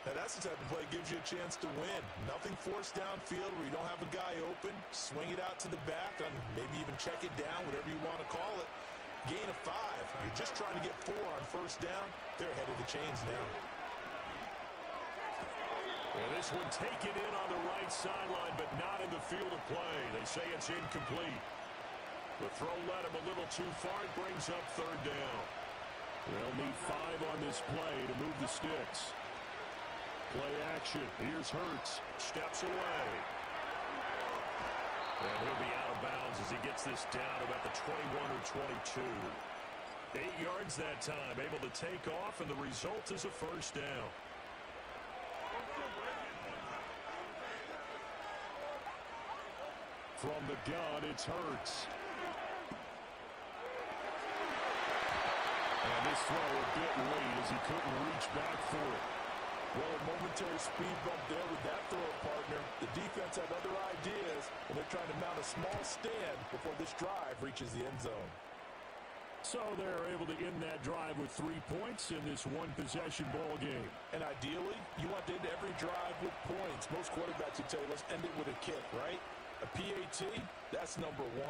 Now that's the type of play that gives you a chance to win. Nothing forced downfield where you don't have a guy open. Swing it out to the back and maybe even check it down, whatever you want to call it. Gain of 5. You're just trying to get 4 on first down. They're ahead of the chains now. And this one taken in on the right sideline, but not in the field of play. They say it's incomplete. The throw led him a little too far. It brings up 3rd down. They'll need 5 on this play to move the sticks. Play action. Here's Hurts. Steps away. And he'll be out of bounds as he gets this down about the 21 or 22. 8 yards that time. Able to take off, and the result is a first down. From the gun, it's Hurts. And this throw a bit late as he couldn't reach back for it. Well, a momentary speed bump there with that throw partner. The defense had other ideas, and they're trying to mount a small stand before this drive reaches the end zone. So they're able to end that drive with 3 points in this one-possession ball game. And ideally, you want to end every drive with points. Most quarterbacks would tell you, let's end it with a kick, right? A PAT, that's number 1.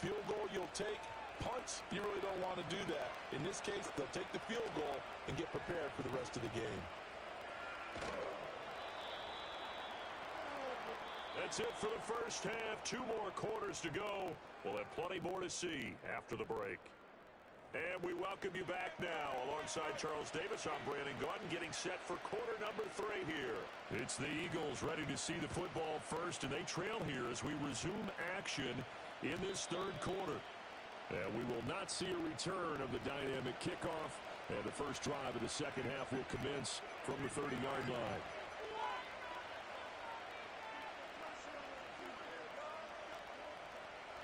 Field goal you'll take. Punts, you really don't want to do that. In this case, they'll take the field goal and get prepared for the rest of the game. That's it for the first half. 2 more quarters to go. We'll have plenty more to see after the break. And we welcome you back now. Alongside Charles Davis, I'm Brandon Gaudin, getting set for quarter number 3 here. It's the Eagles ready to see the football first, and they trail here as we resume action in this 3rd quarter. And we will not see a return of the dynamic kickoff, and the first drive of the second half will commence from the 30-yard line.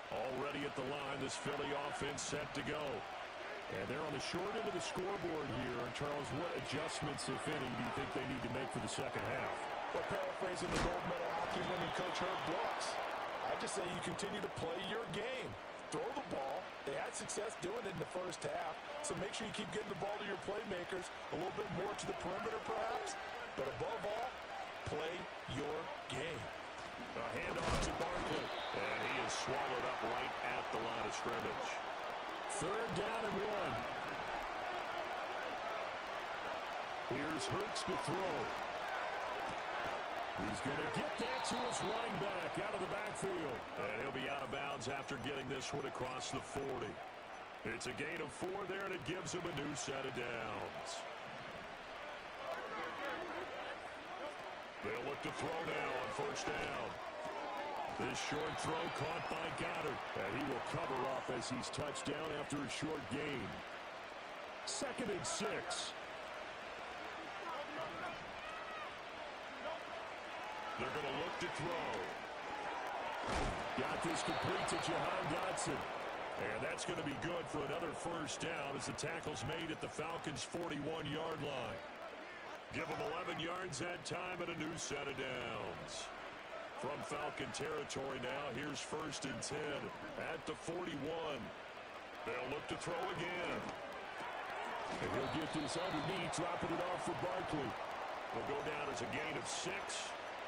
Already at the line, this Philly offense set to go. And they're on the short end of the scoreboard here. And Charles, what adjustments, if any, do you think they need to make for the second half? Well, paraphrasing the gold medal hockey winning coach Herb Brooks, I just say you continue to play your game. Throw the ball. They had success doing it in the first half, so make sure you keep getting the ball to your playmakers, a little bit more to the perimeter perhaps, but above all, play your game. A handoff to Barkley, and he is swallowed up right at the line of scrimmage. Third down and 1. Here's Hurts to throw. He's going to get that to his running back out of the backfield. And he'll be out of bounds after getting this one across the 40. It's a gain of 4 there, and it gives him a new set of downs. They'll look to throw now on first down. This short throw caught by Goddard, and he will cover up as he's touched down after a short gain. 2nd and 6. They're going to look to throw. Got this complete to Jahan Dotson. And that's going to be good for another first down as the tackle's made at the Falcons' 41-yard line. Give them 11 yards that time and a new set of downs. From Falcon territory now, here's 1st and 10 at the 41. They'll look to throw again. And he'll get this underneath, dropping it off for Barkley. Will go down as a gain of 6,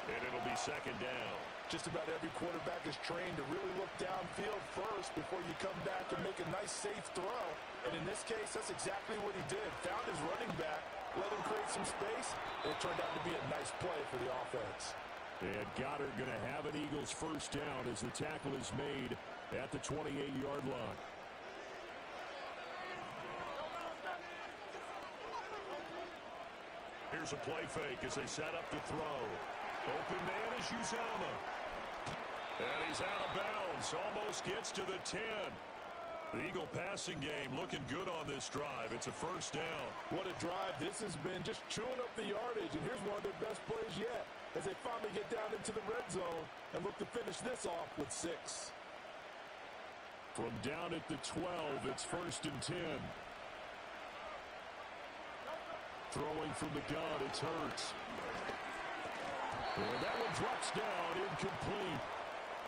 and it'll be 2nd down. Just about every quarterback is trained to really look downfield first before you come back and make a nice, safe throw. And in this case, that's exactly what he did. Found his running back, let him create some space, and it turned out to be a nice play for the offense. And Goddard going to have an Eagles first down as the tackle is made at the 28-yard line. Here's a play fake as they set up to throw. Open man is Uzomah. And he's out of bounds. Almost gets to the 10. The Eagle passing game looking good on this drive. It's a first down. What a drive this has been, just chewing up the yardage. And here's one of their best plays yet as they finally get down into the red zone and look to finish this off with 6. From down at the 12, it's 1st and 10. Throwing from the gun, it's Hurts. And that one drops down, incomplete.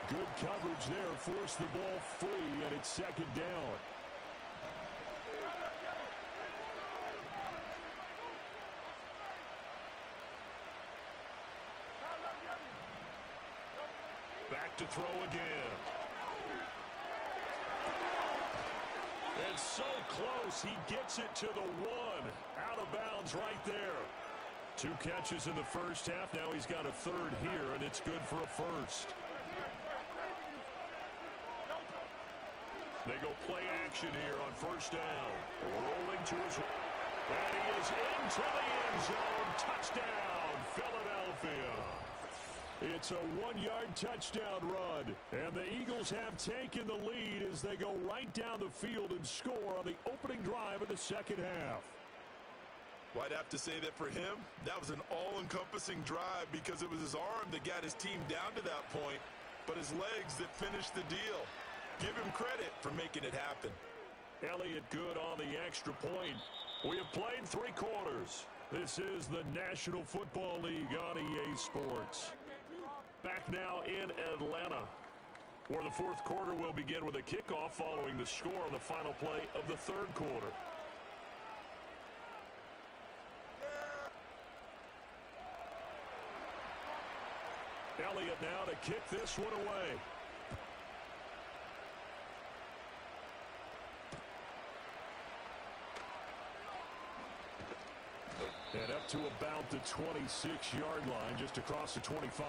Good coverage there, forced the ball free, and it's 2nd down. Back to throw again. And so close, he gets it to the 1. Out of bounds right there. 2 catches in the first half. Now he's got a 3rd here, and it's good for a first. They go play action here on first down. Rolling to his right. And he is into the end zone. Touchdown, Philadelphia. It's a 1-yard touchdown run. And the Eagles have taken the lead as they go right down the field and score on the opening drive of the second half. Well, I'd have to say that for him, that was an all-encompassing drive because it was his arm that got his team down to that point, but his legs that finished the deal. Give him credit for making it happen. Elliott good on the extra point. We have played 3 quarters. This is the National Football League on EA Sports. Back now in Atlanta, where the 4th quarter will begin with a kickoff following the score on the final play of the 3rd quarter. Elliott now to kick this one away. And up to about the 26-yard line, just across the 25.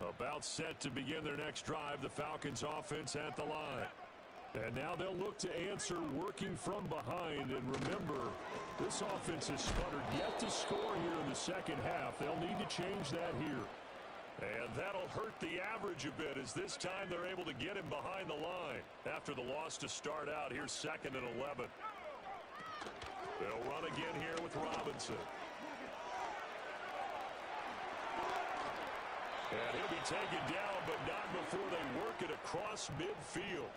About set to begin their next drive, the Falcons offense at the line. And now they'll look to answer working from behind. And remember, this offense has sputtered yet to score here in the second half. They'll need to change that here. And that'll hurt the average a bit as this time they're able to get him behind the line. After the loss to start out, here's 2nd and 11. They'll run again here with Robinson. And he'll be taken down, but not before they work it across midfield.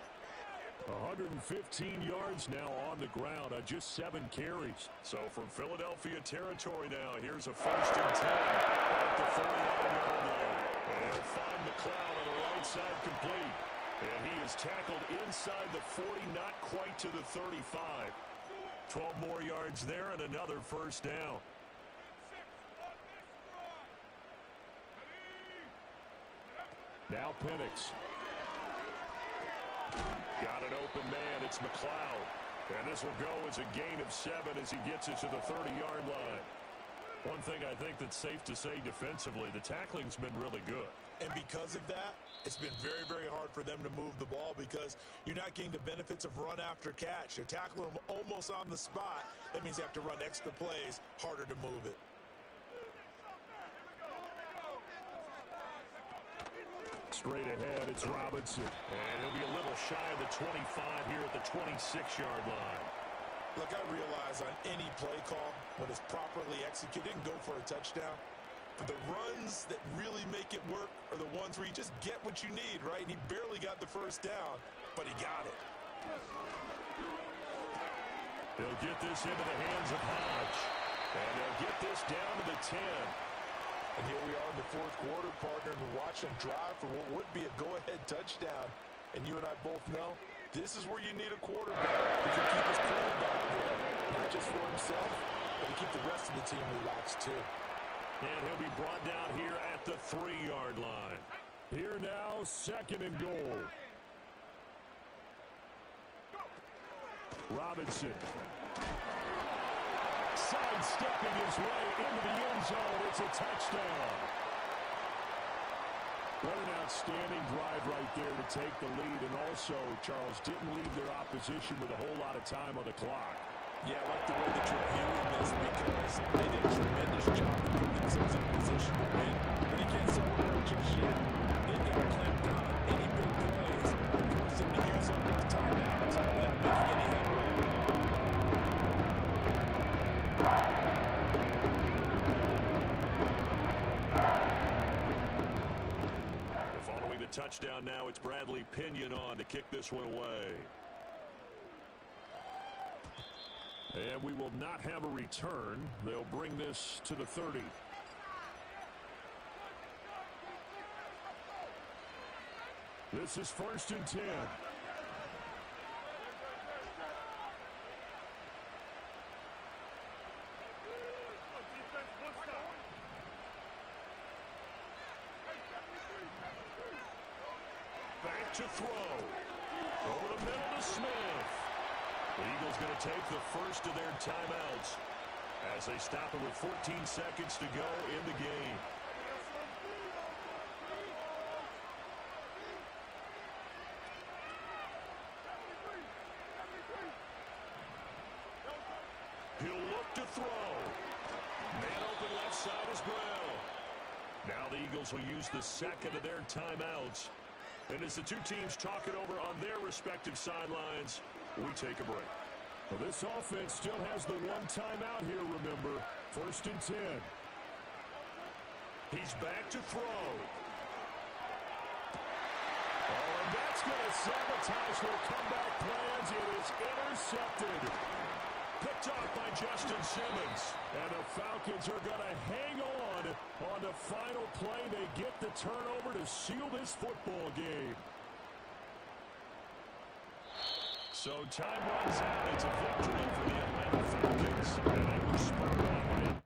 115 yards now on the ground on just 7 carries. So from Philadelphia territory now, here's a 1st and 10 at the 49-yard line. And he'll find McLeod on the right side complete. And he is tackled inside the 40, not quite to the 35. 12 more yards there and another 1st down. Now Penix. Got an open man. It's McLeod. And this will go as a gain of 7 as he gets it to the 30-yard line. One thing I think that's safe to say defensively, the tackling's been really good. And because of that, it's been very, very hard for them to move the ball because you're not getting the benefits of run after catch. You're tackling them almost on the spot. That means you have to run extra plays, harder to move it. Straight ahead, it's Robinson. And he'll be a little shy of the 25 here at the 26-yard line. Look, I realize on any play call, when it's properly executed, go for a touchdown. But the runs that really make it work are the ones where you just get what you need, right? And he barely got the 1st down, but he got it. They'll get this into the hands of Hodge. And they'll get this down to the 10. And here we are in the 4th quarter, partner, and watch him drive for what would be a go-ahead touchdown. And you and I both know this is where you need a quarterback who can keep his quarterback there, not just for himself, but to keep the rest of the team relaxed too. And he'll be brought down here at the 3-yard line. Here now, 2nd and goal. Robinson. Sidestepping his way into the end zone. It's a touchdown. What an outstanding drive right there to take the lead. And also, Charles, didn't leave their opposition with a whole lot of time on the clock. Yeah, I like the way that you're viewing this because they did a tremendous job of putting themselves in position to win. But you can't celebrate just yet. They've got to clamp down on any big plays, force them to use up those timeouts without making any headway. Following the touchdown now, it's Bradley Pinion on to kick this one away. And we will not have a return. They'll bring this to the 30. This is 1st and 10. Back to throw. Over the middle to Smith. The Eagles going to take the 1st of their timeouts as they stop it with 14 seconds to go in the game. He'll look to throw. Man open left side is Brown. Now the Eagles will use the 2nd of their timeouts. And as the two teams talk it over on their respective sidelines, we take a break. Well, this offense still has the 1 timeout here, remember. 1st and 10. He's back to throw. Oh, and that's going to sabotage their comeback plans. It is intercepted. Picked off by Justin Simmons. And the Falcons are going to hang on the final play. They get the turnover to seal this football game. So time runs out. It's a victory for the Atlanta Falcons. And they were spurred on by it.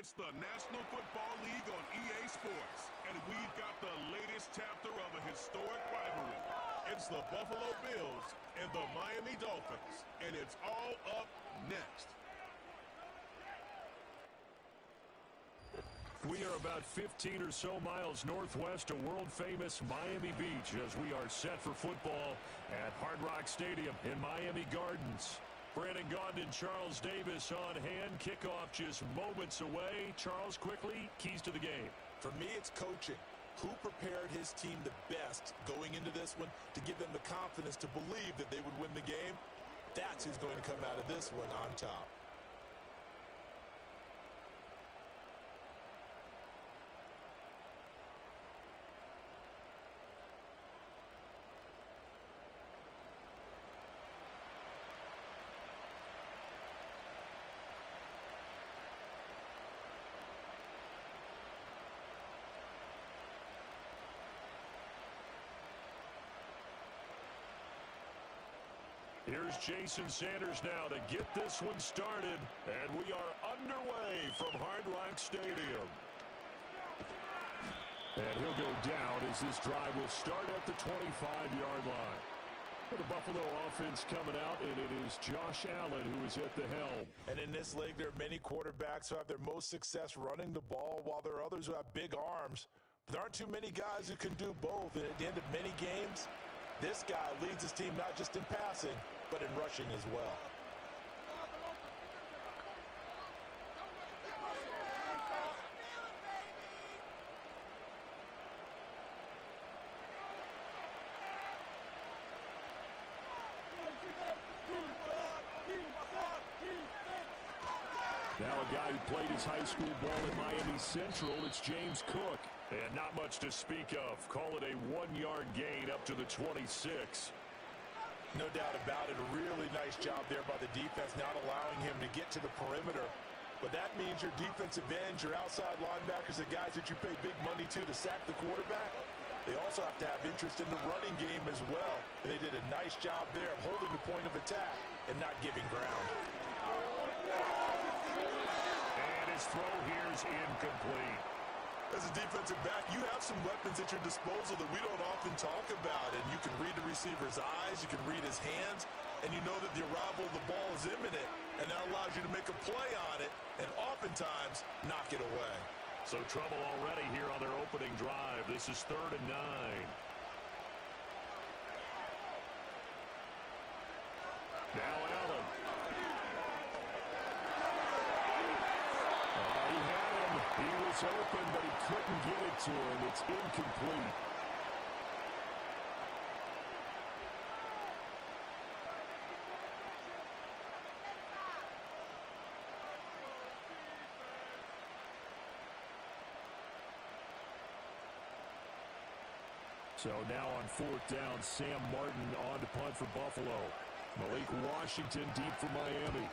It's the National Football League on EA Sports, and we've got the latest chapter of a historic rivalry. It's It's the Buffalo Bills and the Miami Dolphins, and it's all up next. We are about 15 or so miles northwest of world-famous Miami Beach as we are set for football at Hard Rock Stadium in Miami Gardens. Brandon Gaudin and Charles Davis on hand. Kickoff just moments away. Charles, quickly, keys to the game. For me, it's coaching. Who prepared his team the best going into this one to give them the confidence to believe that they would win the game? That's who's going to come out of this one on top. Here's Jason Sanders now to get this one started, and we are underway from Hard Rock Stadium. And he'll go down as this drive will start at the 25-yard line. The Buffalo offense coming out, and it is Josh Allen who is at the helm. And in this league, there are many quarterbacks who have their most success running the ball, while there are others who have big arms. But there aren't too many guys who can do both, and at the end of many games, this guy leads his team not just in passing, but in rushing as well. Now a guy who played his high school ball at Miami Central, it's James Cook. And not much to speak of. Call it a 1-yard gain up to the 26. No doubt about it. A really nice job there by the defense, not allowing him to get to the perimeter. But that means your defensive ends, your outside linebackers, the guys that you pay big money to sack the quarterback, they also have to have interest in the running game as well. And they did a nice job there of holding the point of attack and not giving ground. And his throw here is incomplete. As a defensive back, you have some weapons at your disposal that we don't often talk about. And you can read the receiver's eyes, you can read his hands, and you know that the arrival of the ball is imminent. And that allows you to make a play on it and oftentimes knock it away. So trouble already here on their opening drive. This is 3rd and 9. Now Allen. He was open, but he couldn't get it to him. It's incomplete. So now on 4th down, Sam Martin on to punt for Buffalo. Malik Washington deep for Miami.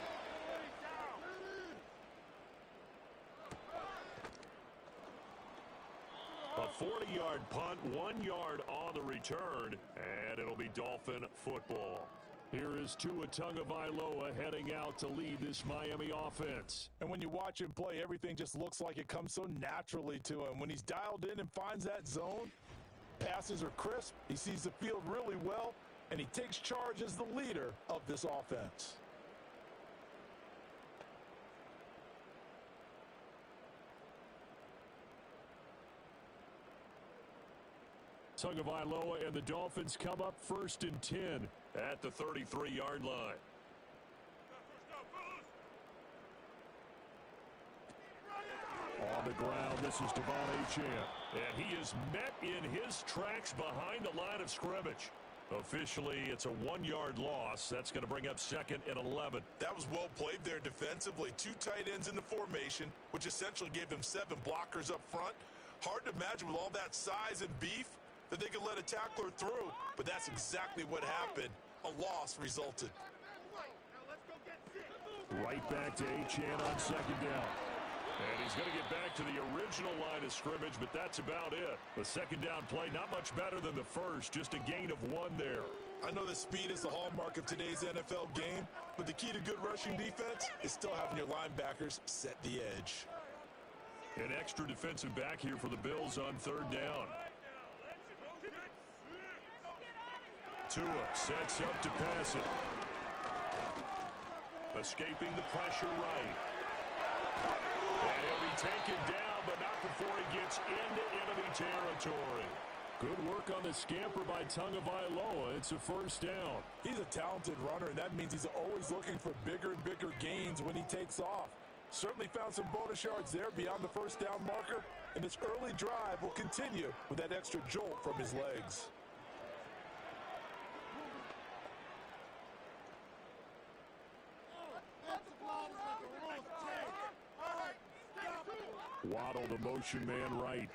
A 40-yard punt, 1 yard on the return, and it'll be Dolphin football. Here is Tua Tagovailoa heading out to lead this Miami offense. And when you watch him play, everything just looks like it comes so naturally to him. When he's dialed in and finds that zone, passes are crisp, he sees the field really well, and he takes charge as the leader of this offense. Tagovailoa and the Dolphins come up 1st and 10 at the 33-yard line. On the ground, this is Devon Achane. And he is met in his tracks behind the line of scrimmage. Officially, it's a 1-yard loss. That's going to bring up 2nd and 11. That was well played there defensively. 2 tight ends in the formation, which essentially gave them 7 blockers up front. Hard to imagine with all that size and beef that they could let a tackler through, but that's exactly what happened. A loss resulted. Right back to Achane on 2nd down. And he's going to get back to the original line of scrimmage, but that's about it. The 2nd down play, not much better than the first, just a gain of 1 there. I know that speed is the hallmark of today's NFL game, but the key to good rushing defense is still having your linebackers set the edge. An extra defensive back here for the Bills on 3rd down. Tua sets up to pass it. Escaping the pressure right. And he'll be taken down, but not before he gets into enemy territory. Good work on the scamper by Tagovailoa. It's a first down. He's a talented runner, and that means he's always looking for bigger and bigger gains when he takes off. Certainly found some bonus yards there beyond the first down marker, and this early drive will continue with that extra jolt from his legs. Waddle, the motion man right.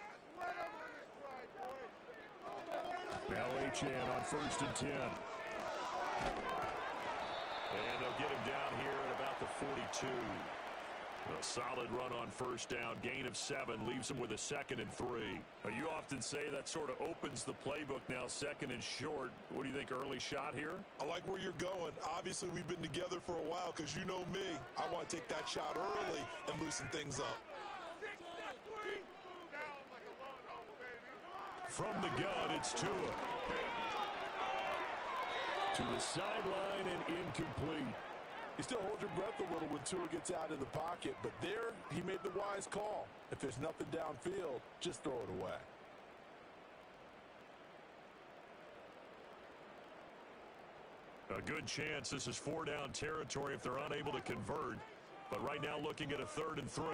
Now H.N. on 1st and 10. And they'll get him down here at about the 42. A solid run on first down. Gain of 7 leaves him with a 2nd and 3. You often say that sort of opens the playbook now, 2nd and short. What do you think, early shot here? I like where you're going. Obviously, we've been together for a while because you know me. I want to take that shot early and loosen things up. From the gun, it's Tua. To the sideline and incomplete. You still hold your breath a little when Tua gets out of the pocket, but there he made the wise call. If there's nothing downfield, just throw it away. A good chance this is 4-down territory if they're unable to convert. But right now looking at a 3rd and 3.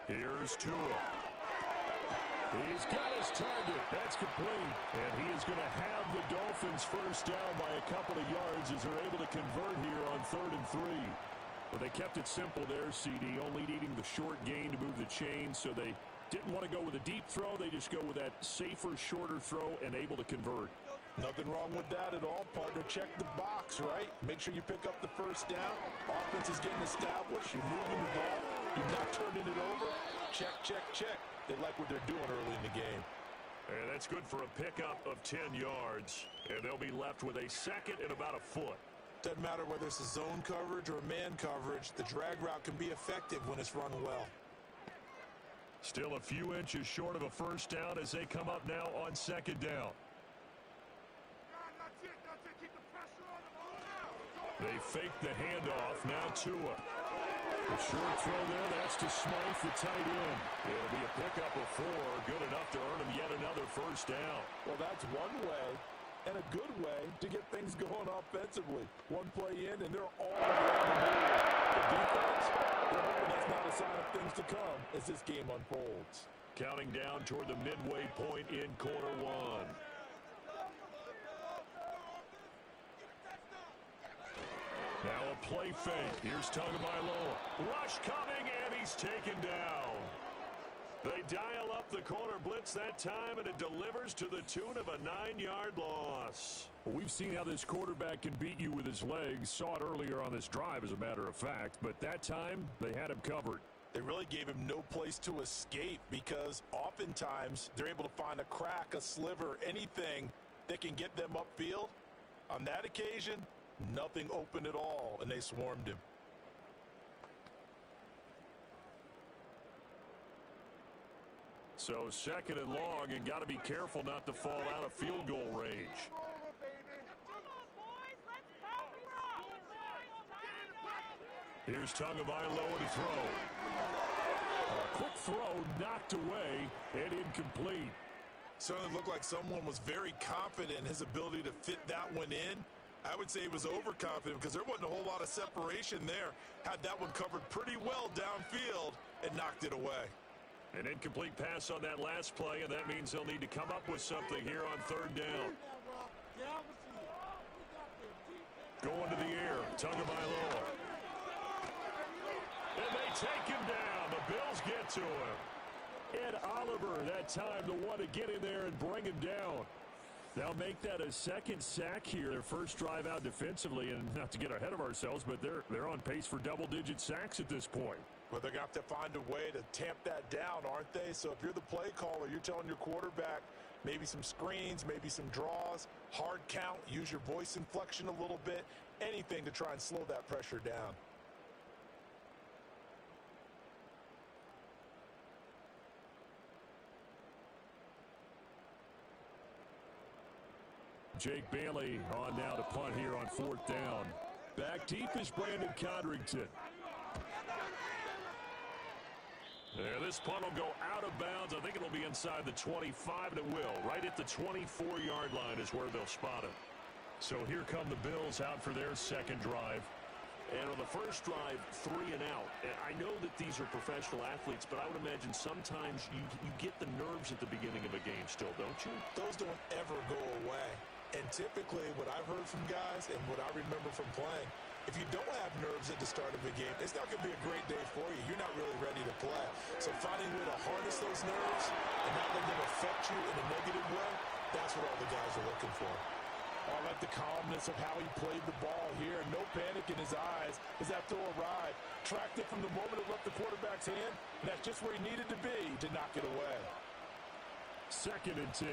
Here's Tua. He's got his target. That's complete. And he is going to have the Dolphins first down by a couple of yards as they're able to convert here on 3rd and 3. But they kept it simple there, CD, only needing the short gain to move the chains, so they didn't want to go with a deep throw. They just go with that safer, shorter throw and able to convert. Nothing wrong with that at all, partner. Check the box, right? Make sure you pick up the first down. Offense is getting established. You're moving the ball. You're not turning it over. Check, check, check. They like what they're doing early in the game. And that's good for a pickup of 10 yards. And they'll be left with a 2nd and about a foot. Doesn't matter whether it's a zone coverage or a man coverage. The drag route can be effective when it's run well. Still a few inches short of a first down as they come up now on 2nd down. They fake the handoff. Now Tua. The short throw there, that's to Smythe, the tight end. It'll be a pickup of 4, good enough to earn him yet another first down. Well, that's one way, and a good way to get things going offensively. One play in, and they're all on the move. The defense, they're hoping that's not a sign of things to come as this game unfolds. Counting down toward the midway point in quarter 1. Now a play fake. Here's Tagovailoa. Rush coming, and he's taken down. They dial up the corner blitz that time, and it delivers to the tune of a 9-yard loss. Well, we've seen how this quarterback can beat you with his legs. Saw it earlier on this drive, as a matter of fact. But that time, they had him covered. They really gave him no place to escape because oftentimes they're able to find a crack, a sliver, anything that can get them upfield. On that occasion, nothing open at all, and they swarmed him. So 2nd and long, and got to be careful not to fall out of field goal range. Here's Tagovailoa to throw. A quick throw knocked away and incomplete. Certainly looked like someone was very confident in his ability to fit that one in. I would say he was overconfident because there wasn't a whole lot of separation there. Had that one covered pretty well downfield and knocked it away. An incomplete pass on that last play, and that means they'll need to come up with something here on 3rd down. Going to the air, Tagovailoa. And they take him down. The Bills get to him. Ed Oliver, that time, the one to get in there and bring him down. They'll make that a 2nd sack here, their first drive out defensively, and not to get ahead of ourselves, but they're on pace for double-digit sacks at this point. Well, they're going to have to find a way to tamp that down, aren't they? So if you're the play caller, you're telling your quarterback maybe some screens, maybe some draws, hard count, use your voice inflection a little bit, anything to try and slow that pressure down. Jake Bailey on now to punt here on 4th down. Back deep is Brandon Codrington. Yeah, this punt will go out of bounds. I think it'll be inside the 25, and it will. Right at the 24-yard line is where they'll spot it. So here come the Bills out for their second drive. And on the first drive, 3 and out. And I know that these are professional athletes, but I would imagine sometimes you get the nerves at the beginning of a game still, don't you? Those don't ever go away. And typically what I've heard from guys and what I remember from playing, if you don't have nerves at the start of a game, it's not going to be a great day for you. You're not really ready to play. So finding a way to harness those nerves and not let them affect you in a negative way, that's what all the guys are looking for. I like the calmness of how he played the ball here. No panic in his eyes as that throw arrived. Tracked it from the moment it left the quarterback's hand, and that's just where he needed to be to knock it away. 2nd and 10.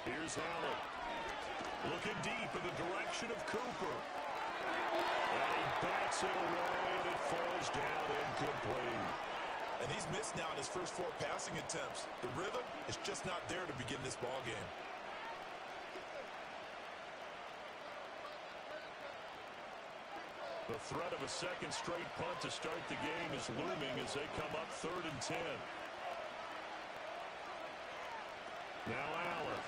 Here's Allen. Looking deep in the direction of Cooper. And he bats it away, and it falls down incomplete. And he's missed now in his first 4 passing attempts. The rhythm is just not there to begin this ball game. The threat of a second straight punt to start the game is looming as they come up 3rd and 10. Now Allen.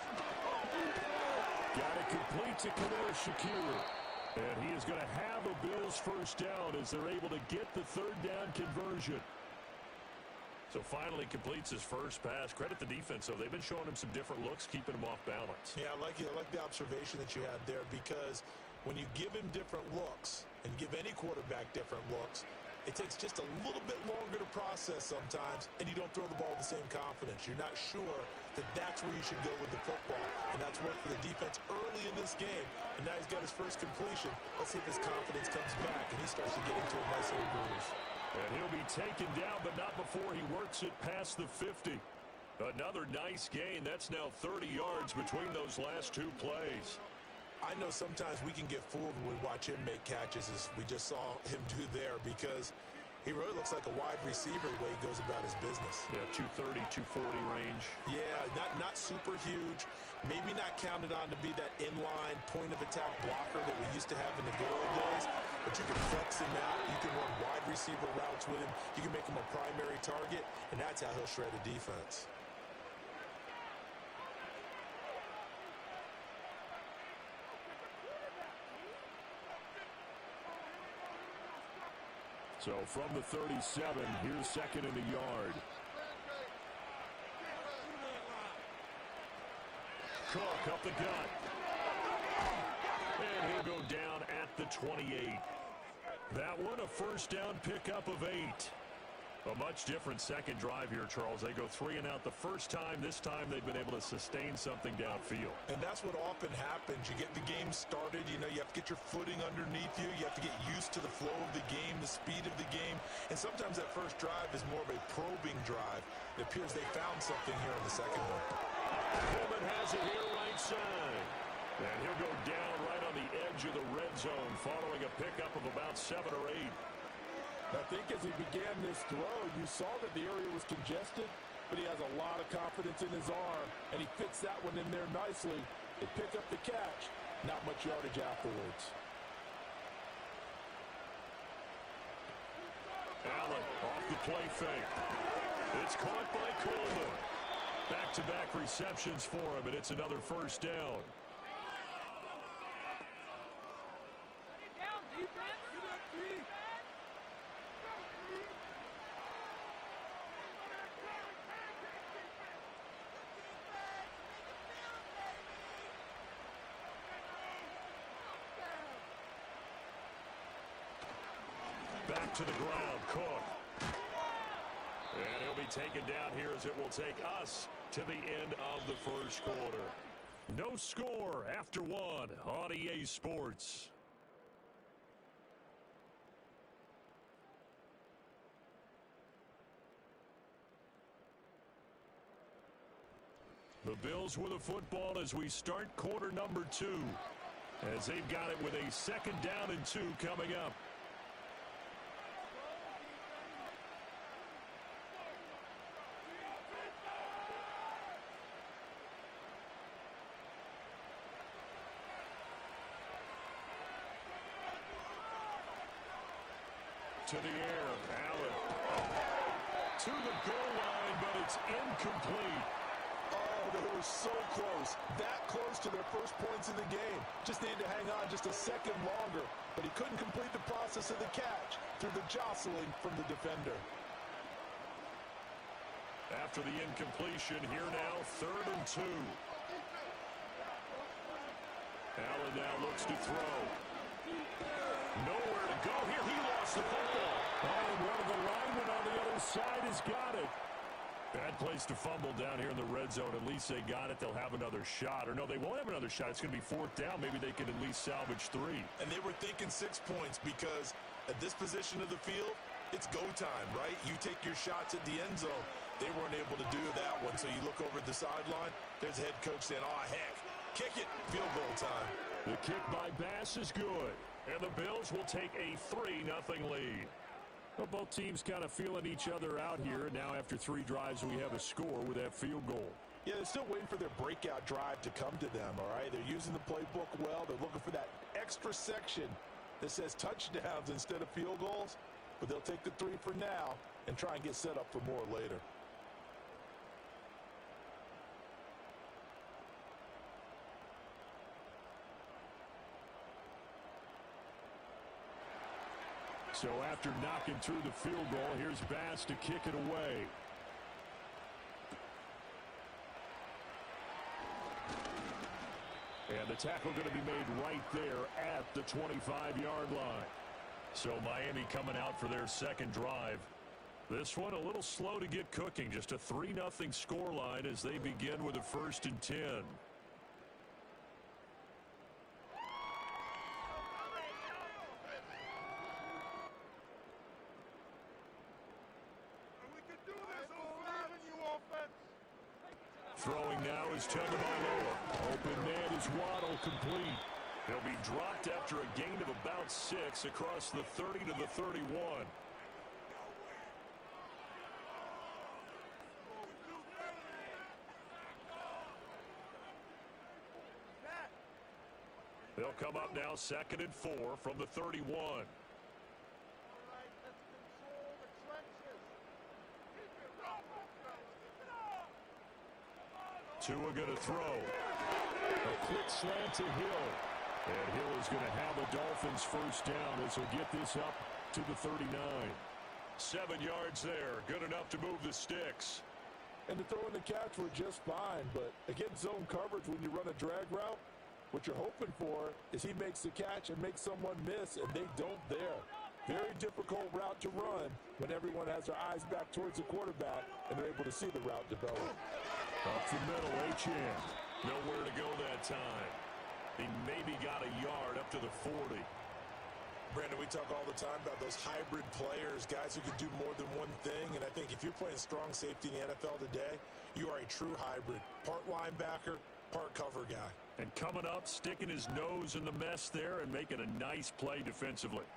Got it complete to Khalil Shakir. And he is going to have a Bills first down as they're able to get the 3rd down conversion. So finally completes his first pass. Credit the defense, though. They've been showing him some different looks, keeping him off balance. Yeah, I like the observation that you had there, because when you give him different looks and give any quarterback different looks, it takes just a little bit longer to process sometimes, and you don't throw the ball with the same confidence. You're not sure that that's where you should go with the football, and that's worked for the defense early in this game, and now he's got his first completion. Let's see if his confidence comes back, and he starts to get into a nice little groove. And he'll be taken down, but not before he works it past the 50. Another nice gain. That's now 30 yards between those last 2 plays. I know sometimes we can get fooled when we watch him make catches, as we just saw him do there, because he really looks like a wide receiver the way he goes about his business. Yeah, 230, 240 range. Yeah, not super huge. Maybe not counted on to be that inline point-of-attack blocker that we used to have in the good old days. But you can flex him out. You can run wide receiver routes with him. You can make him a primary target, and that's how he'll shred a defense. So from the 37, here's 2nd and a yard. Cook up the gut. And he'll go down at the 28. That one a first down pickup of 8. A much different second drive here, Charles. They go 3 and out the first time. This time they've been able to sustain something downfield. And that's what often happens. You get the game started. You know, you have to get your footing underneath you. You have to get used to the flow of the game, the speed of the game. And sometimes that first drive is more of a probing drive. It appears they found something here in the second one. Coleman has it here right side. And he'll go down right on the edge of the red zone following a pickup of about 7 or 8. I think as he began this throw, you saw that the area was congested, but he has a lot of confidence in his arm, and he fits that one in there nicely. They pick up the catch, not much yardage afterwards. Allen off the play fake. It's caught by Coleman. Back-to-back receptions for him, and it's another first down. Back to the ground, Cook. And he'll be taken down here as it will take us to the end of the first quarter. No score after 1 on EA Sports. The Bills with the football as we start quarter number 2. As they've got it with a 2nd down and 2 coming up. to the air. Allen to the goal line, but it's incomplete. Oh, they were so close. That close to their first points in the game. Just needed to hang on just a second longer. But he couldn't complete the process of the catch through the jostling from the defender. After the incompletion, here now, 3rd and 2. Allen now looks to throw. Nowhere to go here. He lost the football. Oh, and one of the linemen on the other side has got it. Bad place to fumble down here in the red zone. At least they got it. They'll have another shot. Or no, they won't have another shot. It's going to be 4th down. Maybe they can at least salvage 3. And they were thinking 6 points because at this position of the field, it's go time, right? You take your shots at the end zone. They weren't able to do that one. So you look over at the sideline. There's the head coach saying, oh, heck, kick it. Field goal time. The kick by Bass is good. And the Bills will take a 3-0 lead. Well, both teams kind of feeling each other out here. And now after 3 drives, we have a score with that field goal. Yeah, they're still waiting for their breakout drive to come to them, all right? They're using the playbook well. They're looking for that extra section that says touchdowns instead of field goals. But they'll take the 3 for now and try and get set up for more later. So after knocking through the field goal, here's Bass to kick it away. And the tackle going to be made right there at the 25-yard line. So Miami coming out for their second drive. This one a little slow to get cooking. Just a 3-0 scoreline as they begin with a 1st and 10. Throwing now is Tagovailoa. Open man is Waddle, complete. He'll be dropped after a gain of about 6 across the 30 to the 31. They'll come up now 2nd and 4 from the 31. Tua going to throw. A quick slant to Hill. And Hill is going to have the Dolphins 1st down as he'll get this up to the 39. 7 yards there. Good enough to move the sticks. And the throw and the catch were just fine. But against zone coverage, when you run a drag route, what you're hoping for is he makes the catch and makes someone miss, and they don't there. Very difficult route to run when everyone has their eyes back towards the quarterback and they're able to see the route develop. Up the middle, Achane. Nowhere to go that time. He maybe got a yard up to the 40. Brandon, we talk all the time about those hybrid players, guys who can do more than one thing. And I think if you're playing strong safety in the NFL today, you are a true hybrid. Part linebacker, part cover guy. And coming up, sticking his nose in the mess there and making a nice play defensively.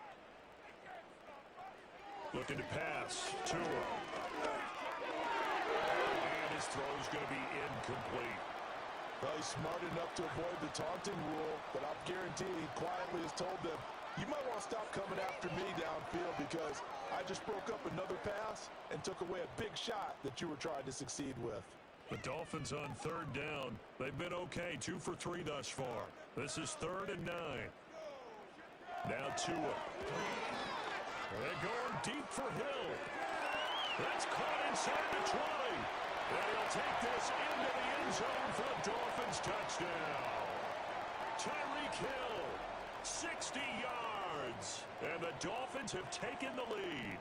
Looking to pass. Tua. And his throw's going to be incomplete. Well, he's smart enough to avoid the taunting rule, but I'll guarantee he quietly has told them, you might want to stop coming after me downfield because I just broke up another pass and took away a big shot that you were trying to succeed with. The Dolphins on 3rd down. They've been okay, 2 for 3 thus far. This is 3rd and 9. Now Tua. They're going deep for Hill. That's caught inside the 20. And he'll take this into the end zone for a Dolphins touchdown. Tyreek Hill, 60 yards. And the Dolphins have taken the lead.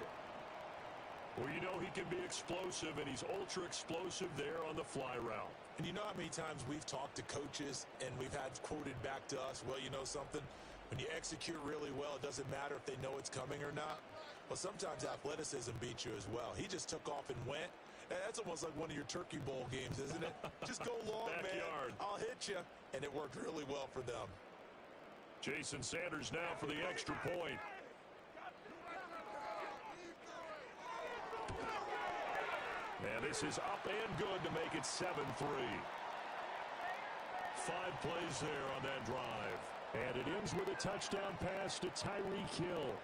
Well, you know he can be explosive, and he's ultra-explosive there on the fly route. And you know how many times we've talked to coaches and we've had quoted back to us, well, you know something? When you execute really well, it doesn't matter if they know it's coming or not. Well, sometimes athleticism beats you as well. He just took off and went. And that's almost like one of your Turkey Bowl games, isn't it? Just go long, man. I'll hit you. And it worked really well for them. Jason Sanders now for the extra point. And this is up and good to make it 7-3. 5 plays there on that drive. And it ends with a touchdown pass to Tyreek Hill.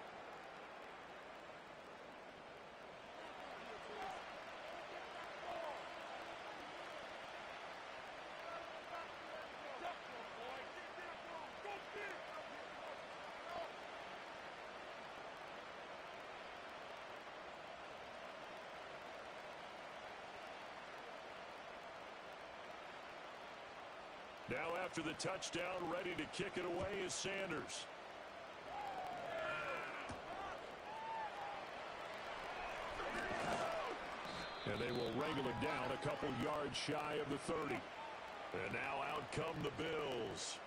Now after the touchdown, ready to kick it away is Sanders. And they will wrangle it down a couple yards shy of the 30. And now out come the Bills.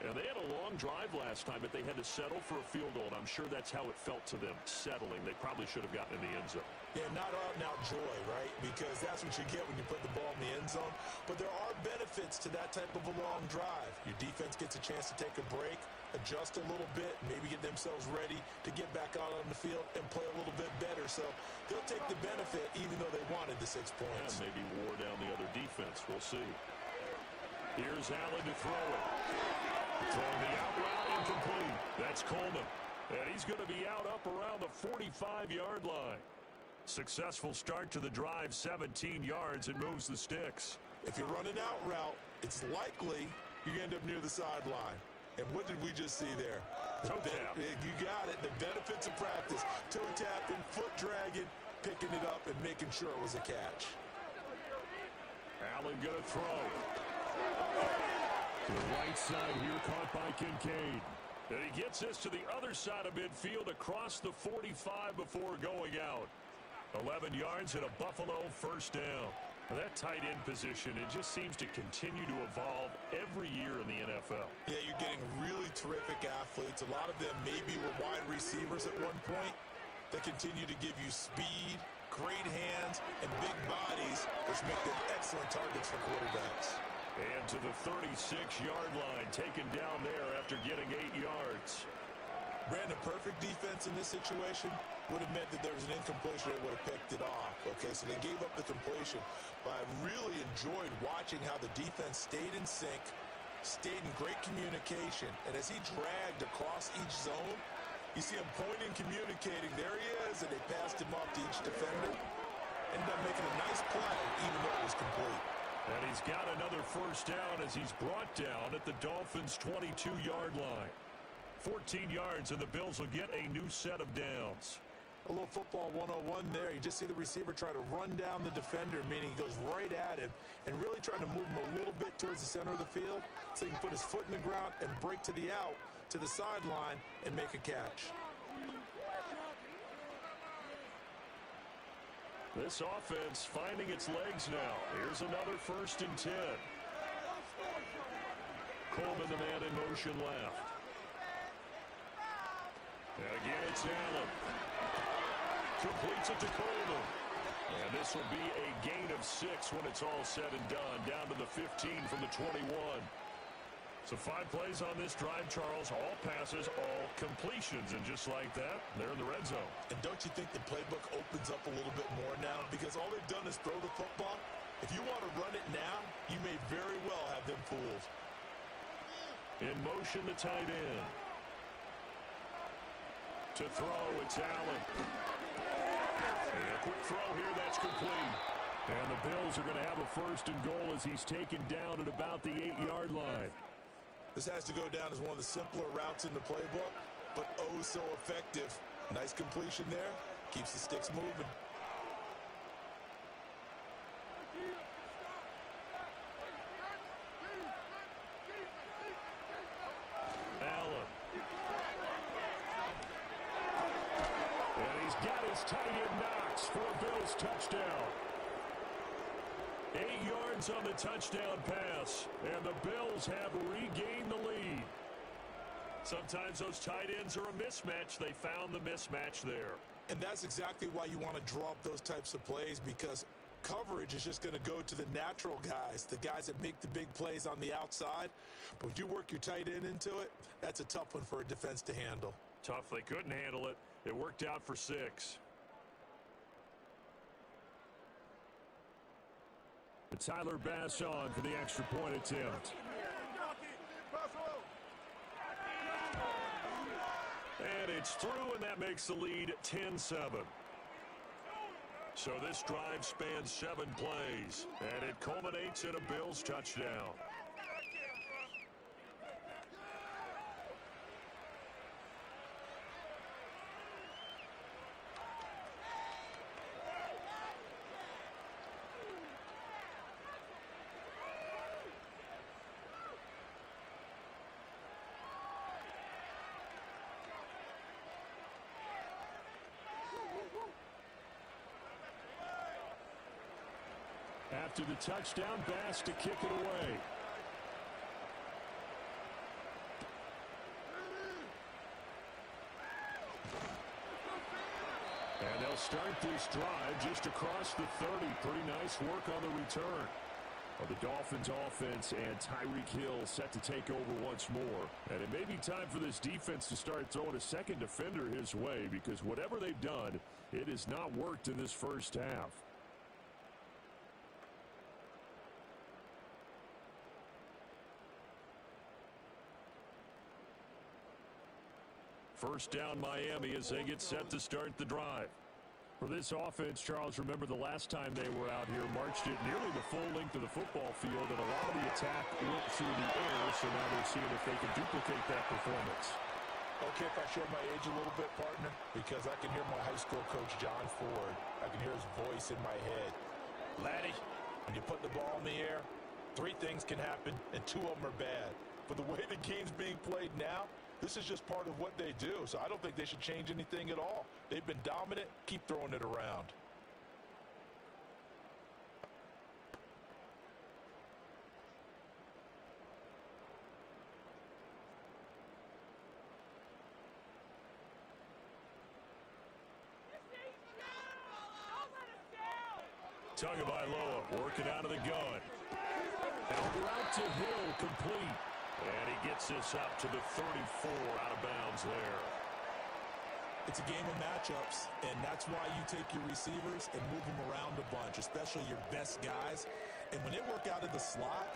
And they had a long drive last time, but they had to settle for a field goal. And I'm sure that's how it felt to them, settling. They probably should have gotten in the end zone. Yeah, not out-and-out joy, right? Because that's what you get when you put the ball in the end zone. But there are benefits to that type of a long drive. Your defense gets a chance to take a break, adjust a little bit, maybe get themselves ready to get back out on the field and play a little bit better. So they'll take the benefit even though they wanted the 6 points. And maybe wore down the other defense. We'll see. Here's Allen to throw it. Throwing the out route incomplete. That's Coleman. And he's going to be out up around the 45-yard line. Successful start to the drive, 17 yards, and moves the sticks. If you run an out route, it's likely you end up near the sideline. And what did we just see there? Toe tap. You got it. The benefits of practice. Toe tapping, foot dragging, picking it up, and making sure it was a catch. Allen going to throw. To the right side here, caught by Kincaid. And he gets this to the other side of midfield across the 45 before going out. 11 yards and a Buffalo first down. Now that tight end position, it just seems to continue to evolve every year in the NFL. Yeah, you're getting really terrific athletes. A lot of them maybe were wide receivers at one point. They continue to give you speed, great hands, and big bodies, which make them excellent targets for quarterbacks. And to the 36-yard line, taken down there after getting 8 yards. Brandon, perfect defense in this situation would have meant that there was an incompletion that would have picked it off. Okay, so they gave up the completion. But I really enjoyed watching how the defense stayed in sync, stayed in great communication. And as he dragged across each zone, you see him pointing, communicating. There he is, and they passed him off to each defender. Ended up making a nice play, even though it was complete. And he's got another first down as he's brought down at the Dolphins' 22-yard line. 14 yards, and the Bills will get a new set of downs. A little football 101 there. You just see the receiver try to run down the defender, meaning he goes right at him and really trying to move him a little bit towards the center of the field so he can put his foot in the ground and break to the out, to the sideline, and make a catch. This offense finding its legs now. Here's another 1st and 10. Coleman, the man in motion left. And again, it's Allen. Completes it to Coleman. And this will be a gain of 6 when it's all said and done. Down to the 15 from the 21. So 5 plays on this drive, Charles. All passes, all completions. And just like that, they're in the red zone. And don't you think the playbook opens up a little bit more now? Because all they've done is throw the football. If you want to run it now, you may very well have them fooled. In motion, the tight end. To throw, it's Allen. And a quick throw here, that's complete. And the Bills are going to have a 1st and goal as he's taken down at about the 8-yard line. This has to go down as one of the simpler routes in the playbook, but oh so effective. Nice completion there. Keeps the sticks moving. Allen. And he's got his tight end Knox for a Bills touchdown. 8 yards on the touchdown pass, and the Bills have regained the lead. Sometimes those tight ends are a mismatch. They found the mismatch there. And that's exactly why you want to draw up those types of plays, because coverage is just going to go to the natural guys, the guys that make the big plays on the outside. But if you work your tight end into it, that's a tough one for a defense to handle. Tough. They couldn't handle it. It worked out for 6. And Tyler Bass on for the extra point attempt. And it's through, and that makes the lead 10-7. So this drive spans 7 plays, and it culminates in a Bills touchdown. to the touchdown pass to kick it away. And they'll start this drive just across the 30. Pretty nice work on the return. Well, the Dolphins offense and Tyreek Hill set to take over once more. And it may be time for this defense to start throwing a second defender his way, because whatever they've done, it has not worked in this first half. First down Miami as they get set to start the drive. For this offense, Charles, remember the last time they were out here, marched it nearly the full length of the football field, and a lot of the attack went through the air, so now they're seeing if they can duplicate that performance. Okay, if I show my age a little bit, partner, because I can hear my high school coach, John Ford. I can hear his voice in my head. Laddie, when you put the ball in the air, 3 things can happen, and 2 of them are bad. For the way the game's being played now, this is just part of what they do, so I don't think they should change anything at all. They've been dominant. Keep throwing it around. Tagovailoa working out of the gun. And route to Hill complete. And he gets this up to the 34, out of bounds there. It's a game of matchups, and that's why you take your receivers and move them around a bunch, especially your best guys. And when they work out of the slot,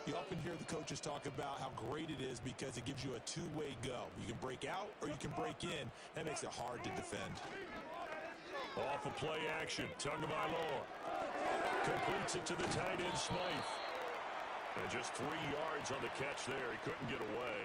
you often hear the coaches talk about how great it is because it gives you a two-way go. You can break out or you can break in. That makes it hard to defend. Off of play action, Tagovailoa completes it to the tight end, Smythe. And just 3 yards on the catch there. He couldn't get away.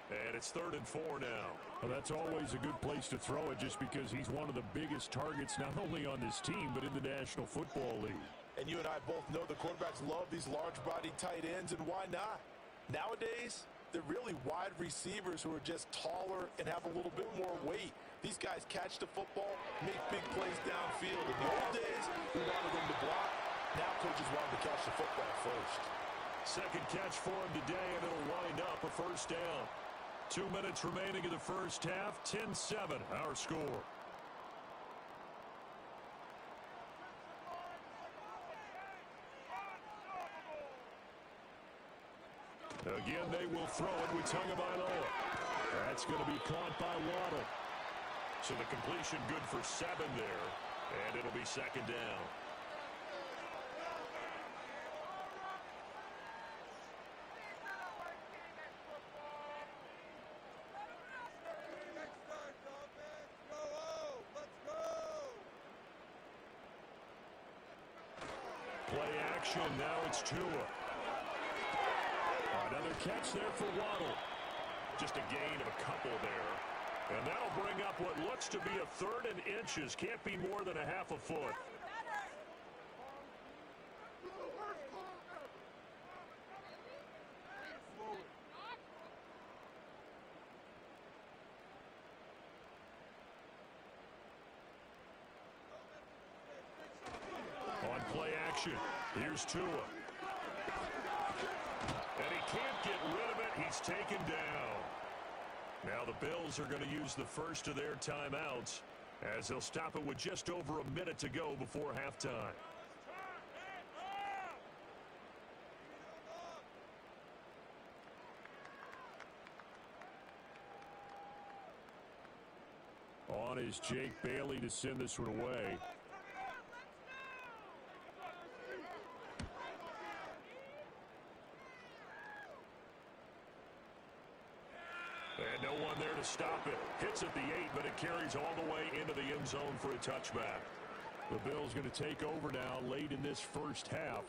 And it's 3rd and 4 now. Well, that's always a good place to throw it, just because he's one of the biggest targets not only on this team but in the National Football League. And you and I both know the quarterbacks love these large-bodied tight ends, and why not? Nowadays, they're really wide receivers who are just taller and have a little bit more weight. These guys catch the football, make big plays downfield. In the old days, we wanted them to block. Now coaches want them to catch the football first. Second catch for him today, and it'll wind up a first down. 2 minutes remaining in the first half. 10-7, our score. Again, they will throw it with Tagovailoa. That's going to be caught by Waddle. So the completion good for 7 there, and it'll be second down. Play action, now it's Tua. Another catch there for Waddle. Just a gain of a couple there. And that'll bring up what looks to be a 3rd and inches. Can't be more than a half a foot. On play action, here's Tua. And he can't get rid of it. He's taken down. Now the Bills are going to use the first of their timeouts, as they'll stop it with just over a minute to go before halftime. On is Jake Bailey to send this one away. And no one there to stop it. Hits at the 8, but it carries all the way into the end zone for a touchback. The Bills going to take over now late in this first half.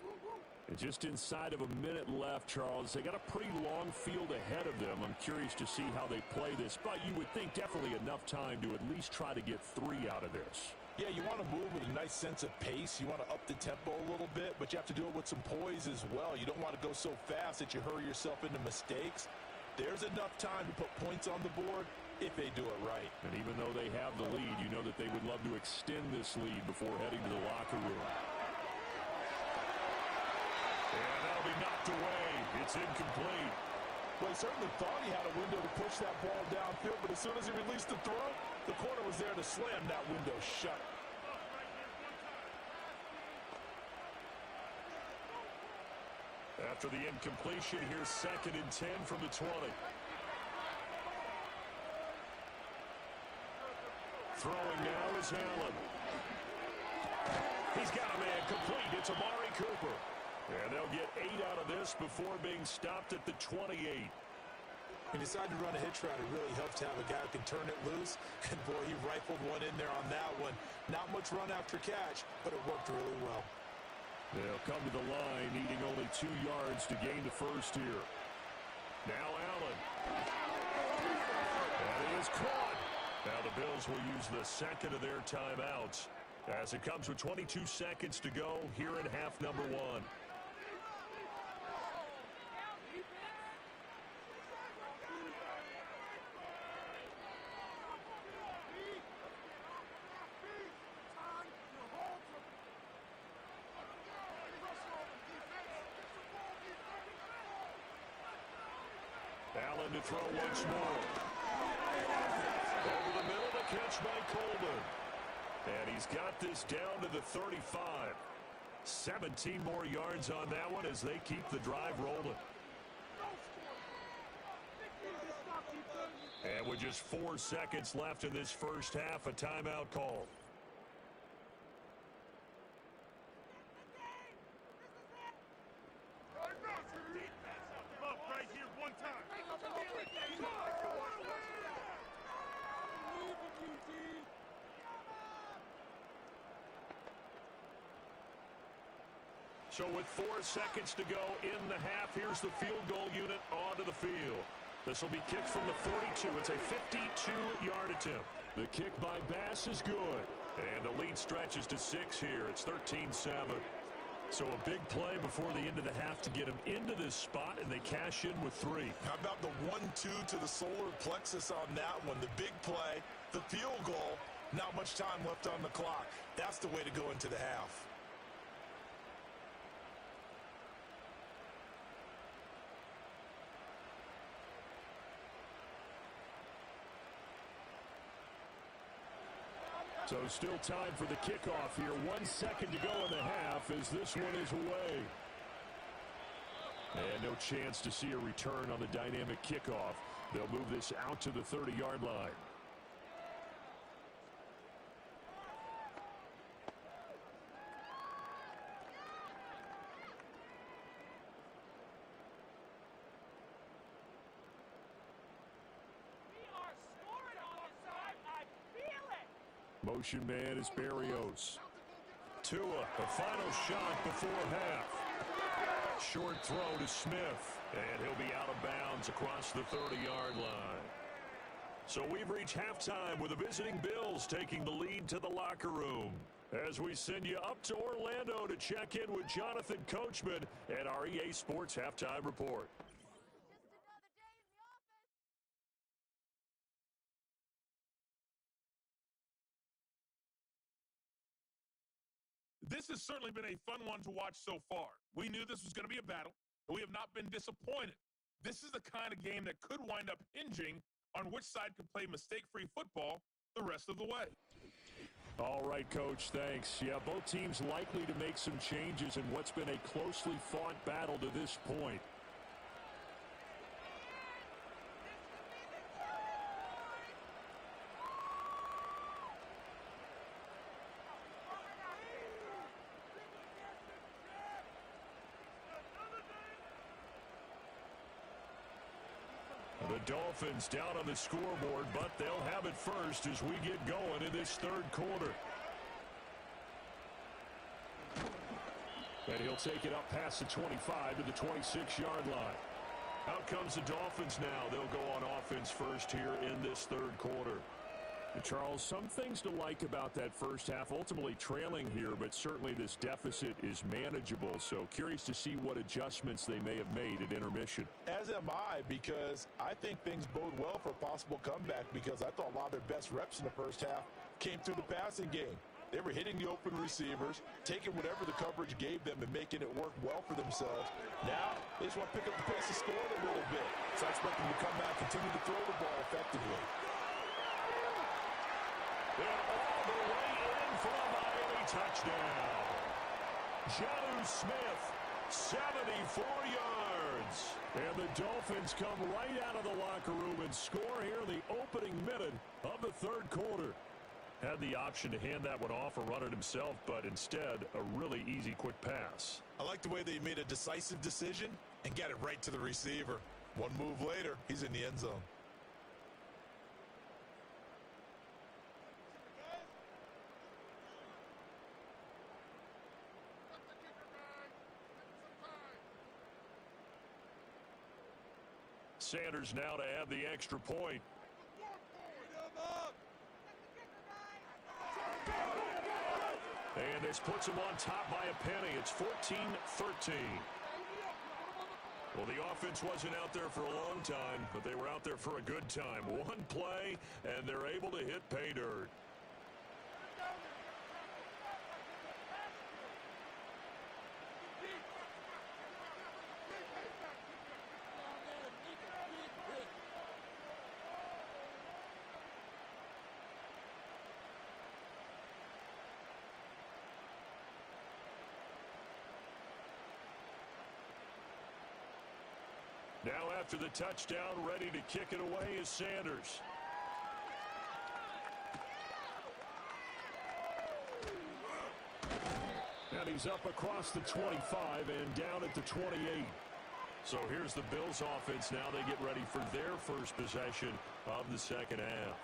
And just inside of a minute left, Charles. They got a pretty long field ahead of them. I'm curious to see how they play this, but you would think definitely enough time to at least try to get 3 out of this. Yeah, you want to move with a nice sense of pace. You want to up the tempo a little bit, but you have to do it with some poise as well. You don't want to go so fast that you hurry yourself into mistakes. There's enough time to put points on the board if they do it right. And even though they have the lead, you know that they would love to extend this lead before heading to the locker room. knocked away. It's incomplete. Well, he certainly thought he had a window to push that ball downfield, but as soon as he released the throw, the corner was there to slam that window shut. After the incompletion, here's 2nd and 10 from the 20. Throwing now is Allen. He's got a man complete. It's Amari Cooper. And they'll get 8 out of this before being stopped at the 28. He decided to run a hitch route. It really helps to have a guy who can turn it loose. And, boy, he rifled one in there on that one. Not much run after catch, but it worked really well. They'll come to the line, needing only 2 yards to gain the first here. Now Allen. That is caught. Now the Bills will use the second of their timeouts as it comes with 22 seconds to go here in half number 1. Allen to throw once more. Over the middle to catch by Coleman. And he's got this down to the 35. 17 more yards on that one as they keep the drive rolling. And with just 4 seconds left in this first half, a timeout call. So with 4 seconds to go in the half, here's the field goal unit onto the field. This will be kicked from the 42. It's a 52-yard attempt. The kick by Bass is good. And the lead stretches to 6 here. It's 13-7. So a big play before the end of the half to get them into this spot, and they cash in with 3. How about the 1-2 to the solar plexus on that one? The big play, the field goal, not much time left on the clock. That's the way to go into the half. So still time for the kickoff here. 1 second to go in the half as this one is away. And no chance to see a return on the dynamic kickoff. They'll move this out to the 30-yard line. Motion man is Berrios. Tua, the final shot before half. Short throw to Smith, and he'll be out of bounds across the 30-yard line. So we've reached halftime with the visiting Bills taking the lead to the locker room. As we send you up to Orlando to check in with Jonathan Coachman at our EA Sports Halftime Report. This has certainly been a fun one to watch so far. We knew this was going to be a battle, and we have not been disappointed. This is the kind of game that could wind up hinging on which side can play mistake-free football the rest of the way. All right, Coach, thanks. Yeah, both teams likely to make some changes in what's been a closely fought battle to this point. The Dolphins down on the scoreboard, but they'll have it first as we get going in this third quarter. And he'll take it up past the 25 to the 26-yard line. Out comes the Dolphins now. They'll go on offense first here in this third quarter. And Charles, some things to like about that first half. Ultimately trailing here, but certainly this deficit is manageable. So curious to see what adjustments they may have made at intermission. As am I, because I think things bode well for a possible comeback, because I thought a lot of their best reps in the first half came through the passing game. They were hitting the open receivers, taking whatever the coverage gave them and making it work well for themselves. Now, they just want to pick up the pace of scoring a little bit. So I expect them to come back, continue to throw the ball effectively. And all the way in for a Miami touchdown. Jonnu Smith, 74 yards. And the Dolphins come right out of the locker room and score here in the opening minute of the third quarter. Had the option to hand that one off or run it himself, but instead, a really easy, quick pass. I like the way they made a decisive decision and got it right to the receiver. One move later, he's in the end zone. Sanders now to add the extra point. And this puts him on top by a penny. It's 14-13. Well, the offense wasn't out there for a long time, but they were out there for a good time. One play, and they're able to hit pay dirt. Now after the touchdown, ready to kick it away is Sanders. And he's up across the 25 and down at the 28. So here's the Bills offense now. They get ready for their first possession of the second half.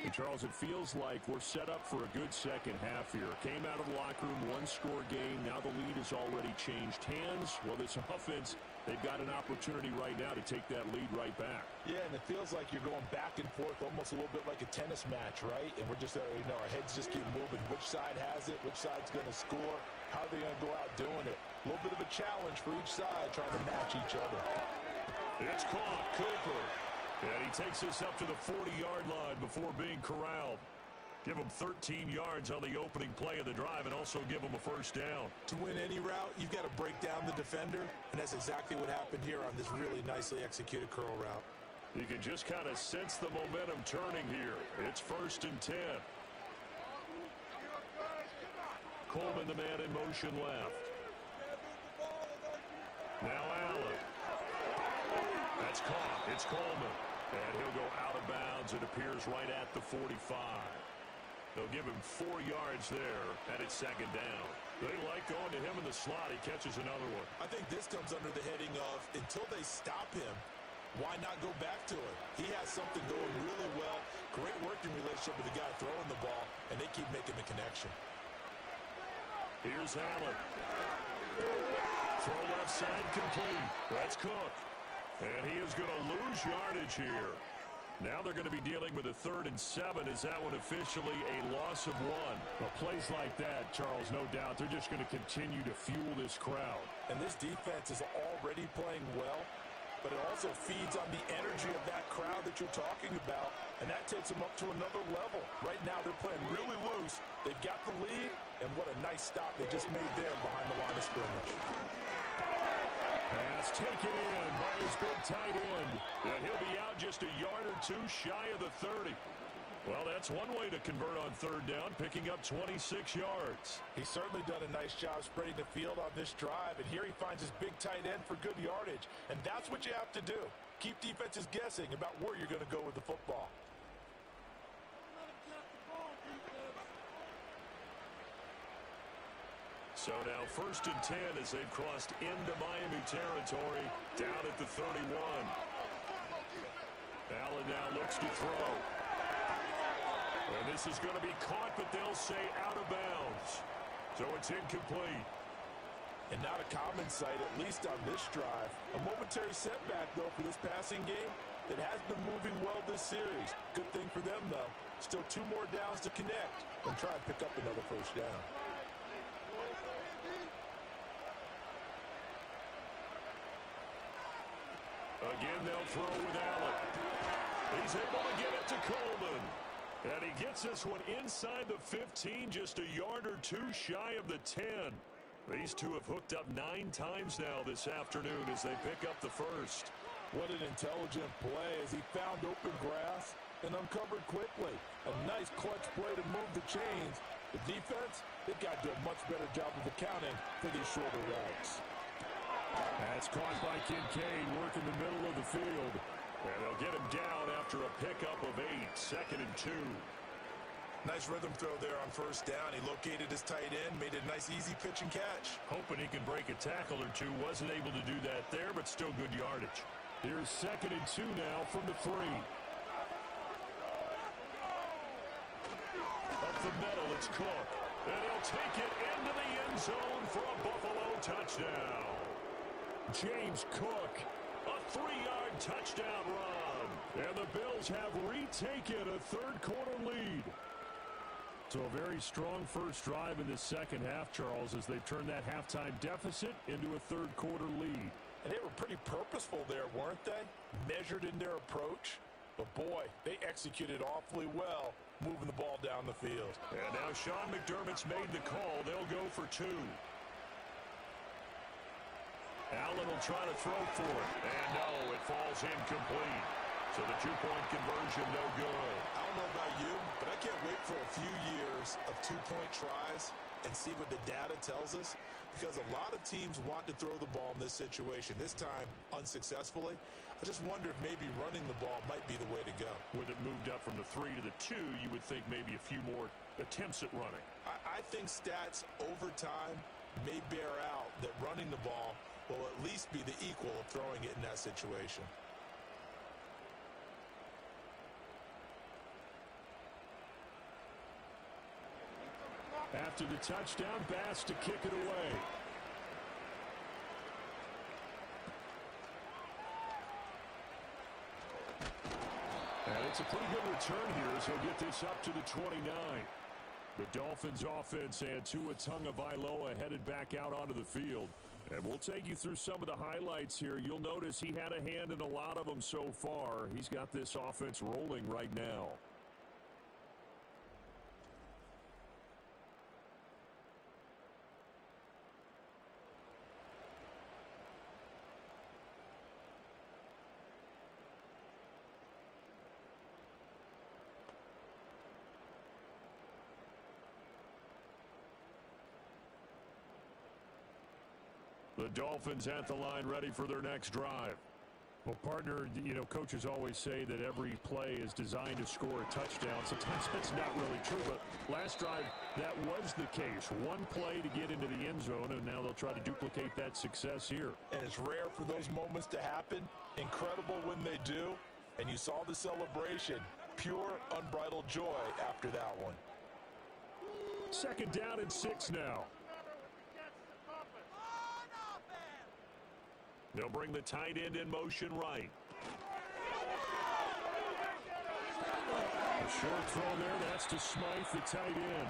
And Charles, it feels like we're set up for a good second half here. Came out of the locker room, one-score game. Now the lead has already changed hands. Well, this offense, they've got an opportunity right now to take that lead right back. Yeah, and it feels like you're going back and forth almost a little bit like a tennis match, right? And we're just, our heads just keep moving. Which side has it? Which side's going to score? How are they going to go out doing it? A little bit of a challenge for each side trying to match each other. It's caught. Cooper. And he takes us up to the 40-yard line before being corralled. Give him 13 yards on the opening play of the drive and also give him a first down. To win any route, you've got to break down the defender, and that's exactly what happened here on this really nicely executed curl route. You can just kind of sense the momentum turning here. It's 1st and 10. Coleman, the man in motion left. Now Allen. That's caught. It's Coleman. And he'll go out of bounds. It appears right at the 45. They'll give him 4 yards there, and it's second down. They like going to him in the slot. He catches another one. I think this comes under the heading of, until they stop him, why not go back to it? He has something going really well. Great working relationship with the guy throwing the ball, and they keep making the connection. Here's Allen. Throw left side complete. That's Cook. And he is going to lose yardage here. Now they're going to be dealing with a 3rd and 7. Is that one officially a loss of 1? Well, plays like that, Charles, no doubt, they're just going to continue to fuel this crowd. And this defense is already playing well, but it also feeds on the energy of that crowd that you're talking about, and that takes them up to another level. Right now they're playing really loose. They've got the lead, and what a nice stop they just made there behind the line of scrimmage. Pass taken in by his big tight end. And he'll be out just a yard or 2 shy of the 30. Well, that's one way to convert on 3rd down, picking up 26 yards. He's certainly done a nice job spreading the field on this drive, and here he finds his big tight end for good yardage. And that's what you have to do. Keep defenses guessing about where you're going to go with the football. So now 1st and 10 as they've crossed into Miami territory, down at the 31. Allen now looks to throw. And this is going to be caught, but they'll say out of bounds. So it's incomplete. And not a common sight, at least on this drive. A momentary setback, though, for this passing game that has been moving well this series. Good thing for them, though. Still 2 more downs to connect and try and pick up another first down. Again, they'll throw with Allen. He's able to get it to Coleman. And he gets this one inside the 15, just a yard or two shy of the 10. These two have hooked up 9 times now this afternoon as they pick up the first. What an intelligent play as he found open grass and uncovered quickly. A nice clutch play to move the chains. The defense, they've got to do a much better job of accounting for these shorter routes. That's caught by Kincaid, working the middle of the field. And they'll get him down after a pickup of 8, 2nd and 2. Nice rhythm throw there on first down. He located his tight end, made a nice easy pitch and catch. Hoping he can break a tackle or two. Wasn't able to do that there, but still good yardage. Here's 2nd and 2 now from the 3. Up the middle, it's Cook. And he'll take it into the end zone for a Buffalo touchdown. James Cook, a 3-yard touchdown run. And the Bills have retaken a third-quarter lead. So a very strong first drive in the second half, Charles, as they've turned that halftime deficit into a third-quarter lead. And they were pretty purposeful there, weren't they? Measured in their approach. But, boy, they executed awfully well, moving the ball down the field. And now Sean McDermott's made the call. They'll go for 2. Allen will try to throw for it. And no, it falls incomplete. So the 2-point conversion, no good. I don't know about you, but I can't wait for a few years of 2-point tries and see what the data tells us. Because a lot of teams want to throw the ball in this situation. This time, unsuccessfully. I just wonder if maybe running the ball might be the way to go. With it moved up from the 3 to the 2, you would think maybe a few more attempts at running. I think stats over time may bear out that running the ball will at least be the equal of throwing it in that situation. After the touchdown, Bass to kick it away. And it's a pretty good return here as he'll get this up to the 29. The Dolphins offense and Tua Tagovailoa headed back out onto the field. And we'll take you through some of the highlights here. You'll notice he had a hand in a lot of them so far. He's got this offense rolling right now. The Dolphins at the line, ready for their next drive. Well, partner, you know, coaches always say that every play is designed to score a touchdown. Sometimes that's not really true, but last drive, that was the case. One play to get into the end zone, and now they'll try to duplicate that success here. And it's rare for those moments to happen. Incredible when they do. And you saw the celebration. Pure, unbridled joy after that one. 2nd down and 6 now. They'll bring the tight end in motion right. A short throw there. That's to Smythe, the tight end.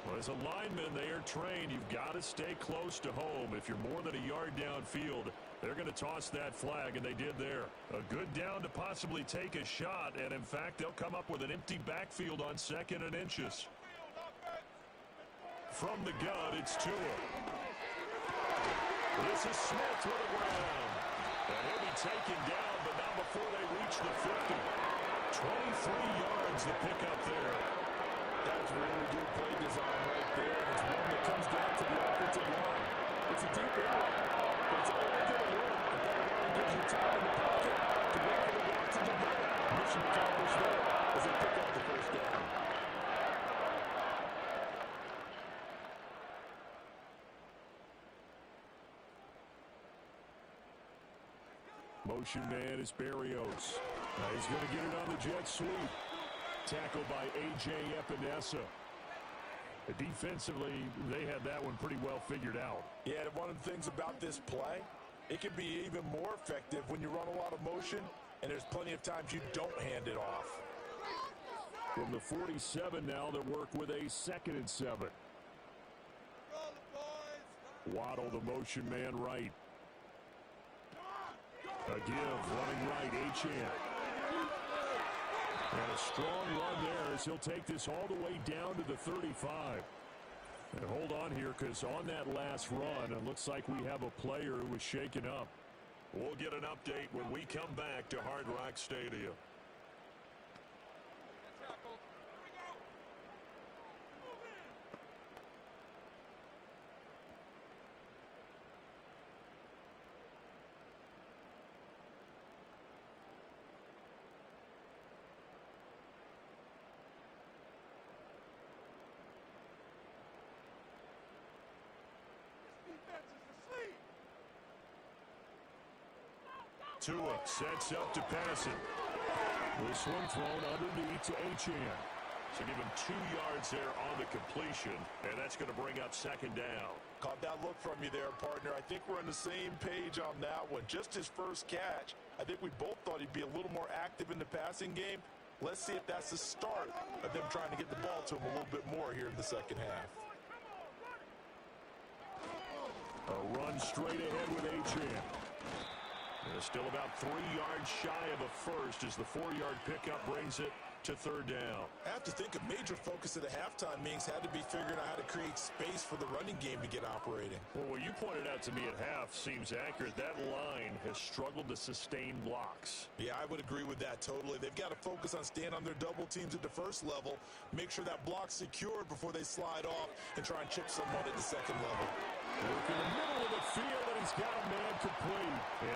Well, as a lineman, they are trained. You've got to stay close to home. If you're more than a yard downfield, they're going to toss that flag, and they did there. A good down to possibly take a shot, and in fact, they'll come up with an empty backfield on 2nd and inches. From the gun, it's Tua. This is Smith with a ground. And he'll be taken down, but not before they reach the 50. 23 yards to pick up there. That's really good play design right there. It's one that comes down to the offensive line. It's a deep area, but it's only going to work if that line gives you time in the pocket to wait for the block to develop. Mission accomplished there as they pick up the first down. Motion man is Berrios. Now he's going to get it on the jet sweep. Tackled by A.J. Epinesa. Defensively, they had that one pretty well figured out. Yeah, and one of the things about this play, it can be even more effective when you run a lot of motion, and there's plenty of times you don't hand it off. From the 47 now, they work with a 2nd and 7. Waddle, the motion man right. A give, running right, Achane. And a strong run there as he'll take this all the way down to the 35. And hold on here, because on that last run, it looks like we have a player who was shaken up. We'll get an update when we come back to Hard Rock Stadium. Tua sets up to pass it. This one thrown underneath to Achane. So give him 2 yards there on the completion, and that's going to bring up second down. Caught that look from you there, partner. I think we're on the same page on that one. Just his first catch. I think we both thought he'd be a little more active in the passing game. Let's see if that's the start of them trying to get the ball to him a little bit more here in the second half. A run straight ahead with Achane. They're still about 3 yards shy of a first as the 4-yard pickup brings it to third down. I have to think a major focus of the halftime meetings had to be figuring out how to create space for the running game to get operating. Well, what you pointed out to me at half seems accurate. That line has struggled to sustain blocks. Yeah, I would agree with that totally. They've got to focus on staying on their double teams at the first level, make sure that block's secured before they slide off and try and chip someone at the second level. Work in the middle of the field, and he's got a man complete.